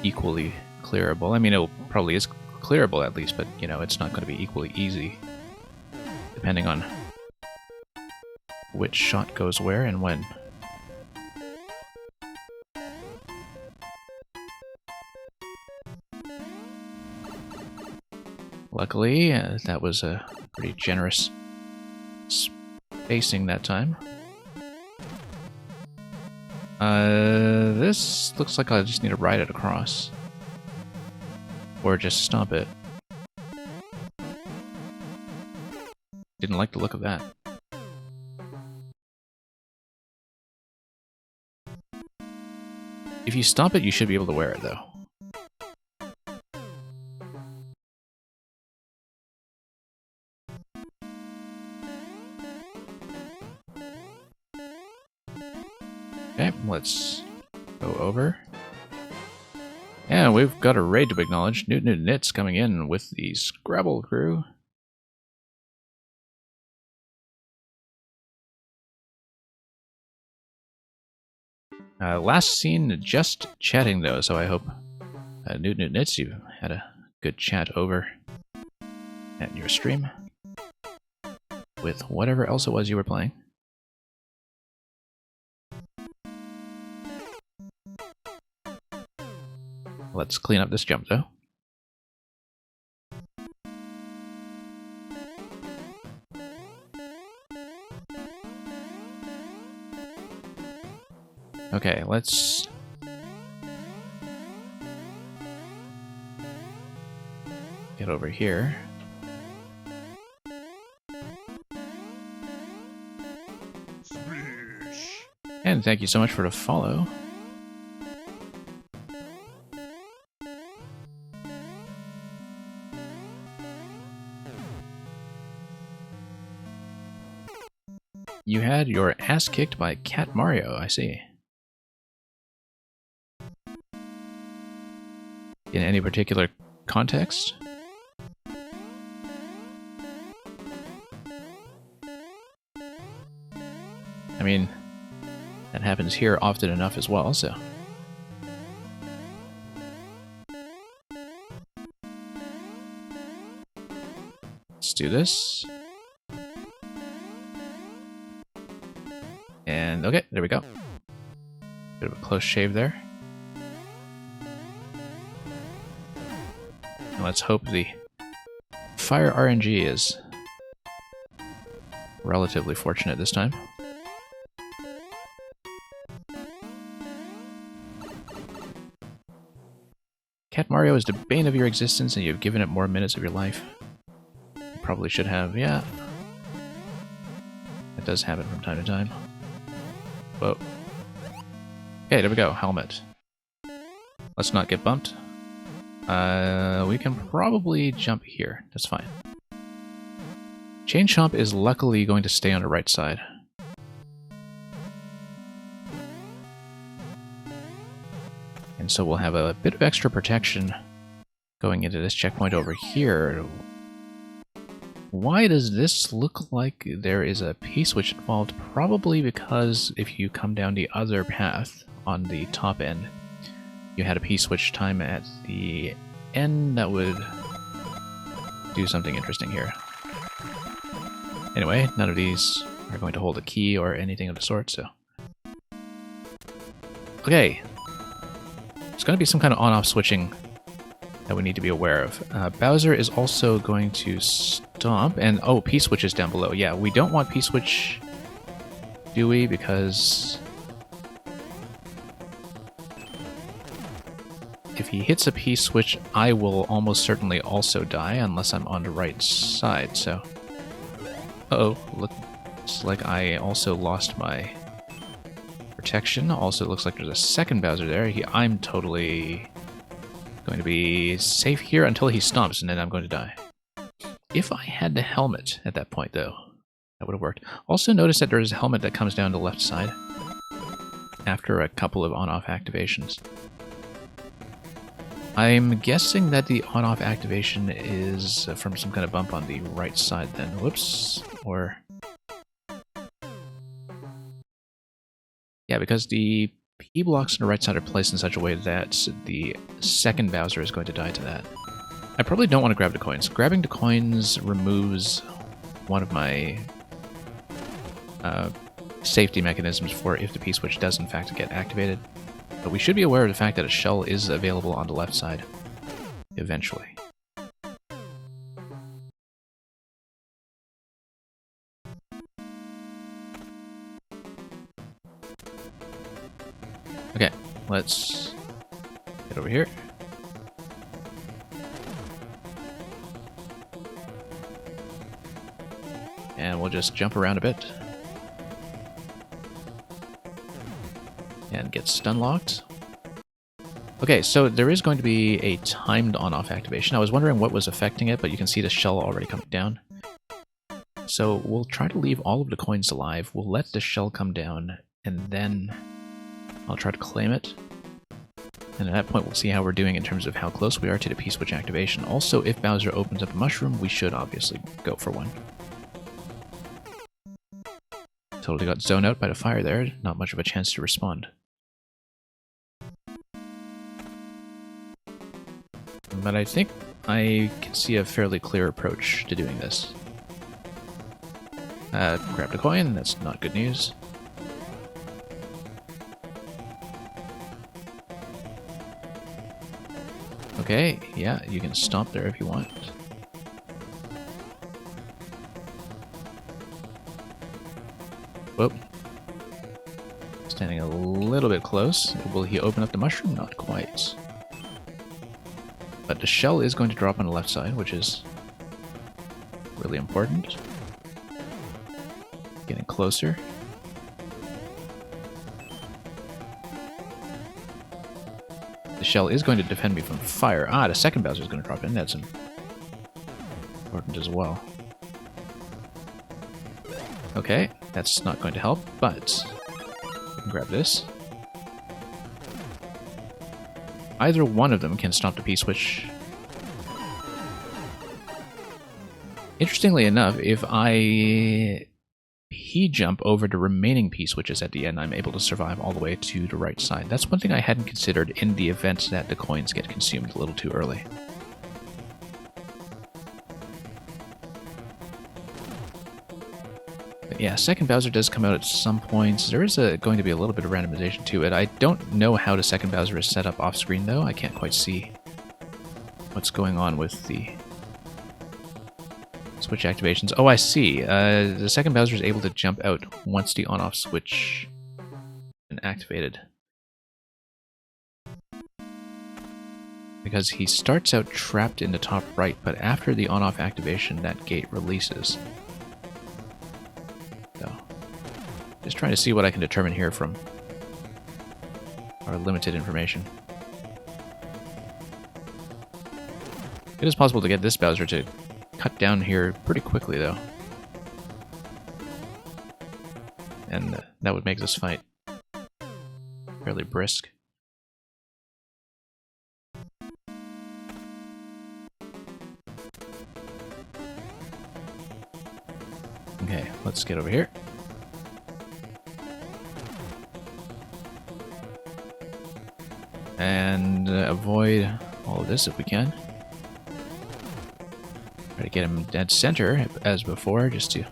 equally clearable. I mean, it probably is clearable at least, but, you know, it's not going to be equally easy, depending on which shot goes where and when. Luckily, that was a Pretty generous spacing that time. This looks like I just need to ride it across. Or just stomp it. Didn't like the look of that. If you stomp it, you should be able to wear it, though. Okay, let's go over. And we've got a raid to acknowledge. Newt Nits coming in with the Scrabble crew. Last seen just chatting though, so I hope Newt Nits, you had a good chat over at your stream with whatever else it was you were playing. Let's clean up this jump though. Okay, let's get over here. And thank you so much for the follow. You had your ass kicked by Cat Mario, I see. In any particular context? I mean, that happens here often enough as well, so. Let's do this. And okay, there we go. Bit of a close shave there. And let's hope the fire RNG is relatively fortunate this time. Cat Mario is the bane of your existence and you've given it more minutes of your life. You probably should have, yeah. That does happen from time to time. Whoa. Okay, there we go, helmet. Let's not get bumped. We can probably jump here, that's fine. Chain Chomp is luckily going to stay on the right side. And so we'll have a bit of extra protection going into this checkpoint over here. Why does this look like there is a P-switch involved? Probably because if you come down the other path on the top end, you had a P-switch time at the end that would do something interesting here. Anyway, none of these are going to hold a key or anything of the sort, so... Okay. There's going to be some kind of on-off switching that we need to be aware of. Bowser is also going to stomp, and oh, P-switch is down below. Yeah, we don't want P-switch, do we? Because if he hits a P-switch, I will almost certainly also die, unless I'm on the right side, so... Uh-oh, looks like I also lost my protection. Also, it looks like there's a second Bowser there. I'm totally going to be safe here until he stomps, and then I'm going to die. If I had the helmet at that point, though, that would have worked. Also notice that there's a helmet that comes down the left side after a couple of on-off activations. I'm guessing that the on-off activation is from some kind of bump on the right side then. Whoops. Or... yeah, because the P-blocks on the right side are placed in such a way that the second Bowser is going to die to that. I probably don't want to grab the coins. Grabbing the coins removes one of my safety mechanisms for if the P-switch does in fact get activated. But we should be aware of the fact that a shell is available on the left side eventually. Okay, let's get over here. And we'll just jump around a bit. And get stun locked. Okay, so there is going to be a timed on-off activation. I was wondering what was affecting it, but you can see the shell already coming down. So we'll try to leave all of the coins alive. We'll let the shell come down, and then I'll try to claim it. And at that point, we'll see how we're doing in terms of how close we are to the P-switch activation. Also, if Bowser opens up a mushroom, we should obviously go for one. Totally got zoned out by the fire there. Not much of a chance to respond. But I think I can see a fairly clear approach to doing this. Grabbed a coin, that's not good news. Okay, yeah, you can stomp there if you want. Whoop. Standing a little bit close. Will he open up the mushroom? Not quite. But the shell is going to drop on the left side, which is really important. Getting closer. The shell is going to defend me from fire. Ah, the second Bowser is going to drop in. That's important as well. Okay, that's not going to help, but we can grab this. Either one of them can stop the P-switch. Interestingly enough, if I P-jump over the remaining P-switches at the end, I'm able to survive all the way to the right side. That's one thing I hadn't considered in the event that the coins get consumed a little too early. Yeah, second Bowser does come out at some points. There is going to be a little bit of randomization to it. I don't know how the second Bowser is set up off-screen, though. I can't quite see what's going on with the switch activations. Oh, I see. The second Bowser is able to jump out once the on-off switch has been activated. Because he starts out trapped in the top right, but after the on-off activation, that gate releases. So, just trying to see what I can determine here from our limited information. It is possible to get this Bowser to cut down here pretty quickly, though. And that would make this fight fairly brisk. Okay, let's get over here. And avoid all of this if we can. Try to get him dead center as before, just to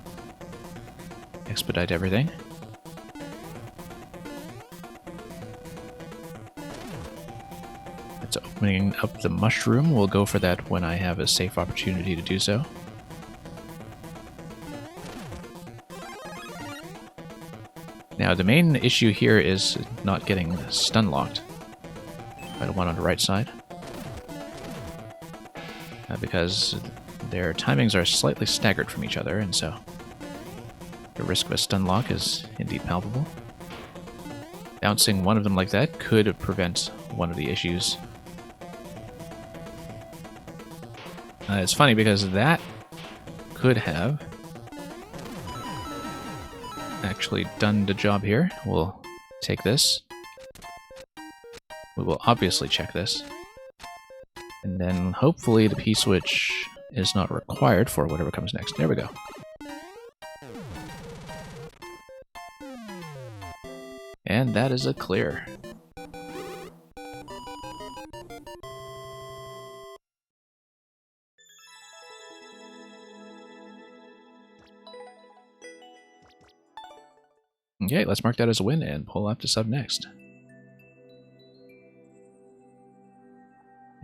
expedite everything. That's opening up the mushroom. We'll go for that when I have a safe opportunity to do so. Now, the main issue here is not getting stun locked by the one on the right side. Because their timings are slightly staggered from each other, and so the risk of a stun lock is indeed palpable. Bouncing one of them like that could prevent one of the issues. It's funny because that could have actually done the job here. We'll take this. We will obviously check this. And then hopefully the P-switch is not required for whatever comes next. There we go. And that is a clear. Okay, let's mark that as a win and pull up to sub next.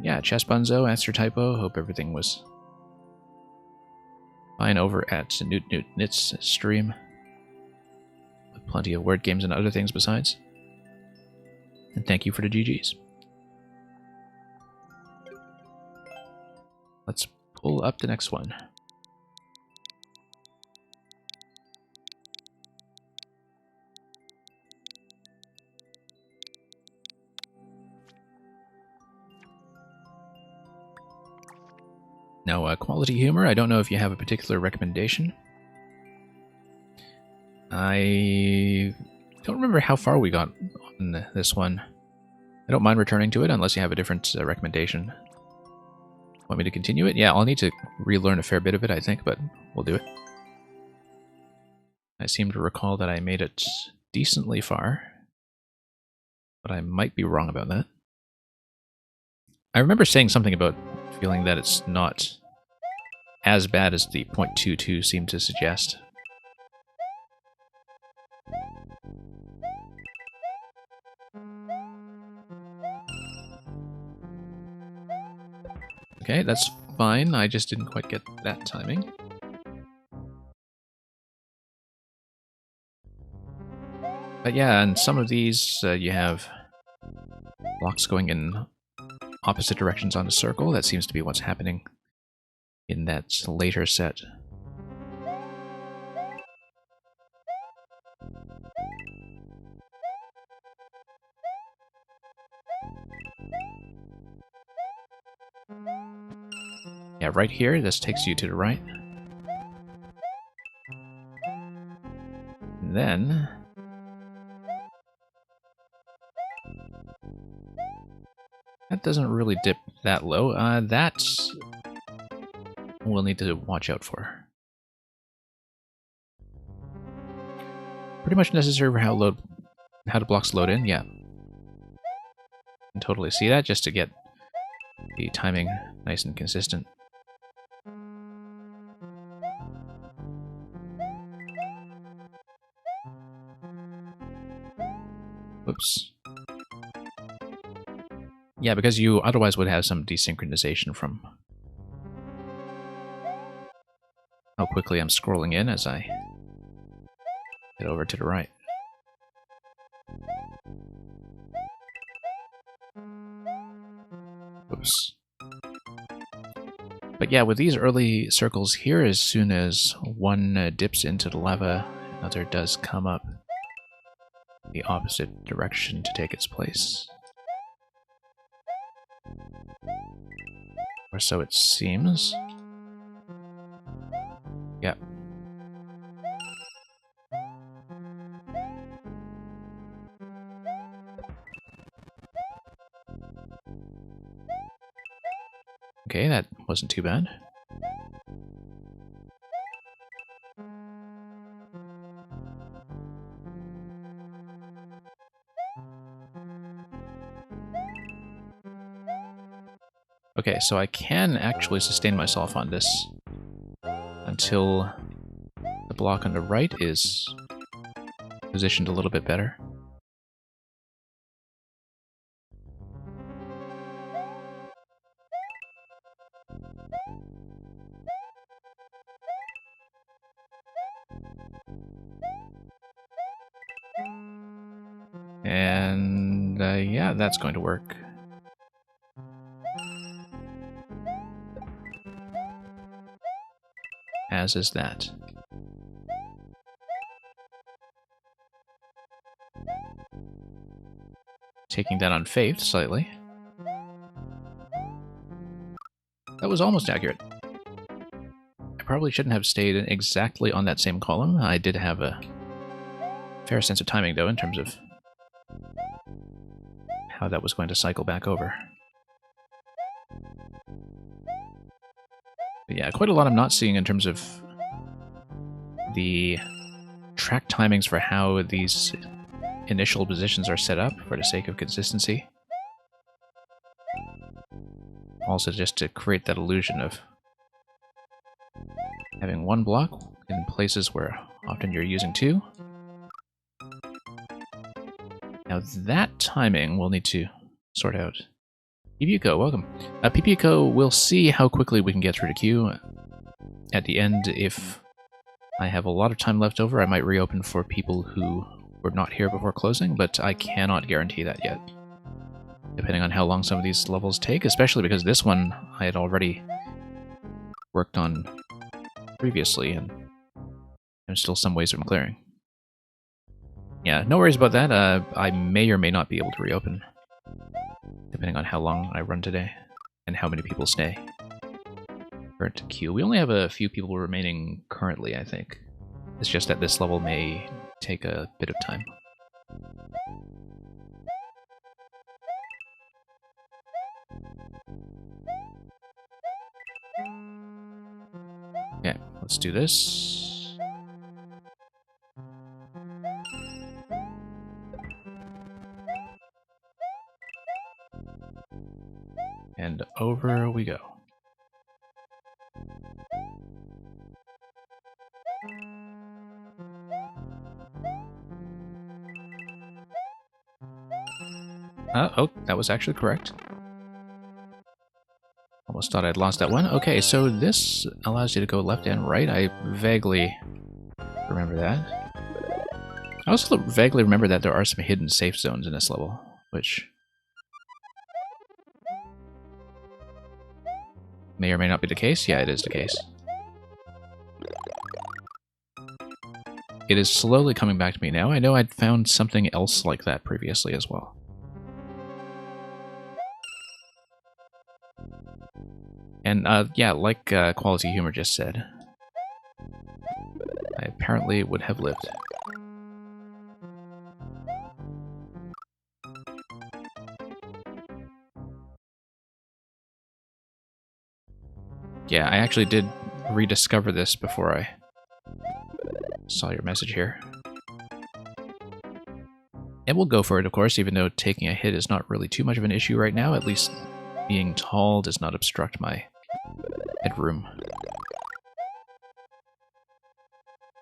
Yeah, Chess Bunzo, Answer Typo, hope everything was fine over at Newt Newt Nit's stream. With plenty of word games and other things besides. And thank you for the GGs. Let's pull up the next one. Now, quality humor, I don't know if you have a particular recommendation. I don't remember how far we got on this one. I don't mind returning to it unless you have a different recommendation. Want me to continue it? Yeah, I'll need to relearn a fair bit of it, I think, but we'll do it. I seem to recall that I made it decently far, but I might be wrong about that. I remember saying something about feeling that it's not as bad as the 0.22 seemed to suggest. Okay, that's fine. I just didn't quite get that timing. But yeah, and some of these you have blocks going in opposite directions on a circle. That seems to be what's happening in that later set. Yeah, right here, this takes you to the right. And then... that doesn't really dip that low. That we'll need to watch out for. Pretty much necessary for how the blocks load in, yeah. Can totally see that, just to get the timing nice and consistent. Whoops. Yeah, because you otherwise would have some desynchronization from how quickly I'm scrolling in as I get over to the right. Oops. But yeah, with these early circles here, as soon as one dips into the lava, another does come up the opposite direction to take its place. Or so it seems. Yep. Okay, that wasn't too bad. Okay, so I can actually sustain myself on this until the block on the right is positioned a little bit better. And yeah, that's going to work. As is that. Taking that on faith slightly. That was almost accurate. I probably shouldn't have stayed exactly on that same column. I did have a fair sense of timing, though, in terms of how that was going to cycle back over. But yeah, quite a lot I'm not seeing in terms of the track timings for how these initial positions are set up for the sake of consistency. Also just to create that illusion of having one block in places where often you're using two. Now that timing we'll need to sort out. PPCO, welcome. PPCO, we'll see how quickly we can get through the queue. At the end, if I have a lot of time left over, I might reopen for people who were not here before closing, but I cannot guarantee that yet. depending on how long some of these levels take, especially because this one I had already worked on previously, and there's still some ways from clearing. Yeah, no worries about that. I may or may not be able to reopen, depending on how long I run today and how many people stay. Current queue. We only have a few people remaining currently, I think. It's just that this level may take a bit of time. Okay, let's do this. And over we go. Oh, that was actually correct. Almost thought I'd lost that one. Okay, so this allows you to go left and right. I vaguely remember that. I also vaguely remember that there are some hidden safe zones in this level, which may or may not be the case. Yeah, it is the case. It is slowly coming back to me now. I know I'd found something else like that previously as well. And, yeah, like Quality Humor just said, I apparently would have lived. Yeah, I actually did rediscover this before I saw your message here. And we'll go for it, of course, even though taking a hit is not really too much of an issue right now. At least being tall does not obstruct my headroom.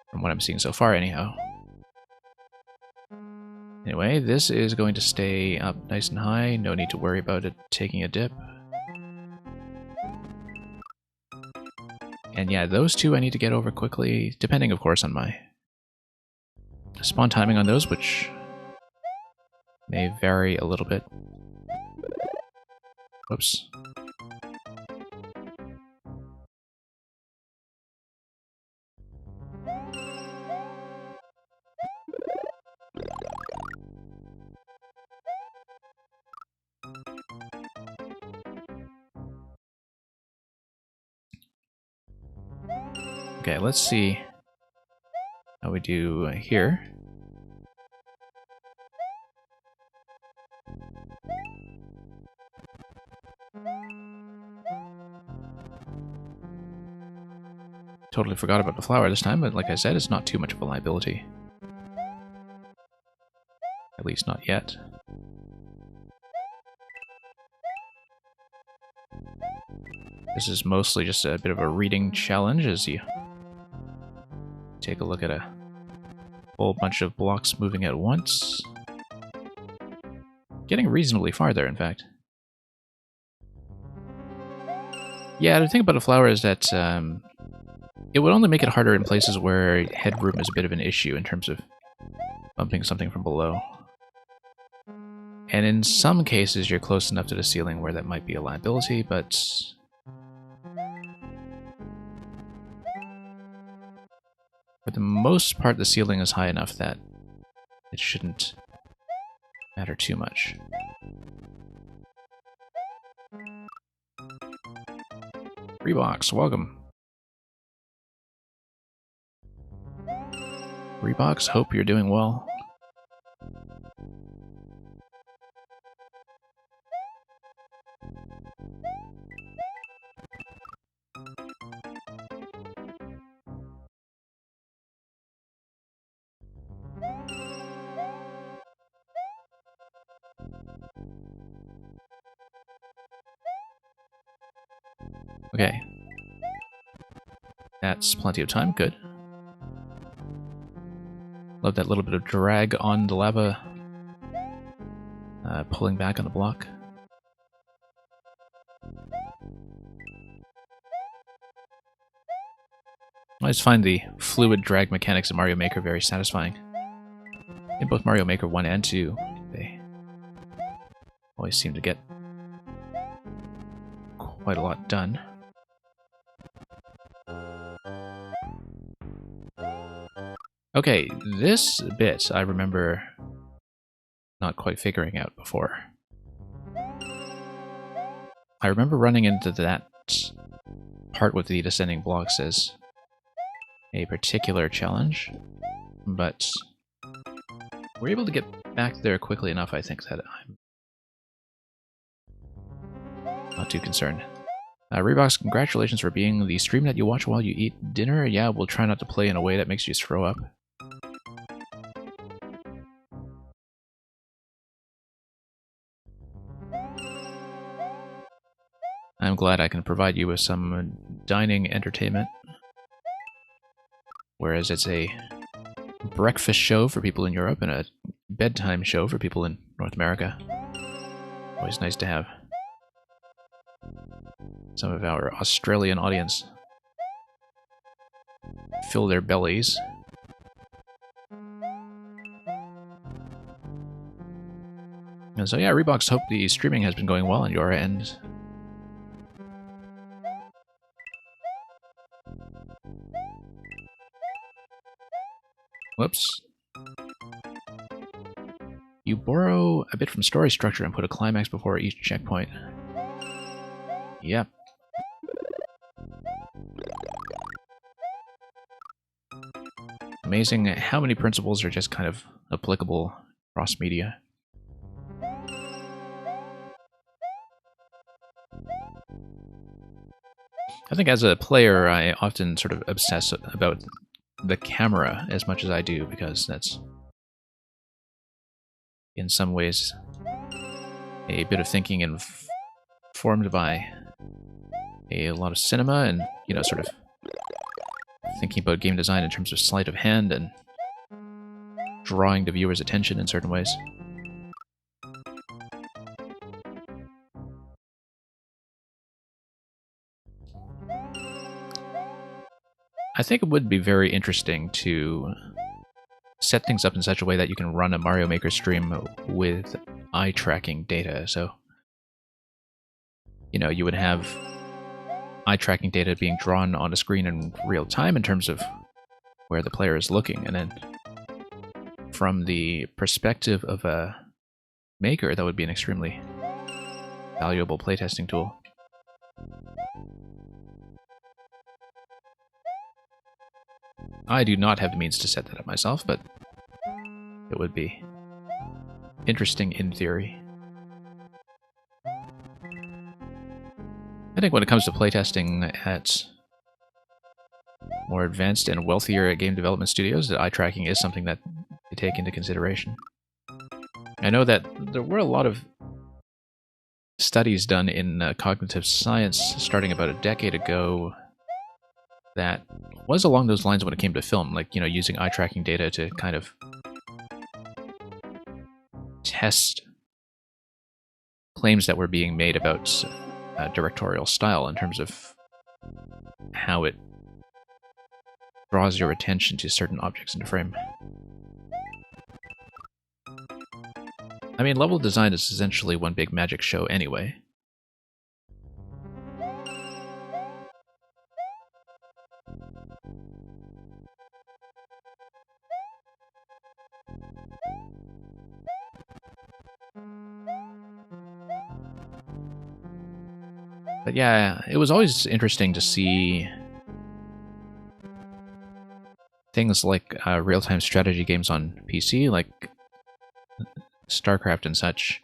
From what I'm seeing so far, anyhow. Anyway, this is going to stay up nice and high. No need to worry about it taking a dip. And yeah, those two I need to get over quickly, depending, of course, on my spawn timing on those, which may vary a little bit. Whoops. Okay, let's see how we do here. Totally forgot about the flower this time, but like I said, it's not too much of a liability. At least not yet. This is mostly just a bit of a reading challenge as you take a look at a whole bunch of blocks moving at once. Getting reasonably far there, in fact. Yeah, the thing about a flower is that it would only make it harder in places where headroom is a bit of an issue in terms of bumping something from below. And in some cases, you're close enough to the ceiling where that might be a liability, but for the most part, the ceiling is high enough that it shouldn't matter too much. Reebox, welcome. Reebox, hope you're doing well. Okay. That's plenty of time, good. Love that little bit of drag on the lava, pulling back on the block. I always find the fluid drag mechanics in Mario Maker very satisfying. In both Mario Maker 1 and 2, they always seem to get quite a lot done. Okay, this bit I remember not quite figuring out before. I remember running into that part with the descending blocks as a particular challenge, but we're able to get back there quickly enough, I think, that I'm not too concerned. Reeboks, congratulations for being the stream that you watch while you eat dinner. Yeah, we'll try not to play in a way that makes you throw up. I'm glad I can provide you with some dining entertainment. Whereas it's a breakfast show for people in Europe and a bedtime show for people in North America. Always nice to have some of our Australian audience fill their bellies. And so yeah, Reeboks, hope the streaming has been going well on your end. Whoops. You borrow a bit from story structure and put a climax before each checkpoint. Yep. Amazing how many principles are just kind of applicable across media. I think as a player, I often sort of obsess about the camera as much as I do, because that's in some ways a bit of thinking informed by a lot of cinema and, you know, sort of thinking about game design in terms of sleight of hand and drawing the viewer's attention in certain ways. I think it would be very interesting to set things up in such a way that you can run a Mario Maker stream with eye tracking data. So, you know, you would have eye tracking data being drawn on a screen in real time in terms of where the player is looking, and then from the perspective of a maker, that would be an extremely valuable playtesting tool. I do not have the means to set that up myself, but it would be interesting in theory. I think when it comes to playtesting at more advanced and wealthier game development studios, eye tracking is something that they take into consideration. I know that there were a lot of studies done in cognitive science starting about a decade ago that was along those lines when it came to film, like, you know, using eye tracking data to kind of test claims that were being made about directorial style in terms of how it draws your attention to certain objects in the frame. I mean, level design is essentially one big magic show anyway. But yeah, it was always interesting to see things like real-time strategy games on PC, like StarCraft and such,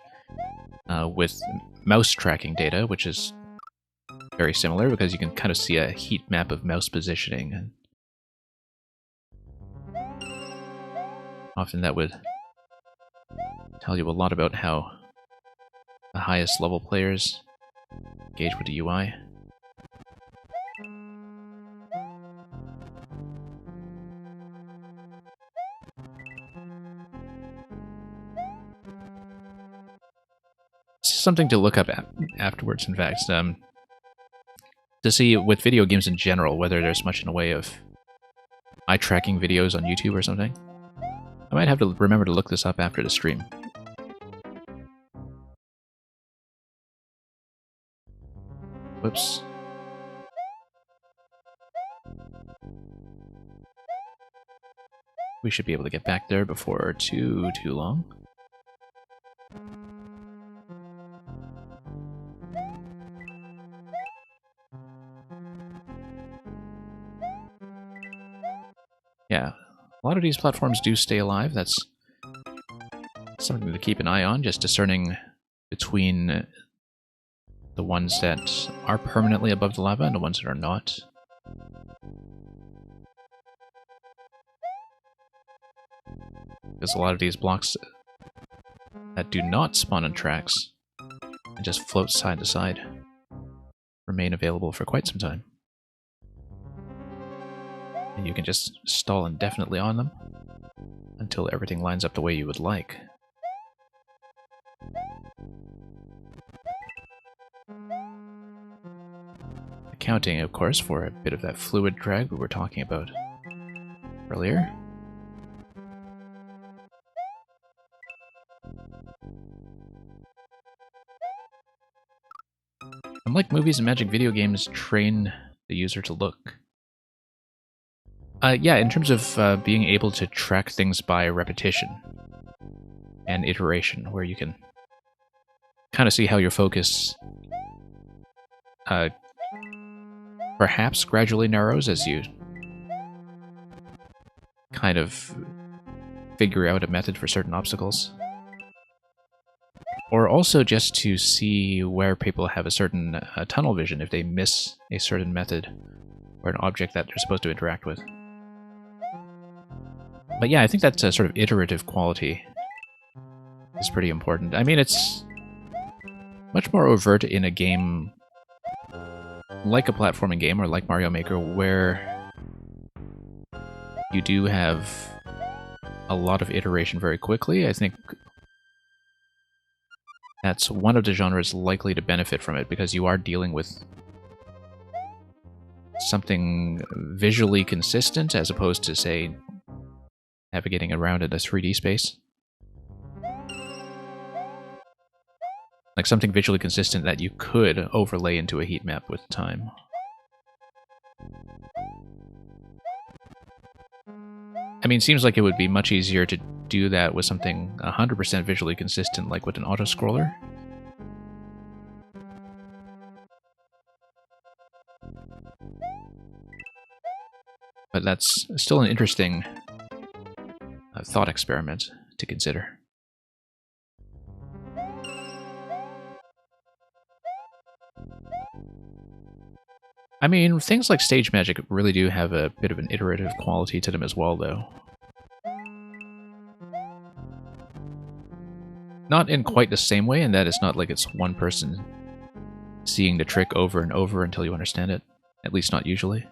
with mouse tracking data, which is very similar because you can kind of see a heat map of mouse positioning. And often that would tell you a lot about how the highest level players engage with the UI. Something to look up afterwards, in fact, to see with video games in general whether there's much in the way of eye tracking videos on YouTube or something. I might have to remember to look this up after the stream. Whoops. We should be able to get back there before too long. Yeah, a lot of these platforms do stay alive. That's something to keep an eye on, just discerning between the ones that are permanently above the lava and the ones that are not. Because a lot of these blocks that do not spawn on tracks and just float side to side remain available for quite some time. And you can just stall indefinitely on them until everything lines up the way you would like. Accounting, of course, for a bit of that fluid drag we were talking about earlier. Unlike movies and Magic, video games train the user to look. Yeah, in terms of being able to track things by repetition and iteration, where you can kind of see how your focus perhaps gradually narrows as you kind of figure out a method for certain obstacles. Or also just to see where people have a certain tunnel vision if they miss a certain method or an object that they're supposed to interact with. But yeah, I think that sort of iterative quality is pretty important. I mean, it's much more overt in a game like a platforming game or like Mario Maker, where you do have a lot of iteration very quickly. I think that's one of the genres likely to benefit from it, because you are dealing with something visually consistent as opposed to, say, navigating around in a 3D space. Like something visually consistent that you could overlay into a heat map with time. I mean, it seems like it would be much easier to do that with something 100% visually consistent, like with an auto-scroller. But that's still an interesting thought experiment to consider. I mean, things like Stage Magic really do have a bit of an iterative quality to them as well, though. Not in quite the same way, in that it's not like it's one person seeing the trick over and over until you understand it. At least not usually.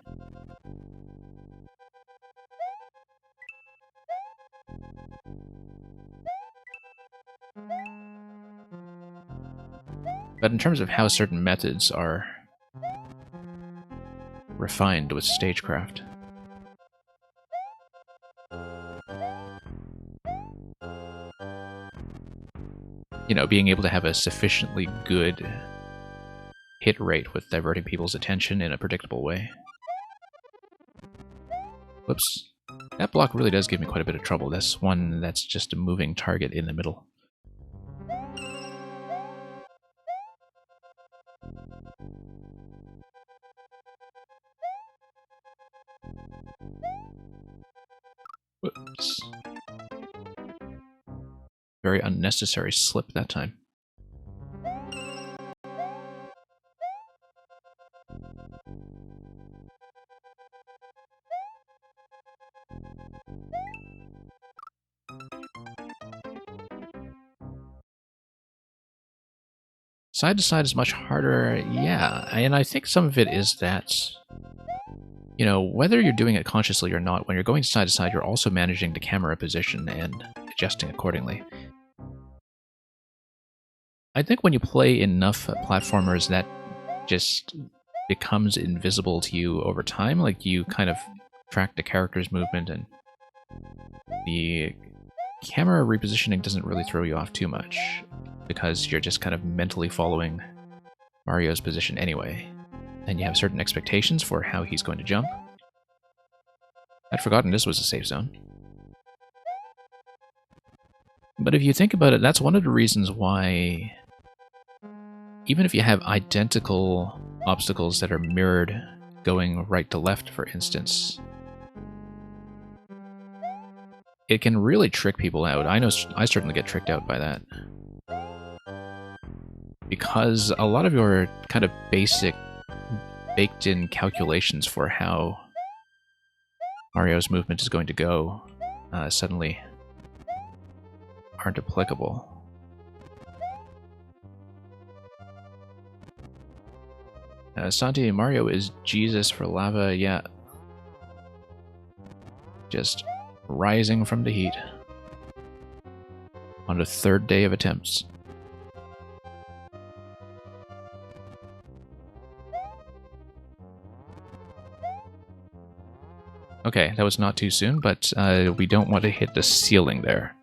But in terms of how certain methods are refined with stagecraft, you know, being able to have a sufficiently good hit rate with diverting people's attention in a predictable way. Whoops. That block really does give me quite a bit of trouble. That's one that's just a moving target in the middle. Whoops. Very unnecessary slip that time. Side to side is much harder, yeah, and I think some of it is that, you know, whether you're doing it consciously or not, when you're going side to side, you're also managing the camera position and adjusting accordingly. I think when you play enough platformers, that just becomes invisible to you over time. Like, you kind of track the character's movement, and the camera repositioning doesn't really throw you off too much, because you're just kind of mentally following Mario's position anyway. and you have certain expectations for how he's going to jump. I'd forgotten this was a safe zone. But if you think about it, that's one of the reasons why, even if you have identical obstacles that are mirrored going right to left, for instance, it can really trick people out. I know I certainly get tricked out by that. Because a lot of your kind of basic, baked-in calculations for how Mario's movement is going to go suddenly aren't applicable. Santi, Mario is Jesus for lava, yeah. Just rising from the heat. On the third day of attempts. Okay, that was not too soon, but we don't want to hit the ceiling there.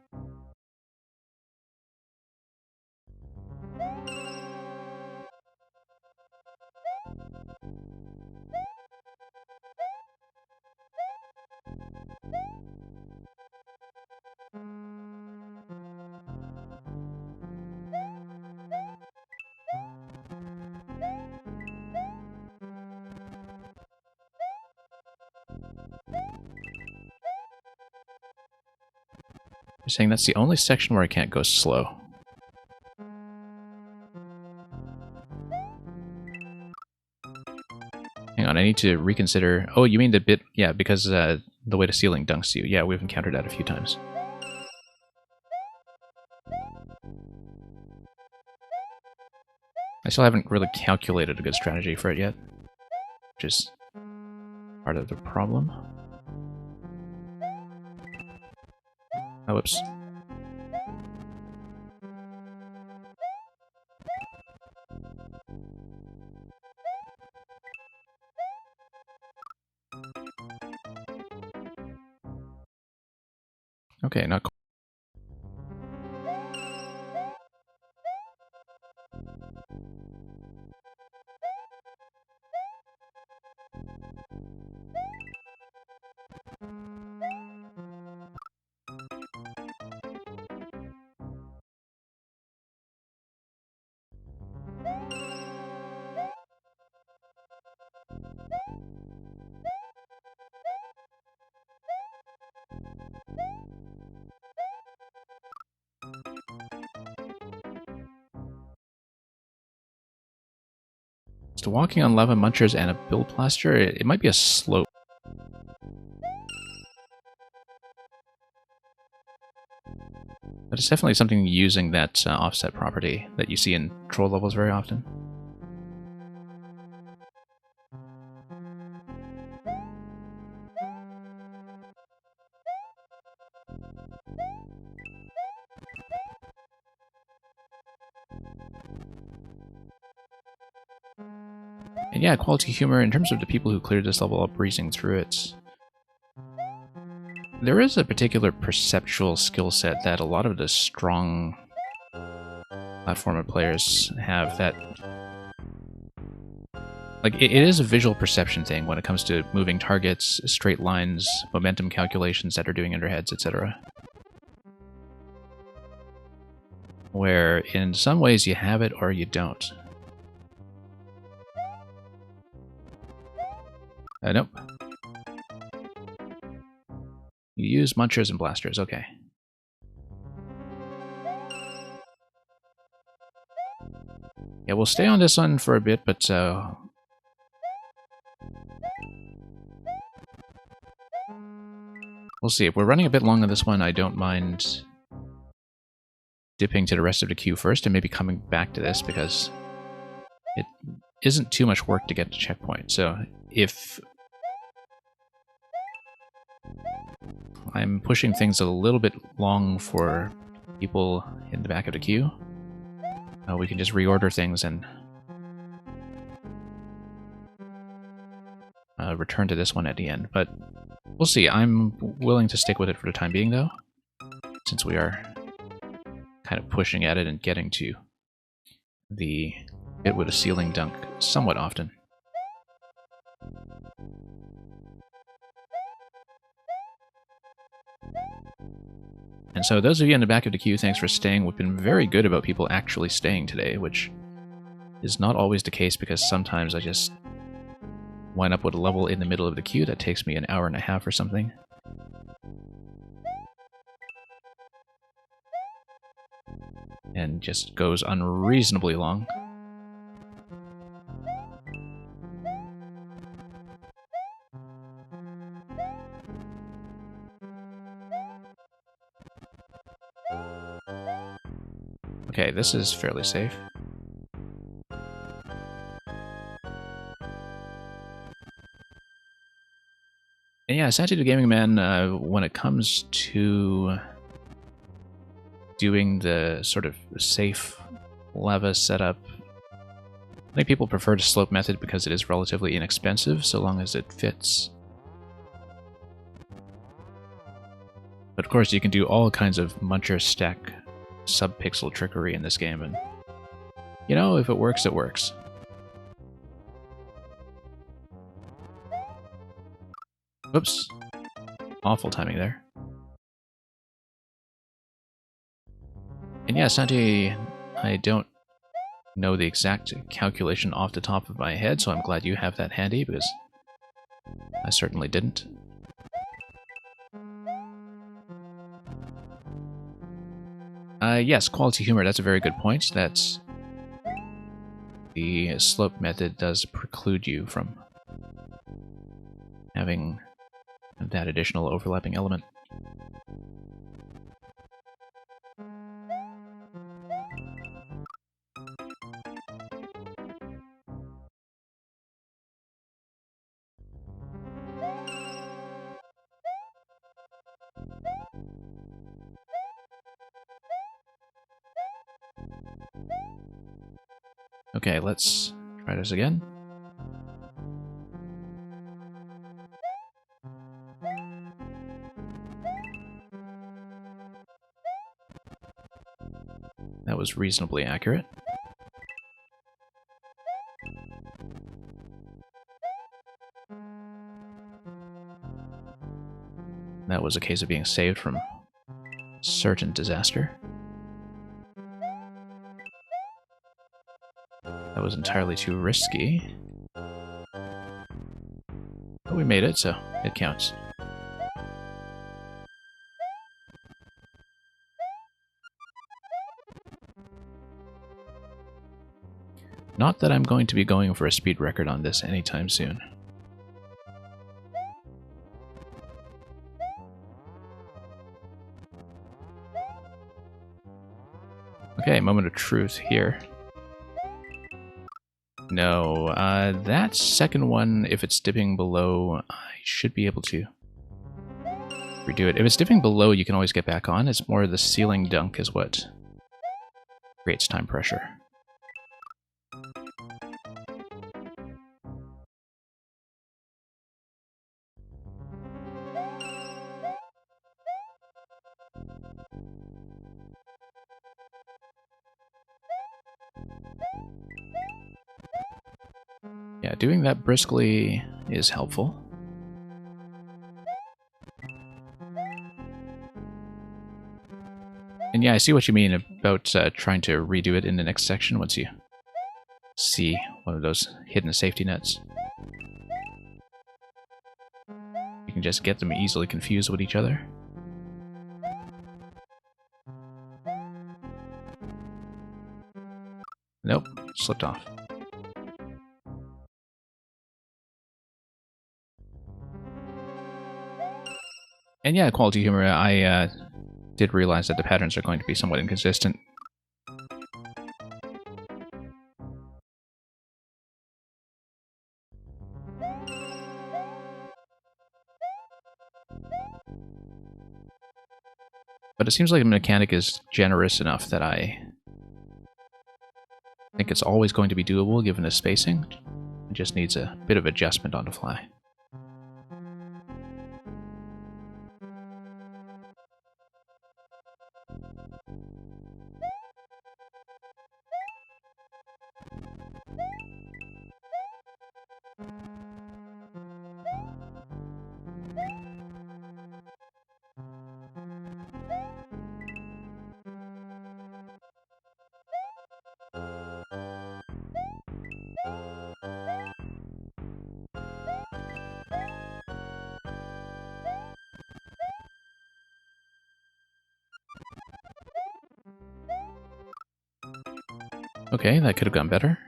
You're saying that's the only section where I can't go slow. Hang on, I need to reconsider. Oh, you mean the bit... Yeah, because the way the ceiling dunks you. Yeah, we've encountered that a few times. I still haven't really calculated a good strategy for it yet, which is part of the problem. Oh, whoops. Okay, not cool. So walking on lava munchers and a build plaster, it might be a slope. But it's definitely something using that offset property that you see in troll levels very often. And yeah, quality humor, in terms of the people who cleared this level up breezing through it, there is a particular perceptual skill set that a lot of the strong platformer players have that... Like, it is a visual perception thing when it comes to moving targets, straight lines, momentum calculations that are doing in their heads, etc. Where in some ways you have it or you don't. Nope. You use munchers and blasters, okay. Yeah, we'll stay on this one for a bit, but we'll see. If we're running a bit long on this one, I don't mind dipping to the rest of the queue first and maybe coming back to this, because it isn't too much work to get to checkpoint. So if I'm pushing things a little bit long for people in the back of the queue, we can just reorder things and return to this one at the end. But we'll see. I'm willing to stick with it for the time being, though, since we are kind of pushing at it and getting to the bit with a ceiling dunk somewhat often. so those of you in the back of the queue, thanks for staying. We've been very good about people actually staying today, which is not always the case because sometimes I just wind up with a level in the middle of the queue that takes me an hour and a half or something. And just goes unreasonably long. Okay, this is fairly safe. And yeah, Santi the Gaming Man, when it comes to doing the sort of safe lava setup, I think people prefer the slope method because it is relatively inexpensive, so long as it fits. But of course, you can do all kinds of muncher stack sub-pixel trickery in this game, and you know, if it works, it works. Oops. Awful timing there. And yeah, Santi, I don't know the exact calculation off the top of my head, so I'm glad you have that handy, because I certainly didn't. Yes, quality humor, that's a very good point. That's the slope method does preclude you from having that additional overlapping element. Okay, let's try this again. That was reasonably accurate. That was a case of being saved from certain disaster. That was entirely too risky. But we made it, so it counts. Not that I'm going to be going for a speed record on this anytime soon. Okay, moment of truth here. No, that second one, if it's dipping below, I should be able to redo it. If it's dipping below, you can always get back on. It's more the ceiling dunk is what creates time pressure. Yeah, doing that briskly is helpful. And yeah, I see what you mean about trying to redo it in the next section once you see one of those hidden safety nets. You can just get them easily confused with each other. Nope, slipped off. And yeah, quality humor, I did realize that the patterns are going to be somewhat inconsistent. But it seems like the mechanic is generous enough that I think it's always going to be doable given the spacing. It just needs a bit of adjustment on the fly. Okay, that could have gone better.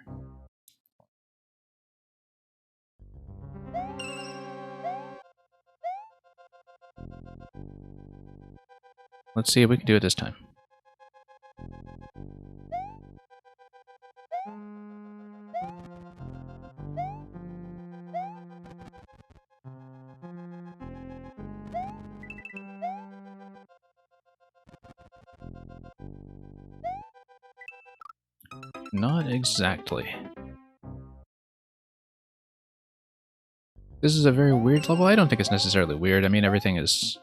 Let's see if we can do it this time. Not exactly. This is a very weird level. I don't think it's necessarily weird. I mean, everything is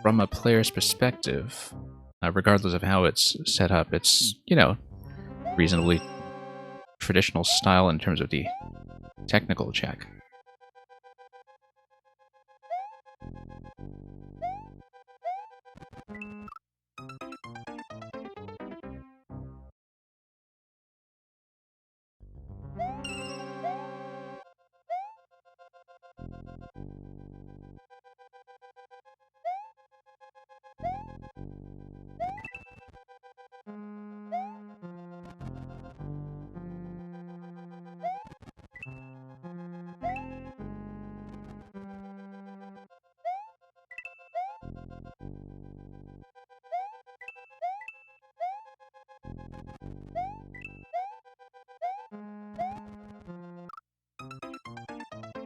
from a player's perspective. Regardless of how it's set up, it's, you know, reasonably traditional style in terms of the technical check.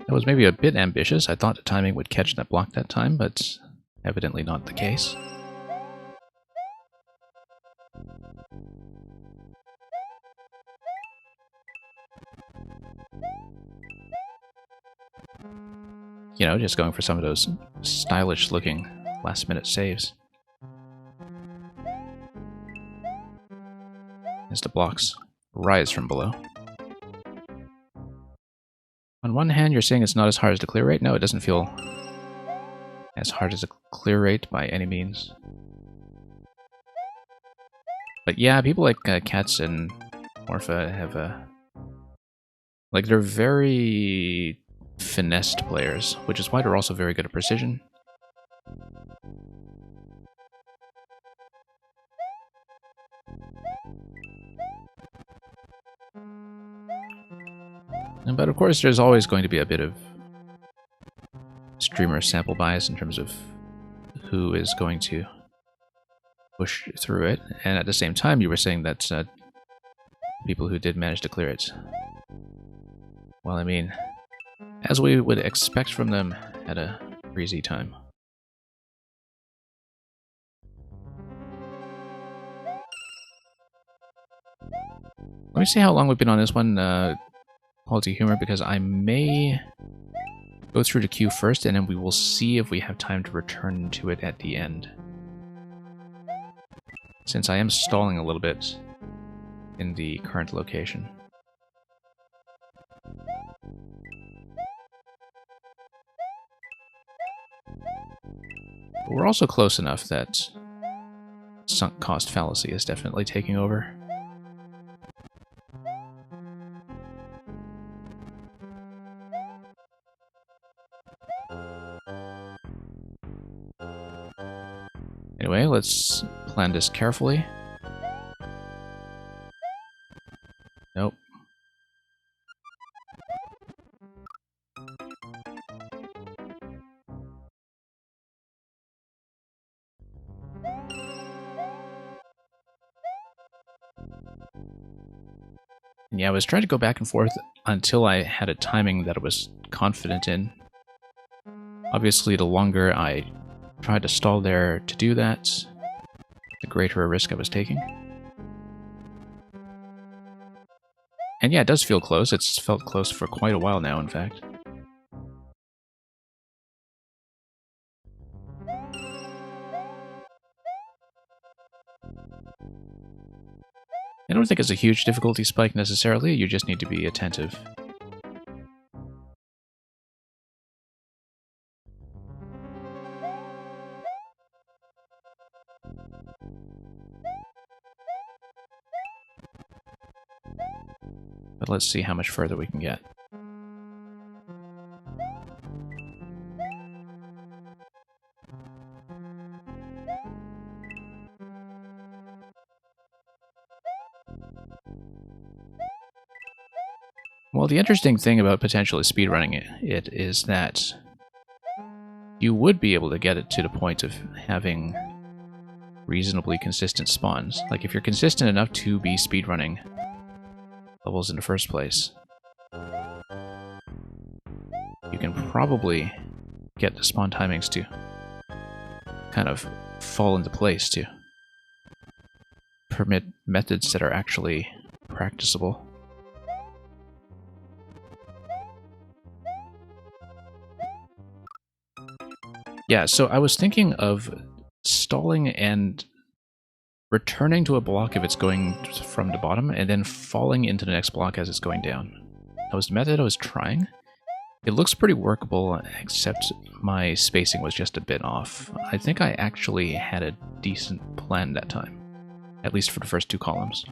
That was maybe a bit ambitious. I thought the timing would catch that block that time, but evidently not the case. You know, just going for some of those stylish looking last minute saves. As the blocks rise from below. On one hand, you're saying it's not as hard as the clear rate. No, it doesn't feel as hard as a clear rate by any means. But yeah, people like Cats and Morpha have like, they're very finessed players, which is why they're also very good at precision. But of course, there's always going to be a bit of streamer sample bias in terms of who is going to push through it. And at the same time, you were saying that people who did manage to clear it, well, I mean, as we would expect from them at a breezy time. Let me see how long we've been on this one, Quality Humor, because I may go through the queue first, and then we will see if we have time to return to it at the end. Since I am stalling a little bit in the current location. But we're also close enough that sunk cost fallacy is definitely taking over. Anyway, let's plan this carefully. Nope. And yeah, I was trying to go back and forth until I had a timing that I was confident in. Obviously, the longer I tried to stall there to do that, the greater a risk I was taking. And yeah, it does feel close. It's felt close for quite a while now, in fact. I don't think it's a huge difficulty spike necessarily, you just need to be attentive. But let's see how much further we can get. Well, the interesting thing about potentially speedrunning it is that you would be able to get it to the point of having reasonably consistent spawns. Like, if you're consistent enough to be speedrunning levels in the first place, you can probably get the spawn timings to kind of fall into place to permit methods that are actually practicable. Yeah, so I was thinking of stalling and returning to a block if it's going from the bottom, and then falling into the next block as it's going down. That was the method I was trying. It looks pretty workable, except my spacing was just a bit off. I think I actually had a decent plan that time, at least for the first 2 columns.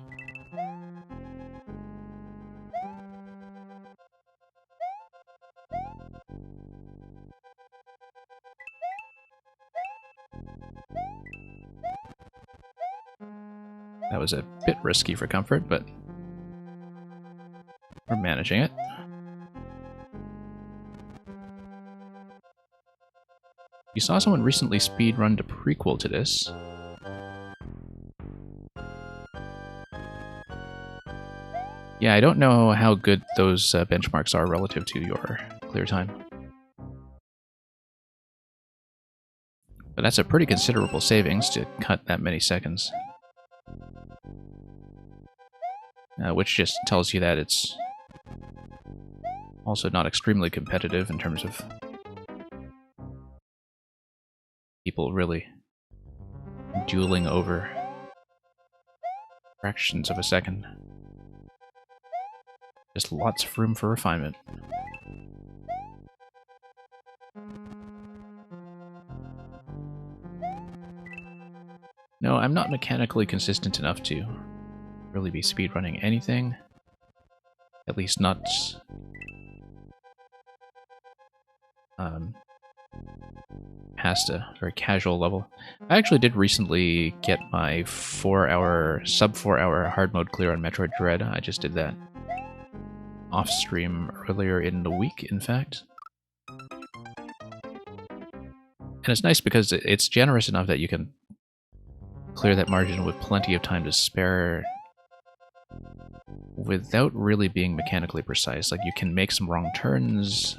That was a bit risky for comfort, but we're managing it. You saw someone recently speedrun the prequel to this. Yeah, I don't know how good those benchmarks are relative to your clear time. But that's a pretty considerable savings to cut that many seconds. Which just tells you that it's also not extremely competitive in terms of people really dueling over fractions of a second. Just lots of room for refinement. No, I'm not mechanically consistent enough to really be speedrunning anything. At least not past a very casual level. I actually did recently get my sub 4 hour hard mode clear on Metroid Dread. I just did that off stream earlier in the week, in fact. And it's nice because it's generous enough that you can clear that margin with plenty of time to spare without really being mechanically precise. Like, you can make some wrong turns,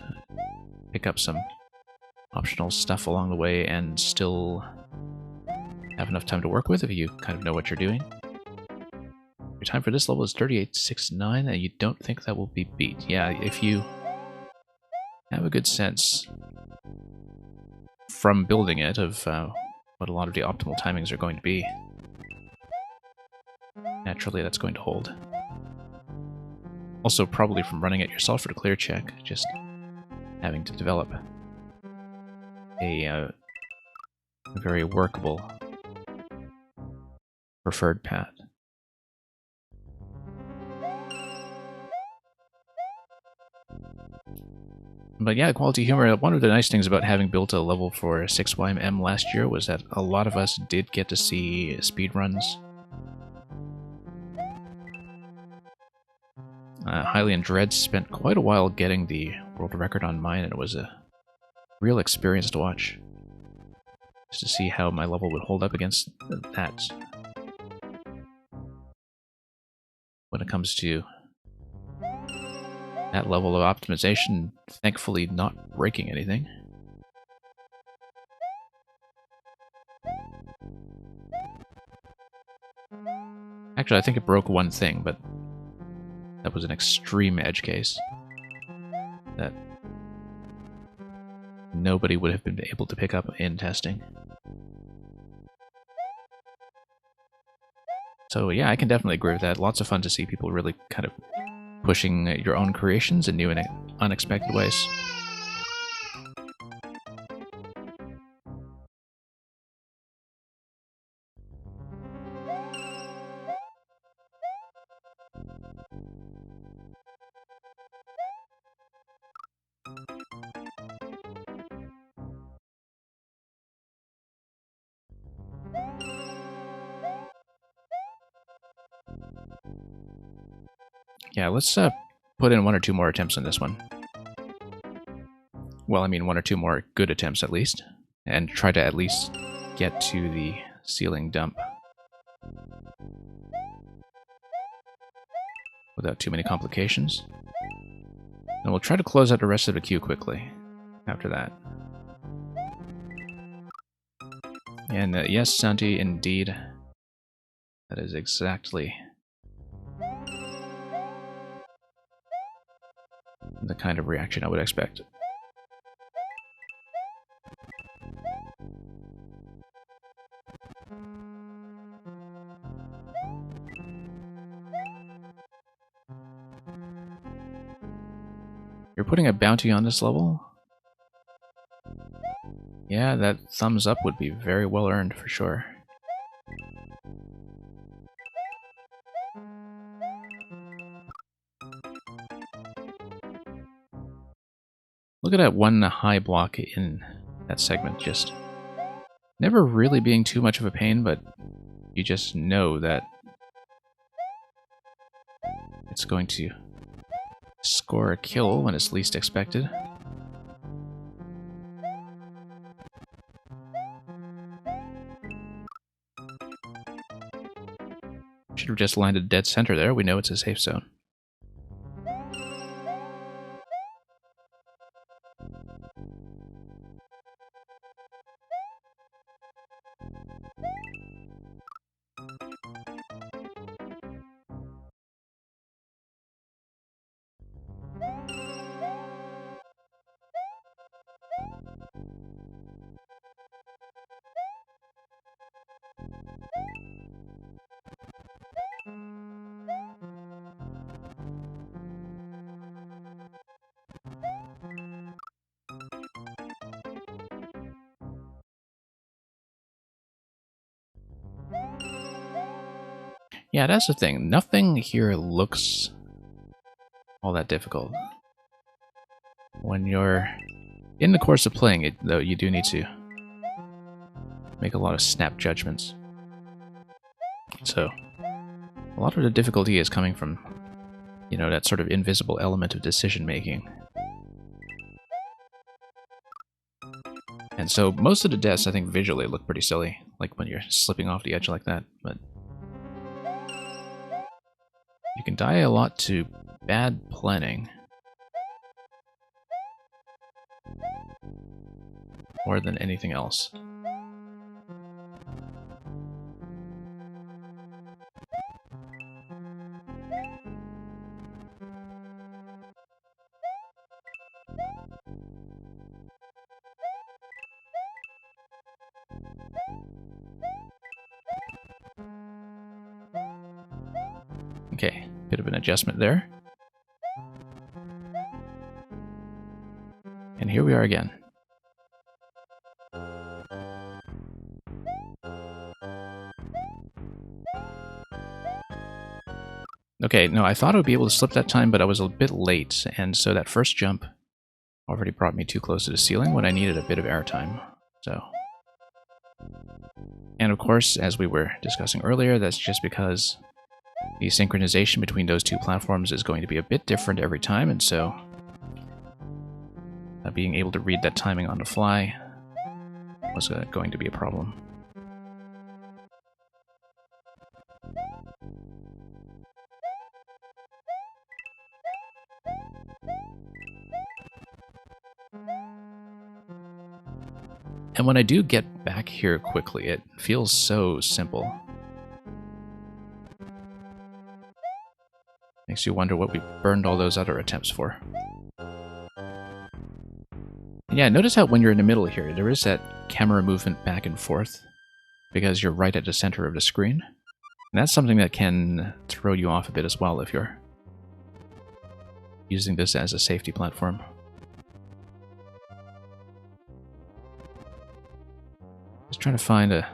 pick up some optional stuff along the way, and still have enough time to work with if you kind of know what you're doing. Your time for this level is 38.69, and you don't think that will be beat. Yeah, if you have a good sense from building it of what a lot of the optimal timings are going to be, naturally that's going to hold. Also, probably from running it yourself for the clear check, just having to develop a very workable preferred path. But yeah, Quality Humor, one of the nice things about having built a level for 6YM last year was that a lot of us did get to see speedruns. Hylian Dread spent quite a while getting the world record on mine, and it was a real experience to watch. Just to see how my level would hold up against that when it comes to that level of optimization, thankfully not breaking anything. Actually, I think it broke one thing, but that was an extreme edge case that nobody would have been able to pick up in testing. So yeah, I can definitely agree with that. Lots of fun to see people really kind of pushing your own creations in new and unexpected ways. Yeah, let's put in one or two more attempts on this one. Well, I mean one or two more good attempts at least, and try to at least get to the ceiling dump without too many complications. And we'll try to close out the rest of the queue quickly after that. And yes, Santi, indeed, that is exactly the kind of reaction I would expect. You're putting a bounty on this level? Yeah, that thumbs up would be very well earned for sure. Look at that one high block in that segment, just never really being too much of a pain, but you just know that it's going to score a kill when it's least expected. Should have just landed dead center there. We know it's a safe zone. Yeah, that's the thing. Nothing here looks all that difficult. When you're in the course of playing it, though, you do need to make a lot of snap judgments. So, a lot of the difficulty is coming from, you know, that sort of invisible element of decision-making. And so, most of the deaths, I think, visually look pretty silly, like when you're slipping off the edge like that, but you can die a lot to bad planning. More than anything else. Okay, bit of an adjustment there. And here we are again. Okay, no, I thought I would be able to slip that time, but I was a bit late, and so that first jump already brought me too close to the ceiling when I needed a bit of airtime. So, and of course, as we were discussing earlier, that's just because the synchronization between those two platforms is going to be a bit different every time, and so being able to read that timing on the fly was going to be a problem. And when I do get back here quickly, it feels so simple. Makes you wonder what we burned all those other attempts for. And yeah, notice how when you're in the middle here, there is that camera movement back and forth, because you're right at the center of the screen. And that's something that can throw you off a bit as well if you're using this as a safety platform. Just trying to find a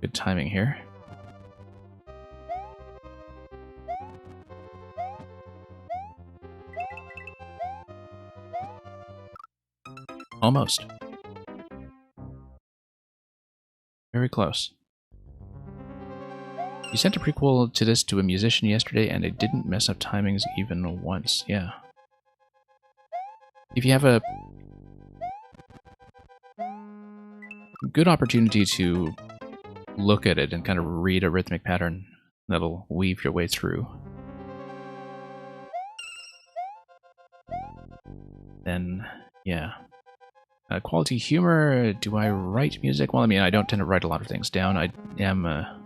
good timing here. Almost. Very close. You sent a prequel to this to a musician yesterday and it didn't mess up timings even once. Yeah. If you have a good opportunity to look at it and kind of read a rhythmic pattern, that'll weave your way through, then yeah. Quality humor, do I write music? Well, I mean, I don't tend to write a lot of things down. I am a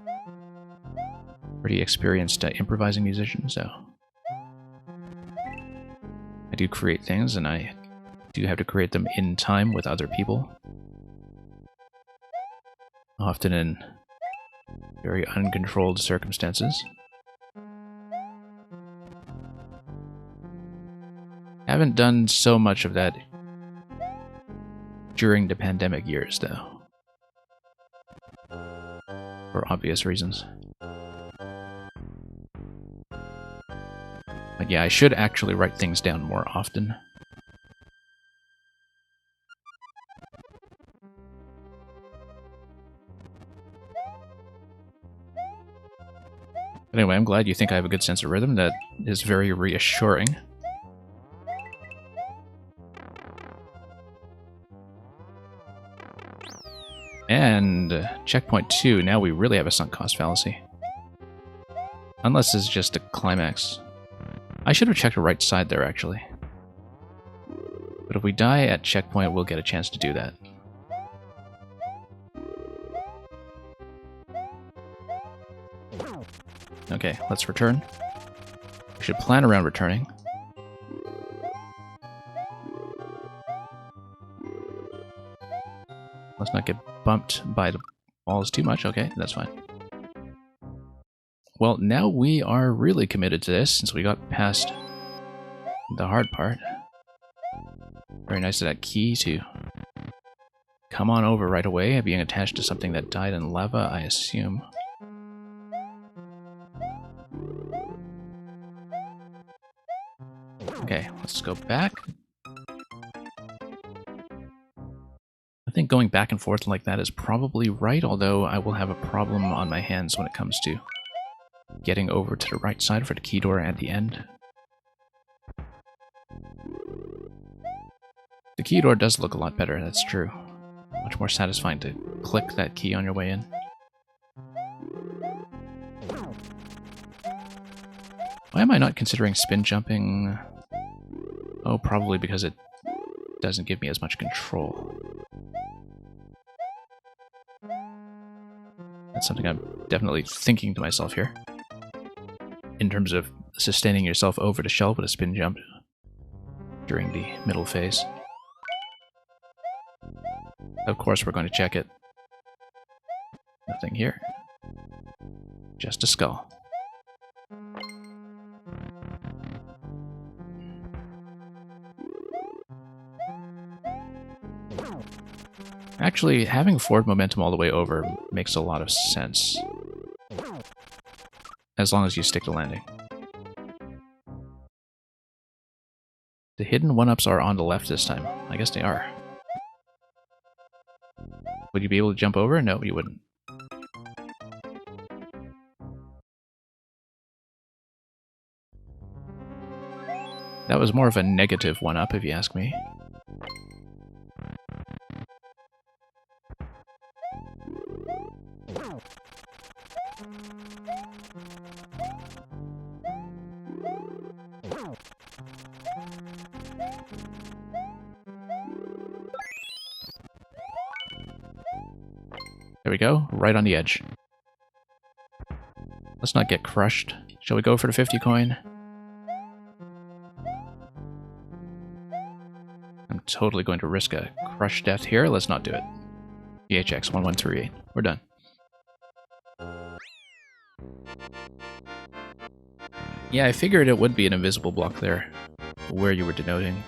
pretty experienced improvising musician, so I do create things, and I do have to create them in time with other people, often in very uncontrolled circumstances. Haven't done so much of that during the pandemic years, though, for obvious reasons. But yeah, I should actually write things down more often. But anyway, I'm glad you think I have a good sense of rhythm. That is very reassuring. And checkpoint 2, now we really have a sunk cost fallacy. Unless it's just a climax. I should have checked the right side there, actually. But if we die at checkpoint, we'll get a chance to do that. Okay, let's return. We should plan around returning. Let's not get bumped by the walls too much. Okay, that's fine. Well, now we are really committed to this, since we got past the hard part. Very nice of that key to come on over right away, being attached to something that died in lava, I assume. Okay, let's go back. I think going back and forth like that is probably right, although I will have a problem on my hands when it comes to getting over to the right side for the key door at the end. The key door does look a lot better, that's true. Much more satisfying to click that key on your way in. Why am I not considering spin jumping? Oh, probably because it doesn't give me as much control. That's something I'm definitely thinking to myself here, in terms of sustaining yourself over the shelf with a spin jump during the middle phase. Of course, we're going to check it. Nothing here. Just a skull. Actually, having forward momentum all the way over makes a lot of sense. As long as you stick to landing. The hidden 1-ups are on the left this time. I guess they are. Would you be able to jump over? No, you wouldn't. That was more of a negative 1-up, if you ask me. There we go, right on the edge. Let's not get crushed. Shall we go for the 50 coin? I'm totally going to risk a crush death here. Let's not do it. EHX 1138. We're done. Yeah, I figured it would be an invisible block there, where you were denoting.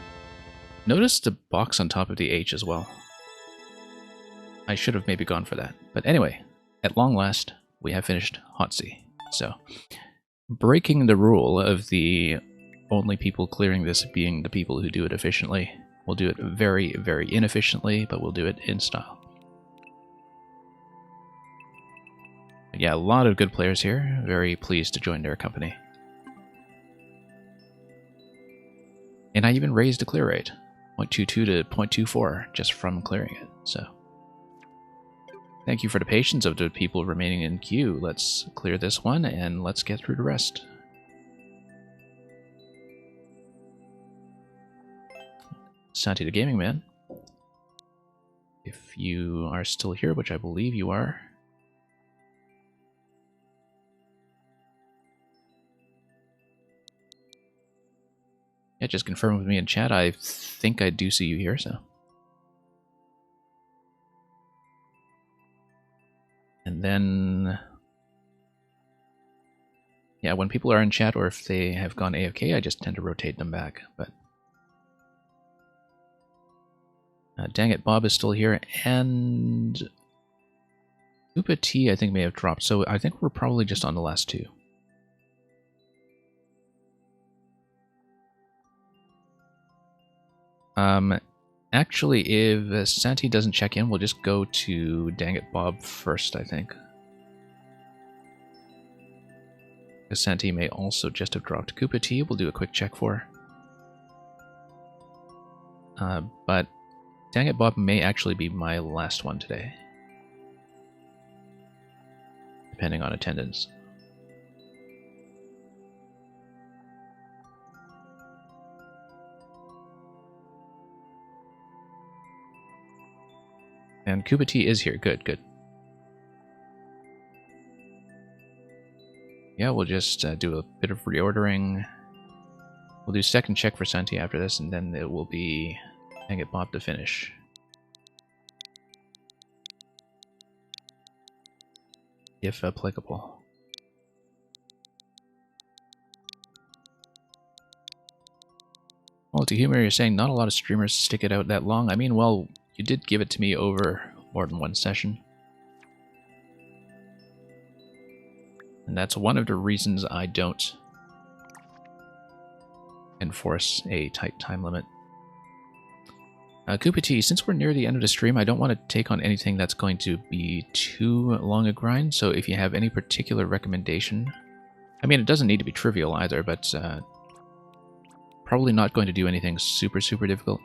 Notice the box on top of the H as well. I should have maybe gone for that. But anyway, at long last, we have finished Hotsy. So, breaking the rule of the only people clearing this being the people who do it efficiently, we'll do it very, very inefficiently, but we'll do it in style. Yeah, a lot of good players here. Very pleased to join their company. And I even raised the clear rate, 0.22 to 0.24, just from clearing it, so... Thank you for the patience of the people remaining in queue. Let's clear this one, and let's get through the rest. Santi the Gaming Man. If you are still here, which I believe you are. Yeah, just confirm with me in chat. I think I do see you here, so... And then, yeah, when people are in chat or if they have gone AFK, I just tend to rotate them back. But dang it, Bob is still here, and Koopa T I think may have dropped. So I think we're probably just on the last two. Actually, if Santi doesn't check in, we'll just go to Dang It Bob first, I think. Because Santi may also just have dropped Koopa T, we'll do a quick check for. But Dang It Bob may actually be my last one today. Depending on attendance. And Koopa T is here. Good, good. Yeah, we'll just do a bit of reordering. We'll do second check for Santi after this, and then it will be Dang It Bob to finish. If applicable. Well, to humor, you're saying not a lot of streamers stick it out that long. I mean, well, you did give it to me over more than one session. And that's one of the reasons I don't enforce a tight time limit. Koopa T, since we're near the end of the stream, I don't want to take on anything that's going to be too long a grind, so if you have any particular recommendation... I mean, it doesn't need to be trivial either, but probably not going to do anything super, super difficult.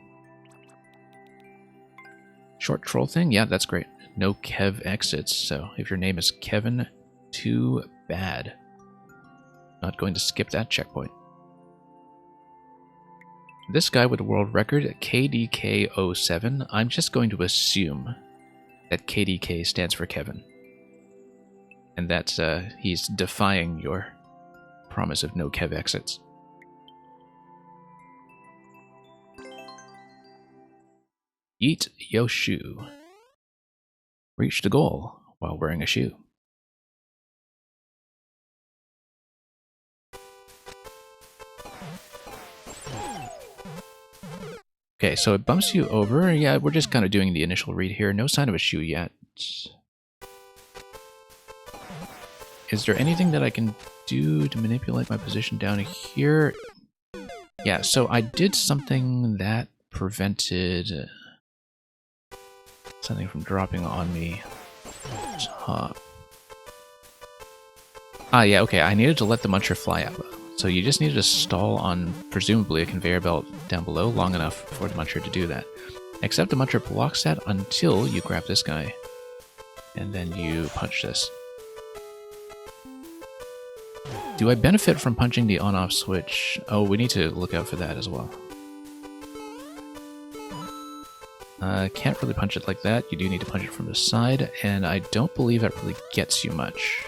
Short troll thing? Yeah, that's great. No Kev exits, so if your name is Kevin, too bad. Not going to skip that checkpoint. This guy with the world record, KDK07, I'm just going to assume that KDK stands for Kevin. And that he's defying your promise of no Kev exits. Eat yo shoe. Reach the goal while wearing a shoe. Okay, so it bumps you over. Yeah, we're just kind of doing the initial read here. No sign of a shoe yet. Is there anything that I can do to manipulate my position down here? Yeah, so I did something that prevented something from dropping on me. Top. Ah, yeah, okay, I needed to let the muncher fly out. So you just needed to stall on, presumably, a conveyor belt down below long enough for the muncher to do that. Except the muncher blocks that until you grab this guy. And then you punch this. Do I benefit from punching the on-off switch? Oh, we need to look out for that as well. Can't really punch it like that. You do need to punch it from the side, and I don't believe that really gets you much.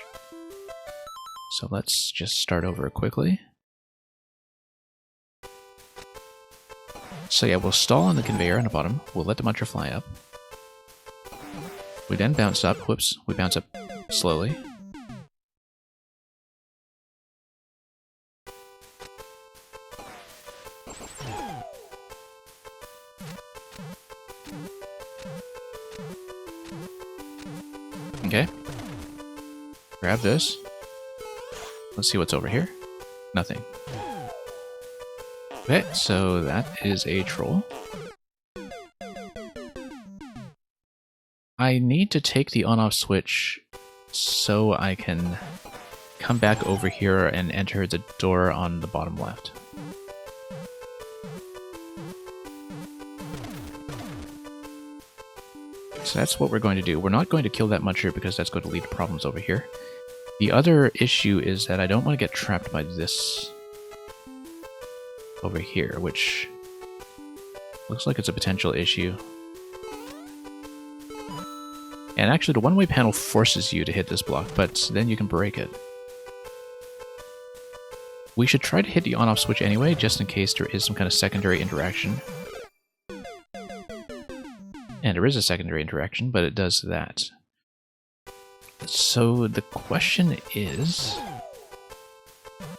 So let's just start over quickly. So yeah, we'll stall on the conveyor on the bottom. We'll let the muncher fly up. We then bounce up. Whoops, we bounce up slowly. Okay. Grab this. Let's see what's over here. Nothing. Okay, so that is a troll. I need to take the on-off switch so I can come back over here and enter the door on the bottom left. So that's what we're going to do. We're not going to kill that muncher because that's going to lead to problems over here. The other issue is that I don't want to get trapped by this over here, which looks like it's a potential issue. And actually the one-way panel forces you to hit this block, but then you can break it. We should try to hit the on-off switch anyway, just in case there is some kind of secondary interaction. And there is a secondary interaction, but it does that. So the question is,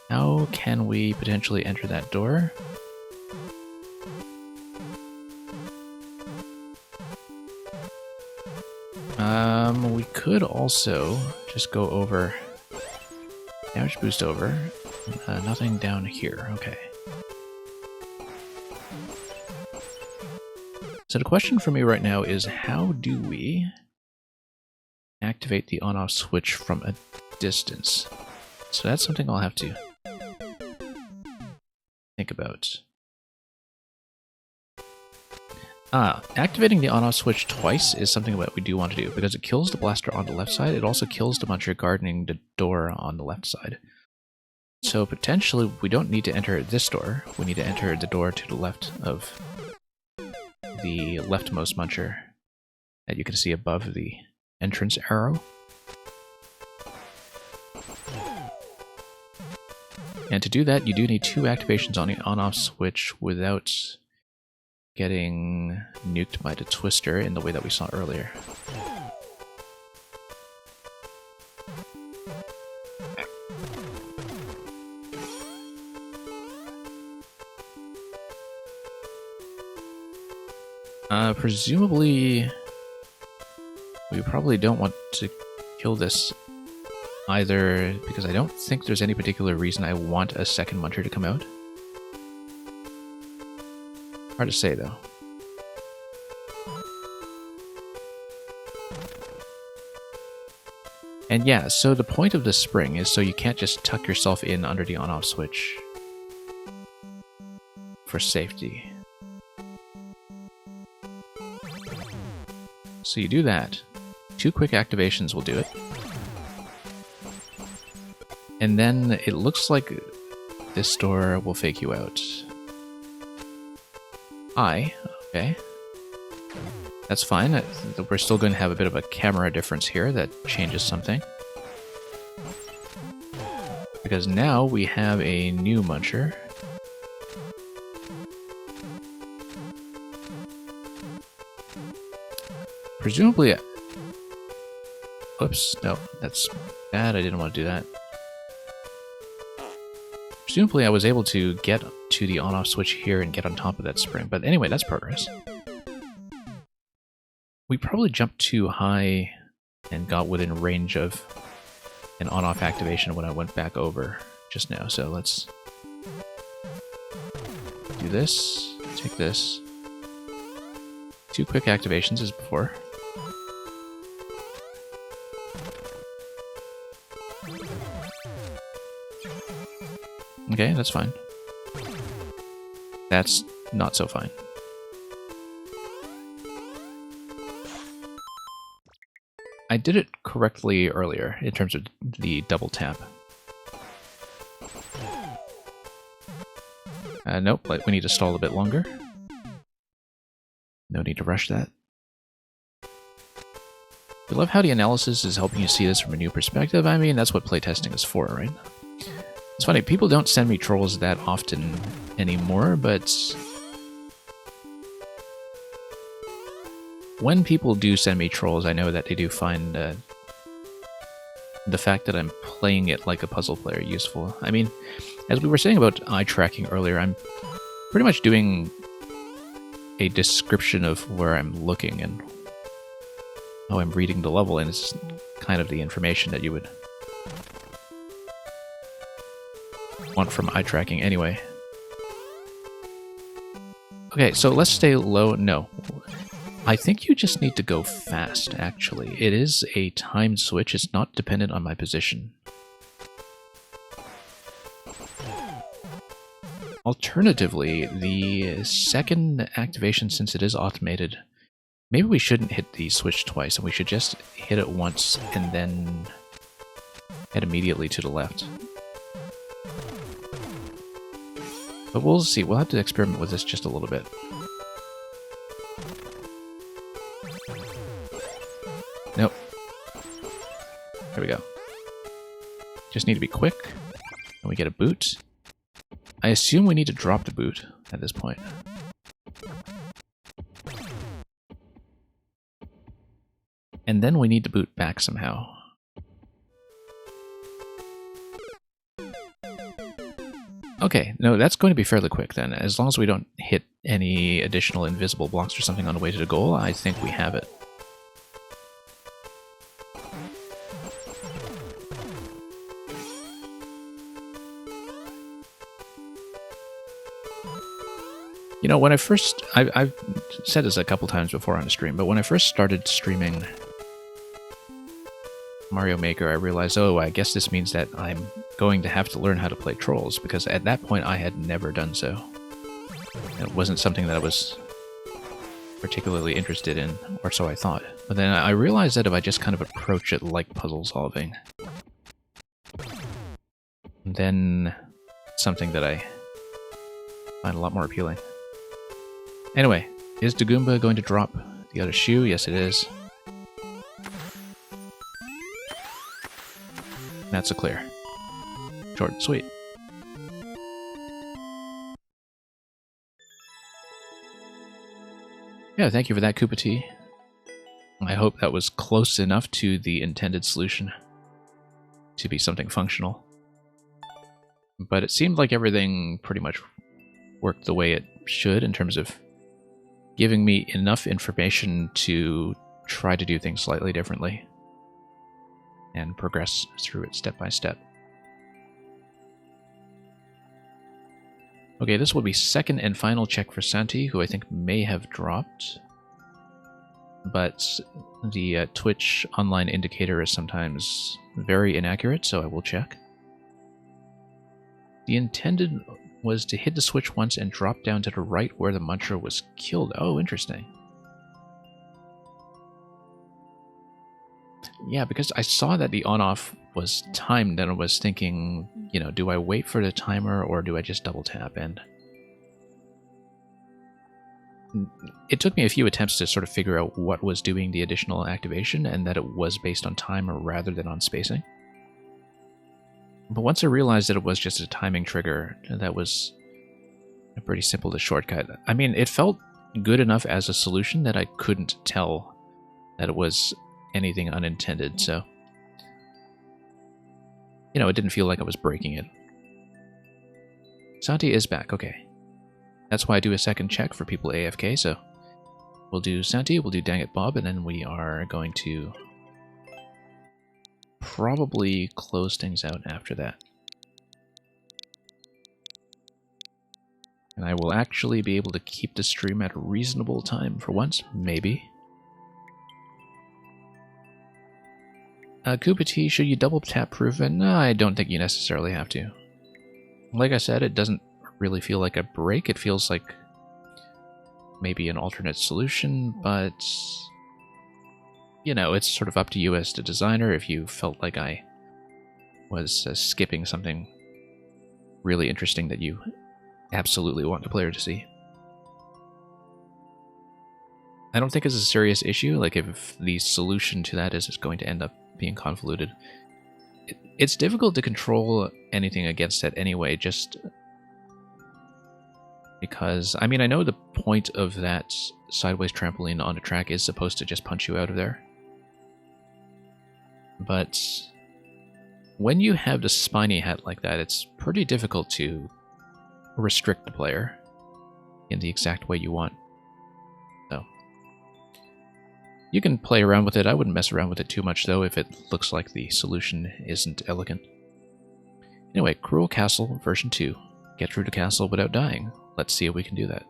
how can we potentially enter that door? We could also just go over, damage boost over, nothing down here, okay. So the question for me right now is, how do we activate the on-off switch from a distance? So that's something I'll have to think about. Activating the on-off switch twice is something that we do want to do, because it kills the blaster on the left side, it also kills the muncher guarding the door on the left side. So potentially we don't need to enter this door, we need to enter the door to the left of the leftmost muncher that you can see above the entrance arrow. And to do that, you do need 2 activations on the on-off switch without getting nuked by the twister in the way that we saw earlier. Presumably, we probably don't want to kill this either, because I don't think there's any particular reason I want a second muncher to come out. Hard to say, though. And yeah, so the point of this spring is so you can't just tuck yourself in under the on-off switch for safety. So you do that. 2 quick activations will do it. And then it looks like this door will fake you out. Okay. That's fine. We're still going to have a bit of a camera difference here that changes something. Because now we have a new muncher. Presumably... Oops, no, that's bad. I didn't want to do that. Presumably I was able to get to the on-off switch here and get on top of that spring. But anyway, that's progress. We probably jumped too high and got within range of an on-off activation when I went back over just now. So let's do this, take this. 2 quick activations as before. Okay, that's fine. That's not so fine. I did it correctly earlier in terms of the double tap. Nope, we need to stall a bit longer. No need to rush that. I love how the analysis is helping you see this from a new perspective. I mean, that's what playtesting is for, right? It's funny, people don't send me trolls that often anymore, but when people do send me trolls, I know that they do find the fact that I'm playing it like a puzzle player useful. I mean, as we were saying about eye tracking earlier, I'm pretty much doing a description of where I'm looking and how I'm reading the level, and it's kind of the information that you would want from eye tracking anyway. Okay, so let's stay low. No. I think you just need to go fast, actually. It is a timed switch, it's not dependent on my position. Alternatively, the second activation, since it is automated, maybe we shouldn't hit the switch twice, and we should just hit it once and then head immediately to the left. But we'll see. We'll have to experiment with this just a little bit. Nope. There we go. Just need to be quick. And we get a boot. I assume we need to drop the boot at this point. And then we need to boot back somehow. Okay, no, that's going to be fairly quick then. As long as we don't hit any additional invisible blocks or something on the way to the goal, I think we have it. You know, when I first... I've said this a couple times before on the stream, but when I first started streaming Mario Maker, I realized, oh, I guess this means that I'm going to have to learn how to play trolls, because at that point I had never done so. It wasn't something that I was particularly interested in, or so I thought. But then I realized that if I just kind of approach it like puzzle solving, then it's something that I find a lot more appealing. Anyway, is the Goomba going to drop the other shoe? Yes, it is. That's a clear. Short and sweet. Yeah, thank you for that, Koopa T. I hope that was close enough to the intended solution to be something functional. But it seemed like everything pretty much worked the way it should in terms of giving me enough information to try to do things slightly differently and progress through it step by step. Okay, this will be second and final check for Santi, who I think may have dropped. But the Twitch online indicator is sometimes very inaccurate, so I will check. The intended was to hit the switch once and drop down to the right where the Muncher was killed. Oh, interesting. Yeah, because I saw that the on-off was timed, and I was thinking, you know, do I wait for the timer or do I just double tap? And it took me a few attempts to sort of figure out what was doing the additional activation, and that it was based on timer rather than on spacing. But once I realized that it was just a timing trigger, that was pretty simple to shortcut. I mean, it felt good enough as a solution that I couldn't tell that it was anything unintended, so... You know, it didn't feel like I was breaking it. Santi is back, okay. That's why I do a second check for people AFK, so... We'll do Santi, we'll do Dang It Bob, and then we are going to... probably close things out after that. And I will actually be able to keep the stream at a reasonable time for once, maybe. Koopa T, should you double tap proven? No, I don't think you necessarily have to. Like I said, it doesn't really feel like a break. It feels like maybe an alternate solution, but... You know, it's sort of up to you as the designer if you felt like I was skipping something really interesting that you absolutely want the player to see. I don't think it's a serious issue, like if the solution to that is it's going to end up being convoluted. It's difficult to control anything against it anyway, just because, I mean, I know the point of that sideways trampoline on a track is supposed to just punch you out of there. But when you have the spiny hat like that, it's pretty difficult to restrict the player in the exact way you want. So you can play around with it. I wouldn't mess around with it too much, though, if it looks like the solution isn't elegant. Anyway, Cruel Castle version 2. Get through the castle without dying. Let's see if we can do that.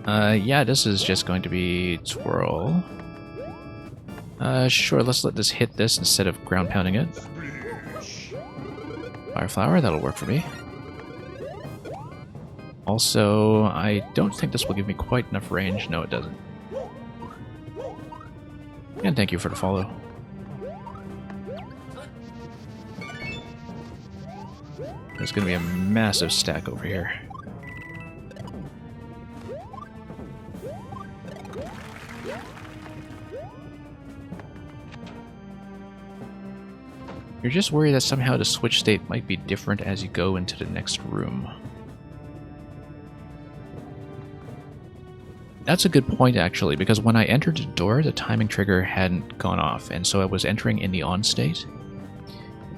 Yeah, this is just going to be twirl. Sure, let's let this hit this instead of ground pounding it. Fire flower, that'll work for me. Also, I don't think this will give me quite enough range. No, it doesn't. And thank you for the follow. There's going to be a massive stack over here. You're just worried that somehow the switch state might be different as you go into the next room. That's a good point, actually, because when I entered the door, the timing trigger hadn't gone off, and so I was entering in the on state.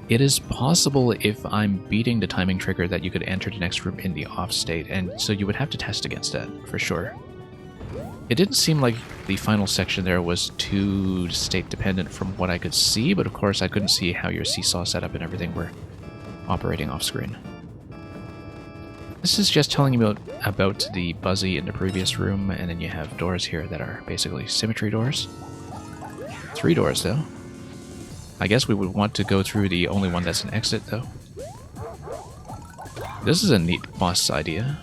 It is possible if I'm beating the timing trigger that you could enter the next room in the off state, and so you would have to test against that, for sure. It didn't seem like the final section there was too state dependent from what I could see, but of course I couldn't see how your seesaw setup and everything were operating off screen. This is just telling you about the Buzzy in the previous room, and then you have doors here that are basically symmetry doors. 3 doors, though. I guess we would want to go through the only one that's an exit, though. This is a neat boss idea.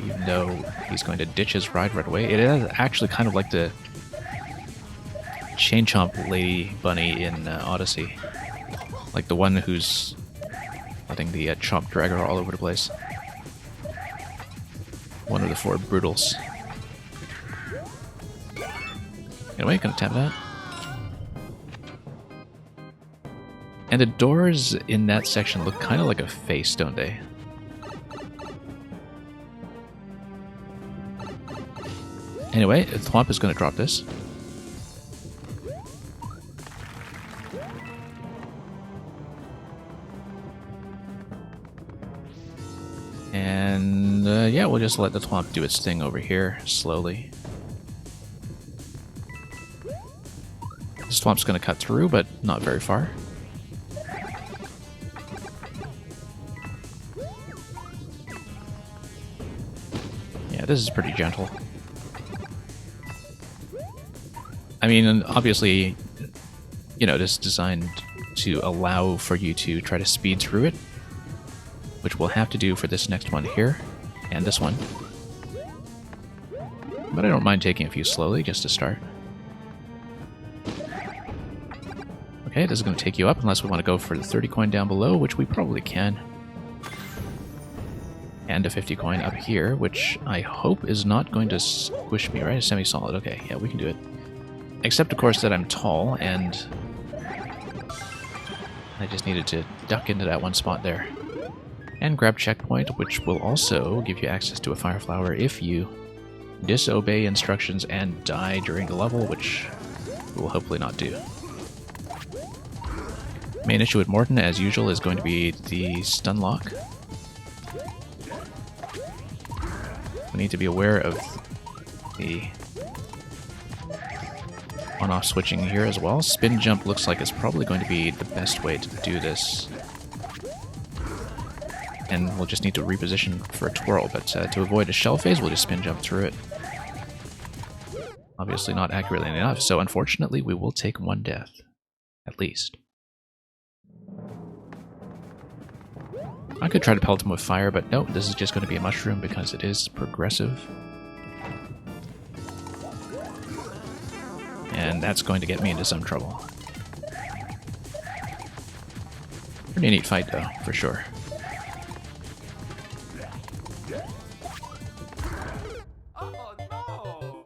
Even though he's going to ditch his ride right away. It is actually kind of like the Chain Chomp Lady Bunny in Odyssey. Like the one who's letting the Chomp drag her all over the place. One of the 4 Brutals. Anyway, gonna tap that. And the doors in that section look kind of like a face, don't they? Anyway, Thwomp is going to drop this. And yeah, we'll just let the Thwomp do its thing over here, slowly. This Thwomp's going to cut through, but not very far. Yeah, this is pretty gentle. I mean, obviously, you know, this is designed to allow for you to try to speed through it, which we'll have to do for this next one here, and this one. But I don't mind taking a few slowly, just to start. Okay, this is going to take you up, unless we want to go for the 30 coin down below, which we probably can. And a 50 coin up here, which I hope is not going to squish me, right? A semi-solid. Okay, yeah, we can do it. Except, of course, that I'm tall, and I just needed to duck into that one spot there. And grab checkpoint, which will also give you access to a fire flower if you disobey instructions and die during the level, which we will hopefully not do. Main issue with Morton, as usual, is going to be the stun lock. We need to be aware of the on-off switching here as well. Spin jump looks like it's probably going to be the best way to do this. And we'll just need to reposition for a twirl, but to avoid a shell phase, we'll just spin jump through it. Obviously not accurately enough, so unfortunately we will take 1 death. At least. I could try to pelt him with fire, but no, this is just going to be a mushroom because it is progressive. And that's going to get me into some trouble. Pretty neat fight though, for sure. Oh, no.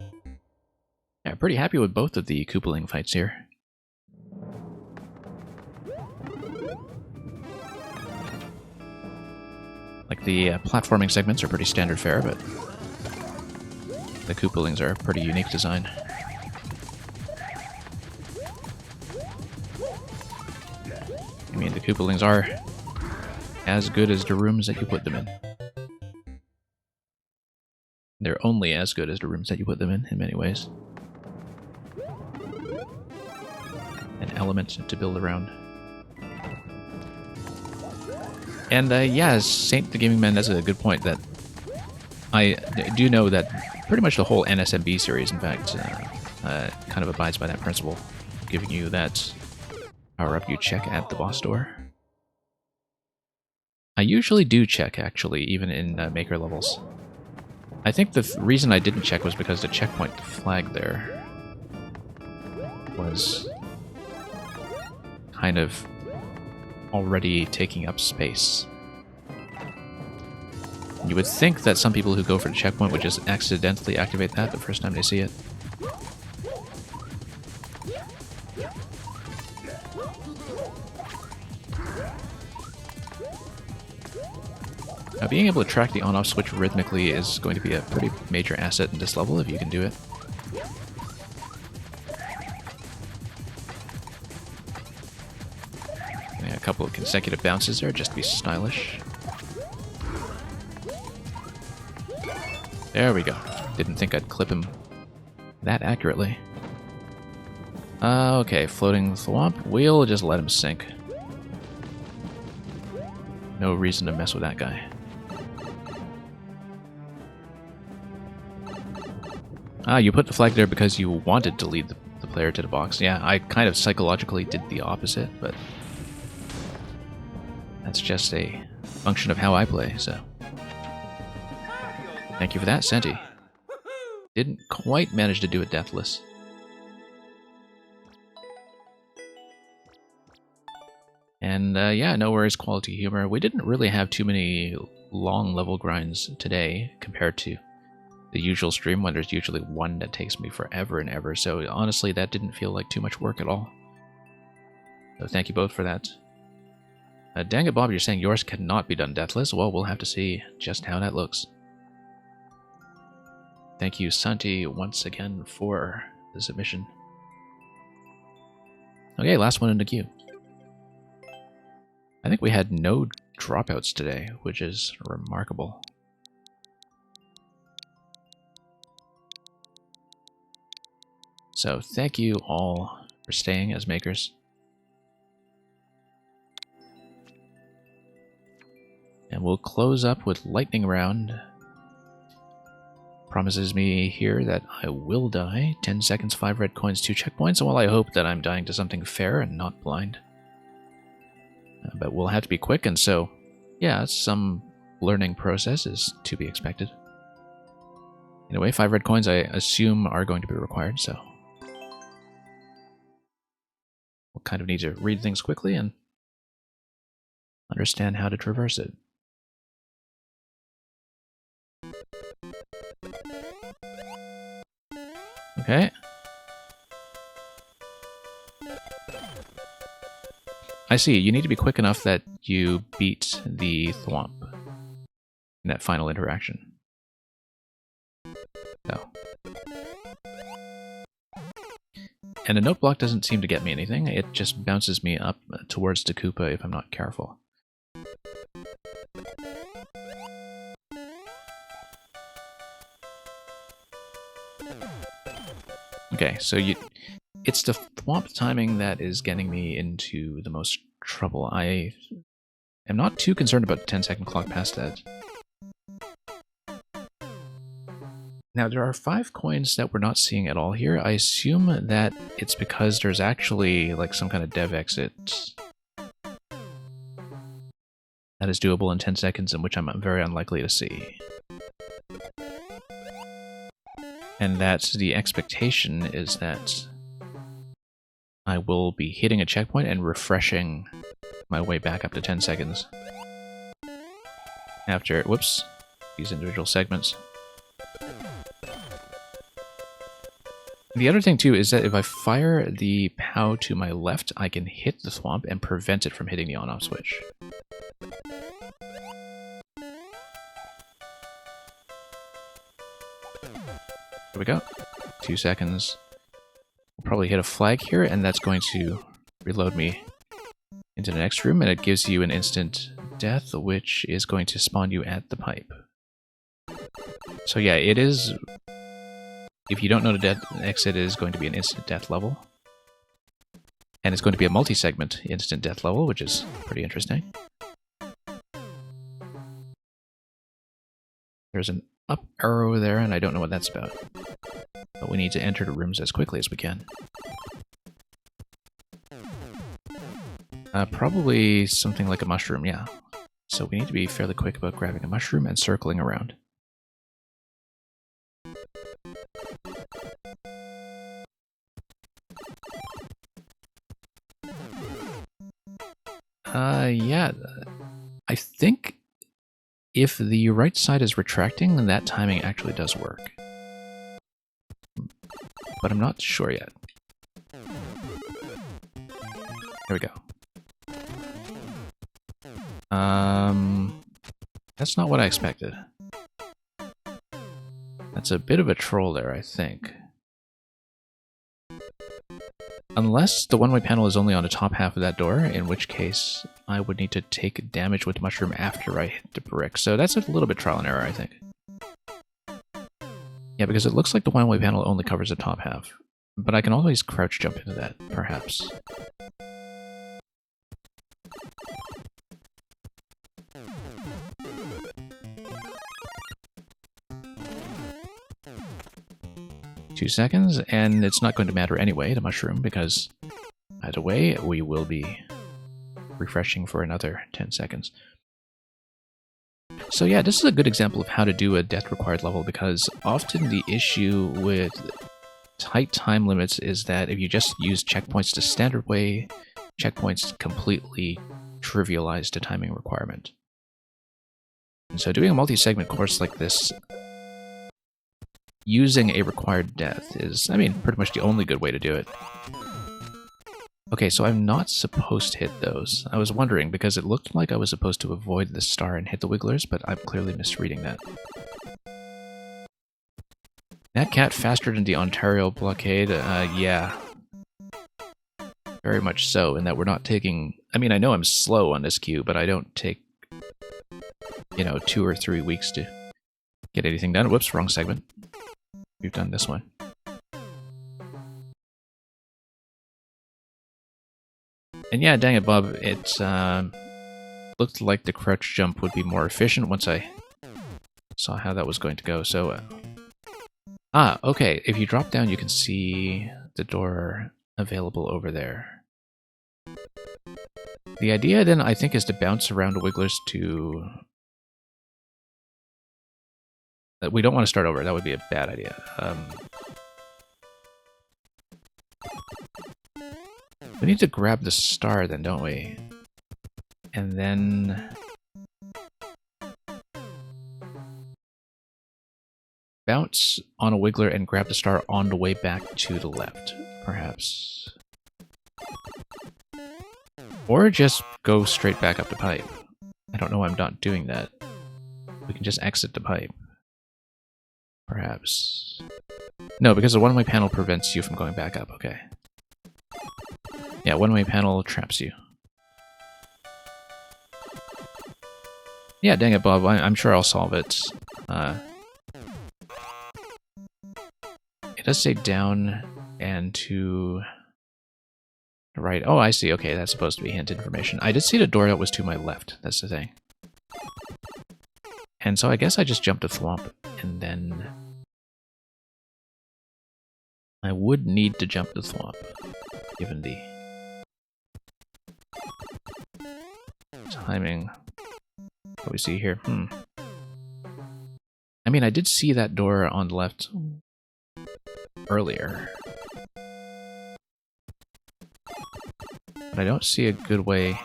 Yeah, pretty happy with both of the Koopaling fights here. Like the platforming segments are pretty standard fare, but the Koopalings are a pretty unique design. I mean, the Koopalings are as good as the rooms that you put them in. They're only as good as the rooms that you put them in many ways. An element to build around. And yeah, Saint the Gaming Man, that's a good point. That I do know that pretty much the whole NSMB series, in fact, kind of abides by that principle, giving you that power-up you check at the boss door. I usually do check, actually, even in Maker levels. I think the reason I didn't check was because the checkpoint flag there was kind of already taking up space. You would think that some people who go for the checkpoint would just accidentally activate that the first time they see it. Now, being able to track the on-off switch rhythmically is going to be a pretty major asset in this level if you can do it. A couple of consecutive bounces there just to be stylish. There we go. Didn't think I'd clip him that accurately. Okay, floating thwomp. We'll just let him sink. No reason to mess with that guy. Ah, you put the flag there because you wanted to lead the player to the box. Yeah, I kind of psychologically did the opposite, but that's just a function of how I play, so. Thank you for that, Senti. Didn't quite manage to do it deathless. And yeah, no worries, quality humor. We didn't really have too many long level grinds today compared to the usual stream when there's usually one that takes me forever and ever. So honestly, that didn't feel like too much work at all. So thank you both for that. Dang it, Bob, you're saying yours cannot be done deathless? Well, we'll have to see just how that looks. Thank you, Santi, once again for the submission. Okay, last one in the queue. I think we had no dropouts today, which is remarkable. So thank you all for staying as makers. And we'll close up with lightning round. Promises me here that I will die. 10 seconds, 5 red coins, 2 checkpoints. Well, I hope that I'm dying to something fair and not blind. But we'll have to be quick, and so, yeah, some learning process is to be expected. Anyway, 5 red coins I assume are going to be required, so we'll kind of need to read things quickly and understand how to traverse it. Okay. I see, you need to be quick enough that you beat the thwomp in that final interaction. So. And a note block doesn't seem to get me anything, it just bounces me up towards the Koopa if I'm not careful. Okay, so it's the thwomp timing that is getting me into the most trouble. I am not too concerned about the 10-second clock past that. Now, there are 5 coins that we're not seeing at all here. I assume that it's because there's actually like some kind of dev exit that is doable in 10 seconds, in which I'm very unlikely to see. And that the expectation is that I will be hitting a checkpoint and refreshing my way back up to 10 seconds. After, whoops, these individual segments. The other thing too is that if I fire the POW to my left, I can hit the thwomp and prevent it from hitting the on-off switch. There we go. 2 seconds. We'll probably hit a flag here, and that's going to reload me into the next room, and it gives you an instant death, which is going to spawn you at the pipe. So yeah, it is... If you don't know the death exit, it is going to be an instant death level. And it's going to be a multi-segment instant death level, which is pretty interesting. There's an up arrow there, and I don't know what that's about. But we need to enter the rooms as quickly as we can. Probably something like a mushroom, yeah. So we need to be fairly quick about grabbing a mushroom and circling around. Yeah. I think if the right side is retracting, then that timing actually does work. But I'm not sure yet. There we go. That's not what I expected. That's a bit of a troll there, I think. Unless the one-way panel is only on the top half of that door, in which case I would need to take damage with mushroom after I hit the brick. So that's a little bit trial and error, I think. Yeah, because it looks like the one-way panel only covers the top half. But I can always crouch jump into that, perhaps. Two seconds, and it's not going to matter anyway, the mushroom, because either way, we will be refreshing for another 10 seconds. So yeah, this is a good example of how to do a death required level, because often the issue with tight time limits is that if you just use checkpoints the standard way, checkpoints completely trivialize the timing requirement. And so doing a multi-segment course like this, using a required death is, I mean, pretty much the only good way to do it. Okay, so I'm not supposed to hit those. I was wondering, because it looked like I was supposed to avoid the star and hit the wigglers, but I'm clearly misreading that. That cat faster than the Ontario blockade? Yeah. Very much so, in that we're not taking... I mean, I know I'm slow on this queue, but I don't take, 2 or 3 weeks to get anything done. Whoops, wrong segment. We've done this one. And yeah, dang it, Bob, it looked like the crouch jump would be more efficient once I saw how that was going to go, so... okay, if you drop down you can see the door available over there. The idea then, I think, is to bounce around the wigglers to... We don't want to start over, that would be a bad idea. We need to grab the star then, don't we? And then... bounce on a wiggler and grab the star on the way back to the left, perhaps. Or just go straight back up the pipe. I don't know why I'm not doing that. We can just exit the pipe. Perhaps. No, because the one-way panel prevents you from going back up, okay. Yeah, one-way panel traps you. Yeah, dang it, Bob, I'm sure I'll solve it. It does say down and to the right. Oh, I see, okay, that's supposed to be hint information. I did see the door that was to my left, that's the thing. And so I guess I just jumped a thwomp, and then... I would need to jump the thwomp, given the timing that we see here. I mean, I did see that door on the left earlier. But I don't see a good way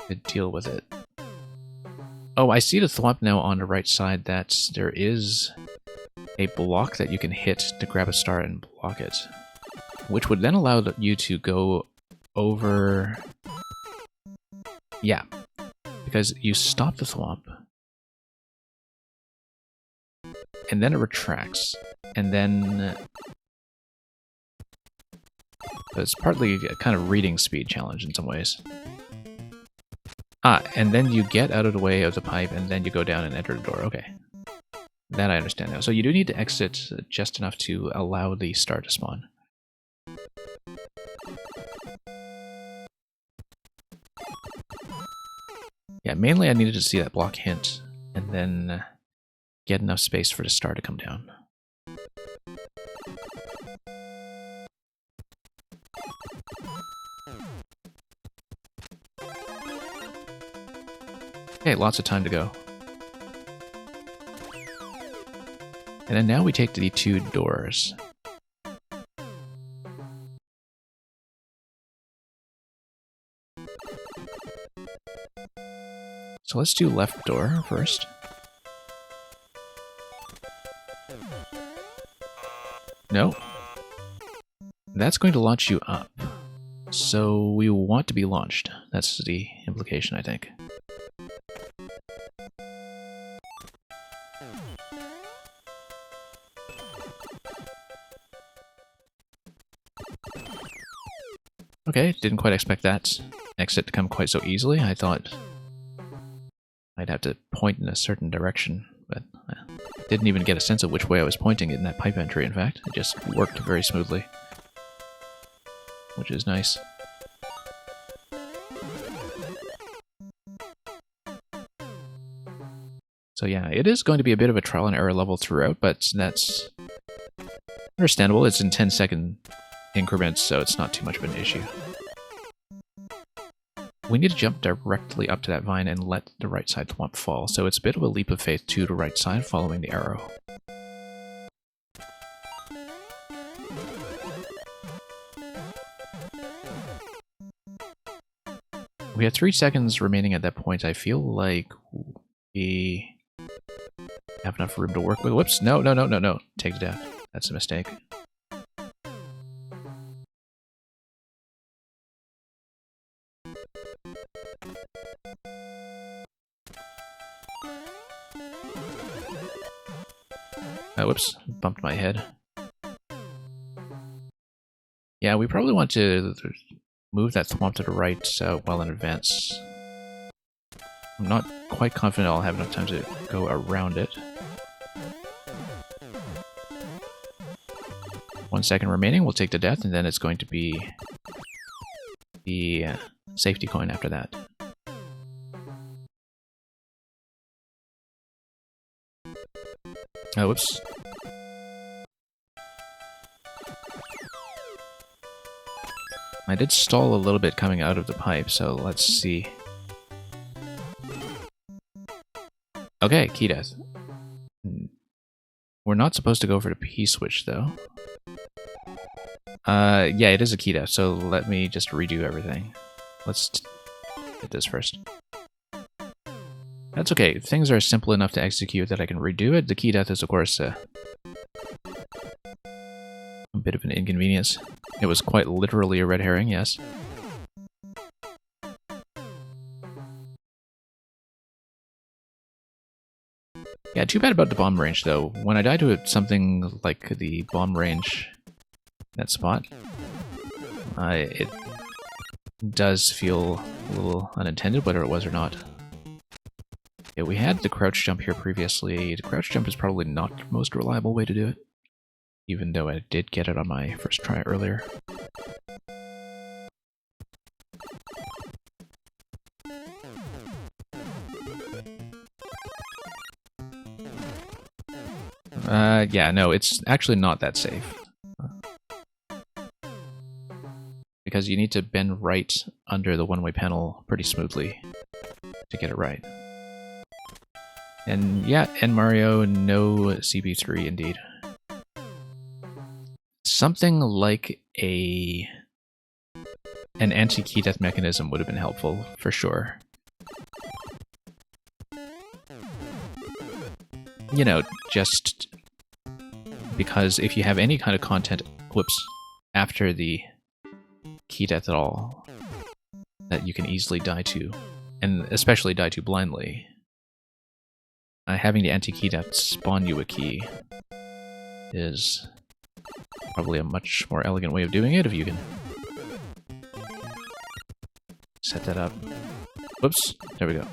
to deal with it. Oh, I see the thwomp now on the right side that there is a block that you can hit to grab a star and block it. Which would then allow you to go over... Yeah, because you stop the thwomp, and then it retracts, and then... it's partly a kind of reading speed challenge in some ways. And then you get out of the way of the pipe, and then you go down and enter the door. Okay. That I understand now. So you do need to exit just enough to allow the star to spawn. Yeah, mainly I needed to see that block hint and then get enough space for the star to come down. Okay, lots of time to go. And then now we take the 2 doors. So let's do left door first. No. That's going to launch you up. So we want to be launched. That's the implication, I think. Okay, didn't quite expect that exit to come quite so easily. I thought I'd have to point in a certain direction, but I didn't even get a sense of which way I was pointing in that pipe entry, in fact. It just worked very smoothly, which is nice. So yeah, it is going to be a bit of a trial and error level throughout, but that's understandable. It's in 10-second increments, so it's not too much of an issue. We need to jump directly up to that vine and let the right side thwomp fall, so it's a bit of a leap of faith to the right side following the arrow. We have 3 seconds remaining at that point. I feel like we have enough room to work with. Whoops, no. Take it down. That's a mistake. Oh, whoops, bumped my head. Yeah, we probably want to move that thwomp to the right well in advance. I'm not quite confident I'll have enough time to go around it. 1 second remaining, we'll take the death, and then it's going to be the safety coin after that. Oh, whoops. I did stall a little bit coming out of the pipe, so let's see. Okay, key death. We're not supposed to go for the P-switch, though. Yeah, it is a key death, so let me just redo everything. Let's hit this first. That's okay. Things are simple enough to execute that I can redo it. The key death is, of course, a bit of an inconvenience. It was quite literally a red herring, yes. Yeah, too bad about the bomb range, though. When I die to something like the bomb range, that spot, it does feel a little unintended, whether it was or not. Yeah, we had the crouch jump here previously. The crouch jump is probably not the most reliable way to do it, even though I did get it on my first try earlier. Yeah, no, it's actually not that safe. Because you need to bend right under the one-way panel pretty smoothly to get it right. And yeah, and Mario, no CB3 indeed. Something like an anti-key death mechanism would have been helpful, for sure. You know, just because if you have any kind of content, whoops, after the key death at all, that you can easily die to, and especially die to blindly, having the anti-key death spawn you a key is probably a much more elegant way of doing it if you can set that up. Whoops, there we go.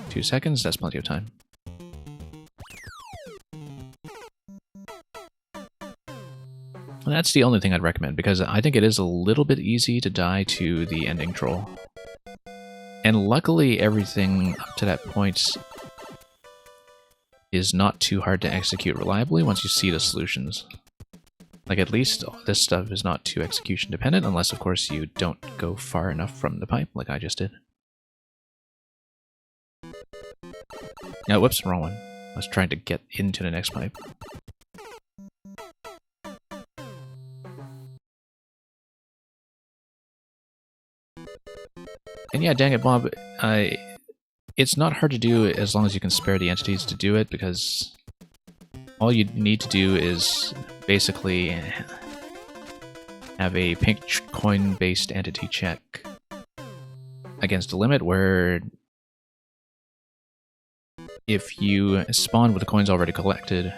2 seconds, that's plenty of time. And that's the only thing I'd recommend, because I think it is a little bit easy to die to the ending troll. And luckily everything up to that point is not too hard to execute reliably once you see the solutions. Like, at least this stuff is not too execution dependent, unless, of course, you don't go far enough from the pipe, like I just did. No, whoops, wrong one. I was trying to get into the next pipe. And yeah, dang it, Bob, it's not hard to do as long as you can spare the entities to do it, because all you need to do is basically have a pink coin-based entity check against a limit where if you spawn with the coins already collected,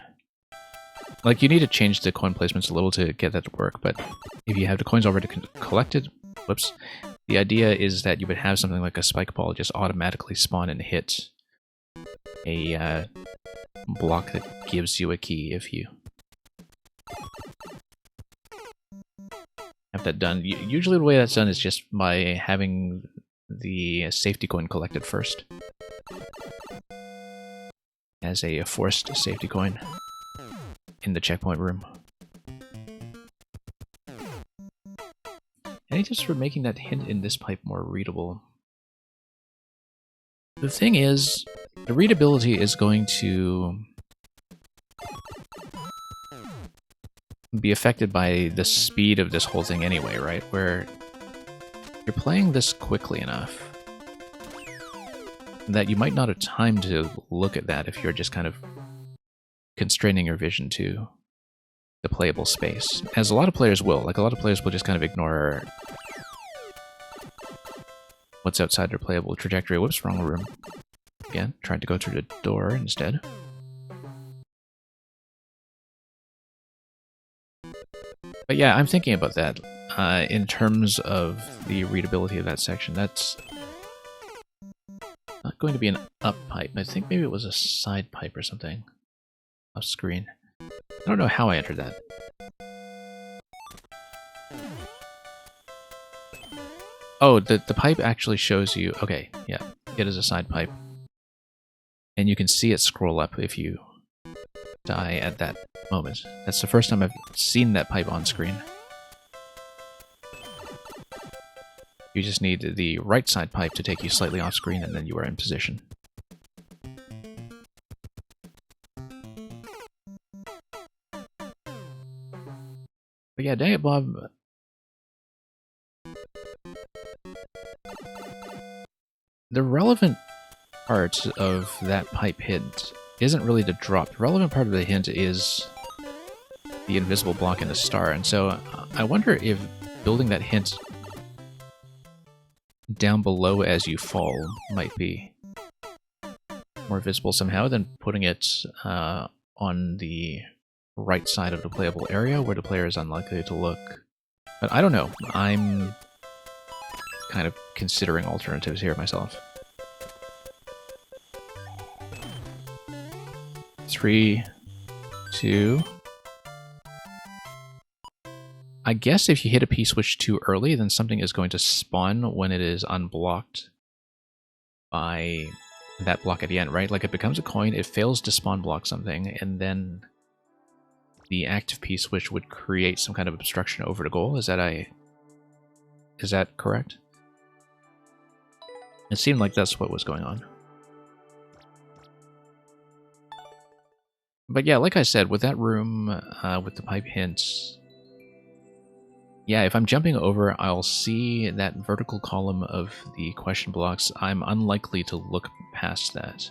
like, you need to change the coin placements a little to get that to work, but if you have the coins already collected, whoops, the idea is that you would have something like a spike ball just automatically spawn and hit a block that gives you a key if you have that done. Usually the way that's done is just by having the safety coin collected first as a forced safety coin in the checkpoint room. Any tips for making that hint in this pipe more readable? The thing is, the readability is going to be affected by the speed of this whole thing anyway, right? Where you're playing this quickly enough that you might not have time to look at that if you're just kind of constraining your vision to the playable space. As a lot of players will. Like, a lot of players will just kind of ignore what's outside their playable trajectory. Whoops, wrong room. Again, tried to go through the door instead. But yeah, I'm thinking about that in terms of the readability of that section. That's not going to be an up pipe. I think maybe it was a side pipe or something off screen. I don't know how I entered that. Oh, the pipe actually shows you... Okay, yeah, it is a side pipe. And you can see it scroll up if you die at that moment. That's the first time I've seen that pipe on screen. You just need the right side pipe to take you slightly off screen, and then you are in position. But yeah, dang it, Bob. The relevant part of that pipe hint isn't really the drop. The relevant part of the hint is the invisible block in the star, and so I wonder if building that hint down below as you fall might be more visible somehow than putting it on the right side of the playable area where the player is unlikely to look. But I don't know. I'm kind of considering alternatives here myself. 3, 2... I guess if you hit a P-switch too early, then something is going to spawn when it is unblocked by that block at the end, right? Like, it becomes a coin, it fails to spawn block something, and then the active P-switch would create some kind of obstruction over the goal. Is that correct? It seemed like that's what was going on. But yeah, like I said, with that room, with the pipe hints... Yeah, if I'm jumping over, I'll see that vertical column of the question blocks. I'm unlikely to look past that,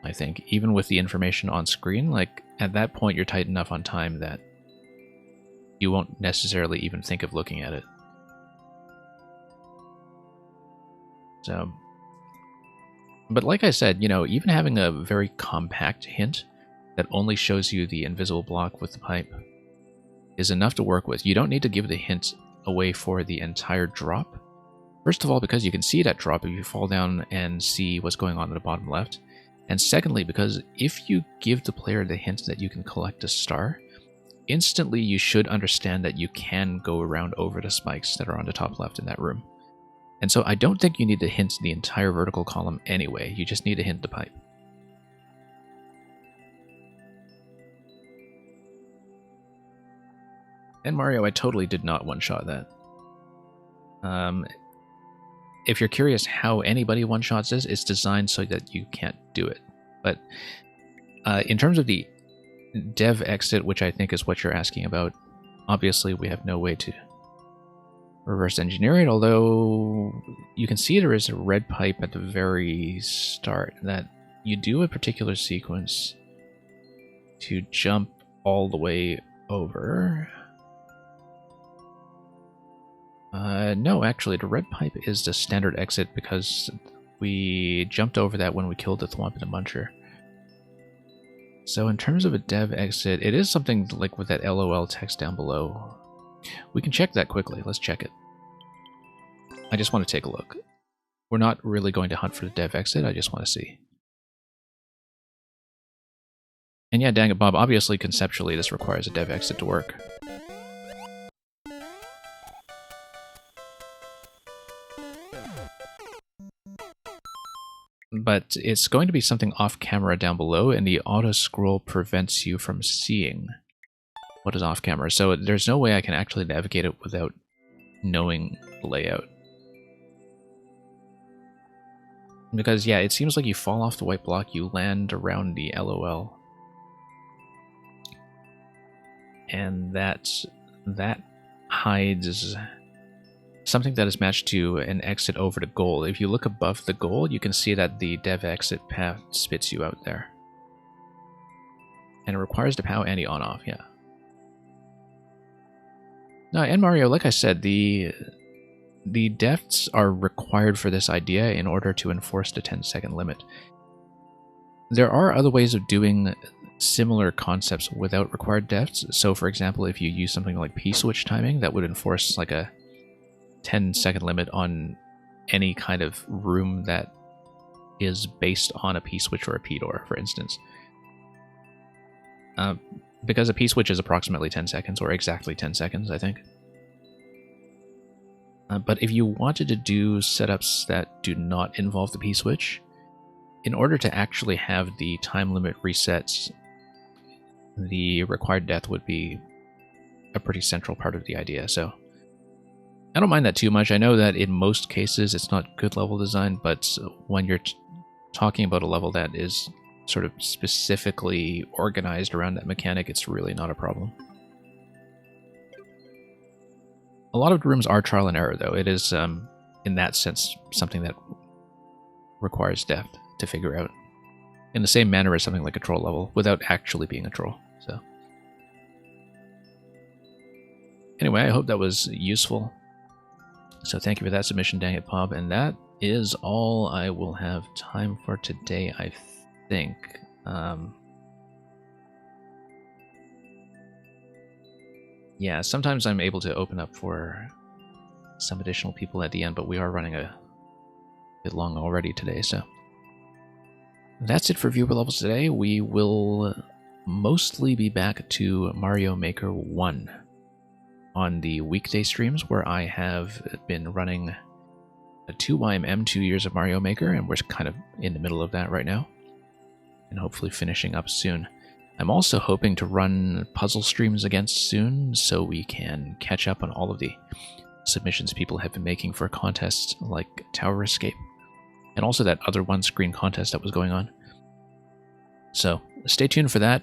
I think. Even with the information on screen, like, at that point you're tight enough on time that you won't necessarily even think of looking at it. So, but like I said, you know, even having a very compact hint that only shows you the invisible block with the pipe is enough to work with. You don't need to give the hint away for the entire drop. First of all, because you can see that drop if you fall down and see what's going on at the bottom left. And secondly, because if you give the player the hint that you can collect a star, instantly you should understand that you can go around over the spikes that are on the top left in that room. And so I don't think you need to hint the entire vertical column anyway. You just need to hint the pipe. And Mario, I totally did not one-shot that. If you're curious how anybody one-shots this, it's designed so that you can't do it. But in terms of the dev exit, which I think is what you're asking about, obviously we have no way to reverse engineer it, although you can see there is a red pipe at the very start that you do a particular sequence to jump all the way over. No, actually, the red pipe is the standard exit because we jumped over that when we killed the Thwomp and the Muncher. So in terms of a dev exit, it is something like with that LOL text down below. We can check that quickly. Let's check it. I just want to take a look. We're not really going to hunt for the dev exit. I just want to see. And yeah, dang it, Bob, obviously conceptually this requires a dev exit to work. But it's going to be something off camera down below, and the auto scroll prevents you from seeing what is off camera. So there's no way I can actually navigate it without knowing the layout. Because yeah, it seems like you fall off the white block, you land around the LOL. And that hides something that is matched to an exit over the goal. If you look above the goal, you can see that the dev exit path spits you out there. And it requires the POW and the on-off, yeah. Now, and Mario, like I said, the deaths are required for this idea in order to enforce the 10-second limit. There are other ways of doing similar concepts without required deaths. So, for example, if you use something like P-switch timing, that would enforce like a 10-second limit on any kind of room that is based on a P-switch or a P-door, for instance. Because a P-switch is approximately 10 seconds, or exactly 10 seconds, I think. But if you wanted to do setups that do not involve the P-switch, in order to actually have the time limit resets, the required death would be a pretty central part of the idea, so I don't mind that too much. I know that in most cases it's not good level design, but when you're talking about a level that is sort of specifically organized around that mechanic, it's really not a problem. A lot of the rooms are trial and error, though. It is, in that sense, something that requires depth to figure out. In the same manner as something like a troll level, without actually being a troll. So, anyway, I hope that was useful. So thank you for that submission, Dang It Bob, and that is all I will have time for today, I think. Yeah, sometimes I'm able to open up for some additional people at the end, but we are running a bit long already today, so that's it for viewer levels today. We will mostly be back to Mario Maker 1 on the weekday streams, where I have been running a 2YMM 2 years of Mario Maker, and we're kind of in the middle of that right now, and hopefully finishing up soon. I'm also hoping to run puzzle streams again soon, so we can catch up on all of the submissions people have been making for contests like Tower Escape, and also that other one-screen contest that was going on. So stay tuned for that.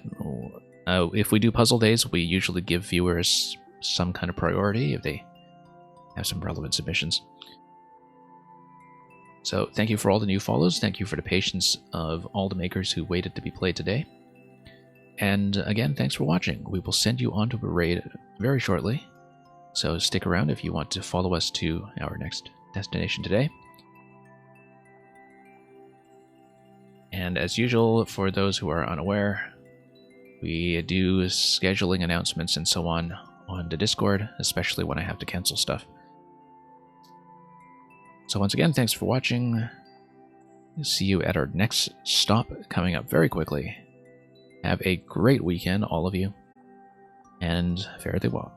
If we do puzzle days, we usually give viewers some kind of priority if they have some relevant submissions. So thank you for all the new follows. Thank you for the patience of all the makers who waited to be played today. And again, thanks for watching. We will send you on to a raid very shortly, so stick around if you want to follow us to our next destination today. And as usual, for those who are unaware, we do scheduling announcements and so on the Discord, especially when I have to cancel stuff. So once again, thanks for watching. See you at our next stop coming up very quickly. Have a great weekend, all of you, and fare thee well.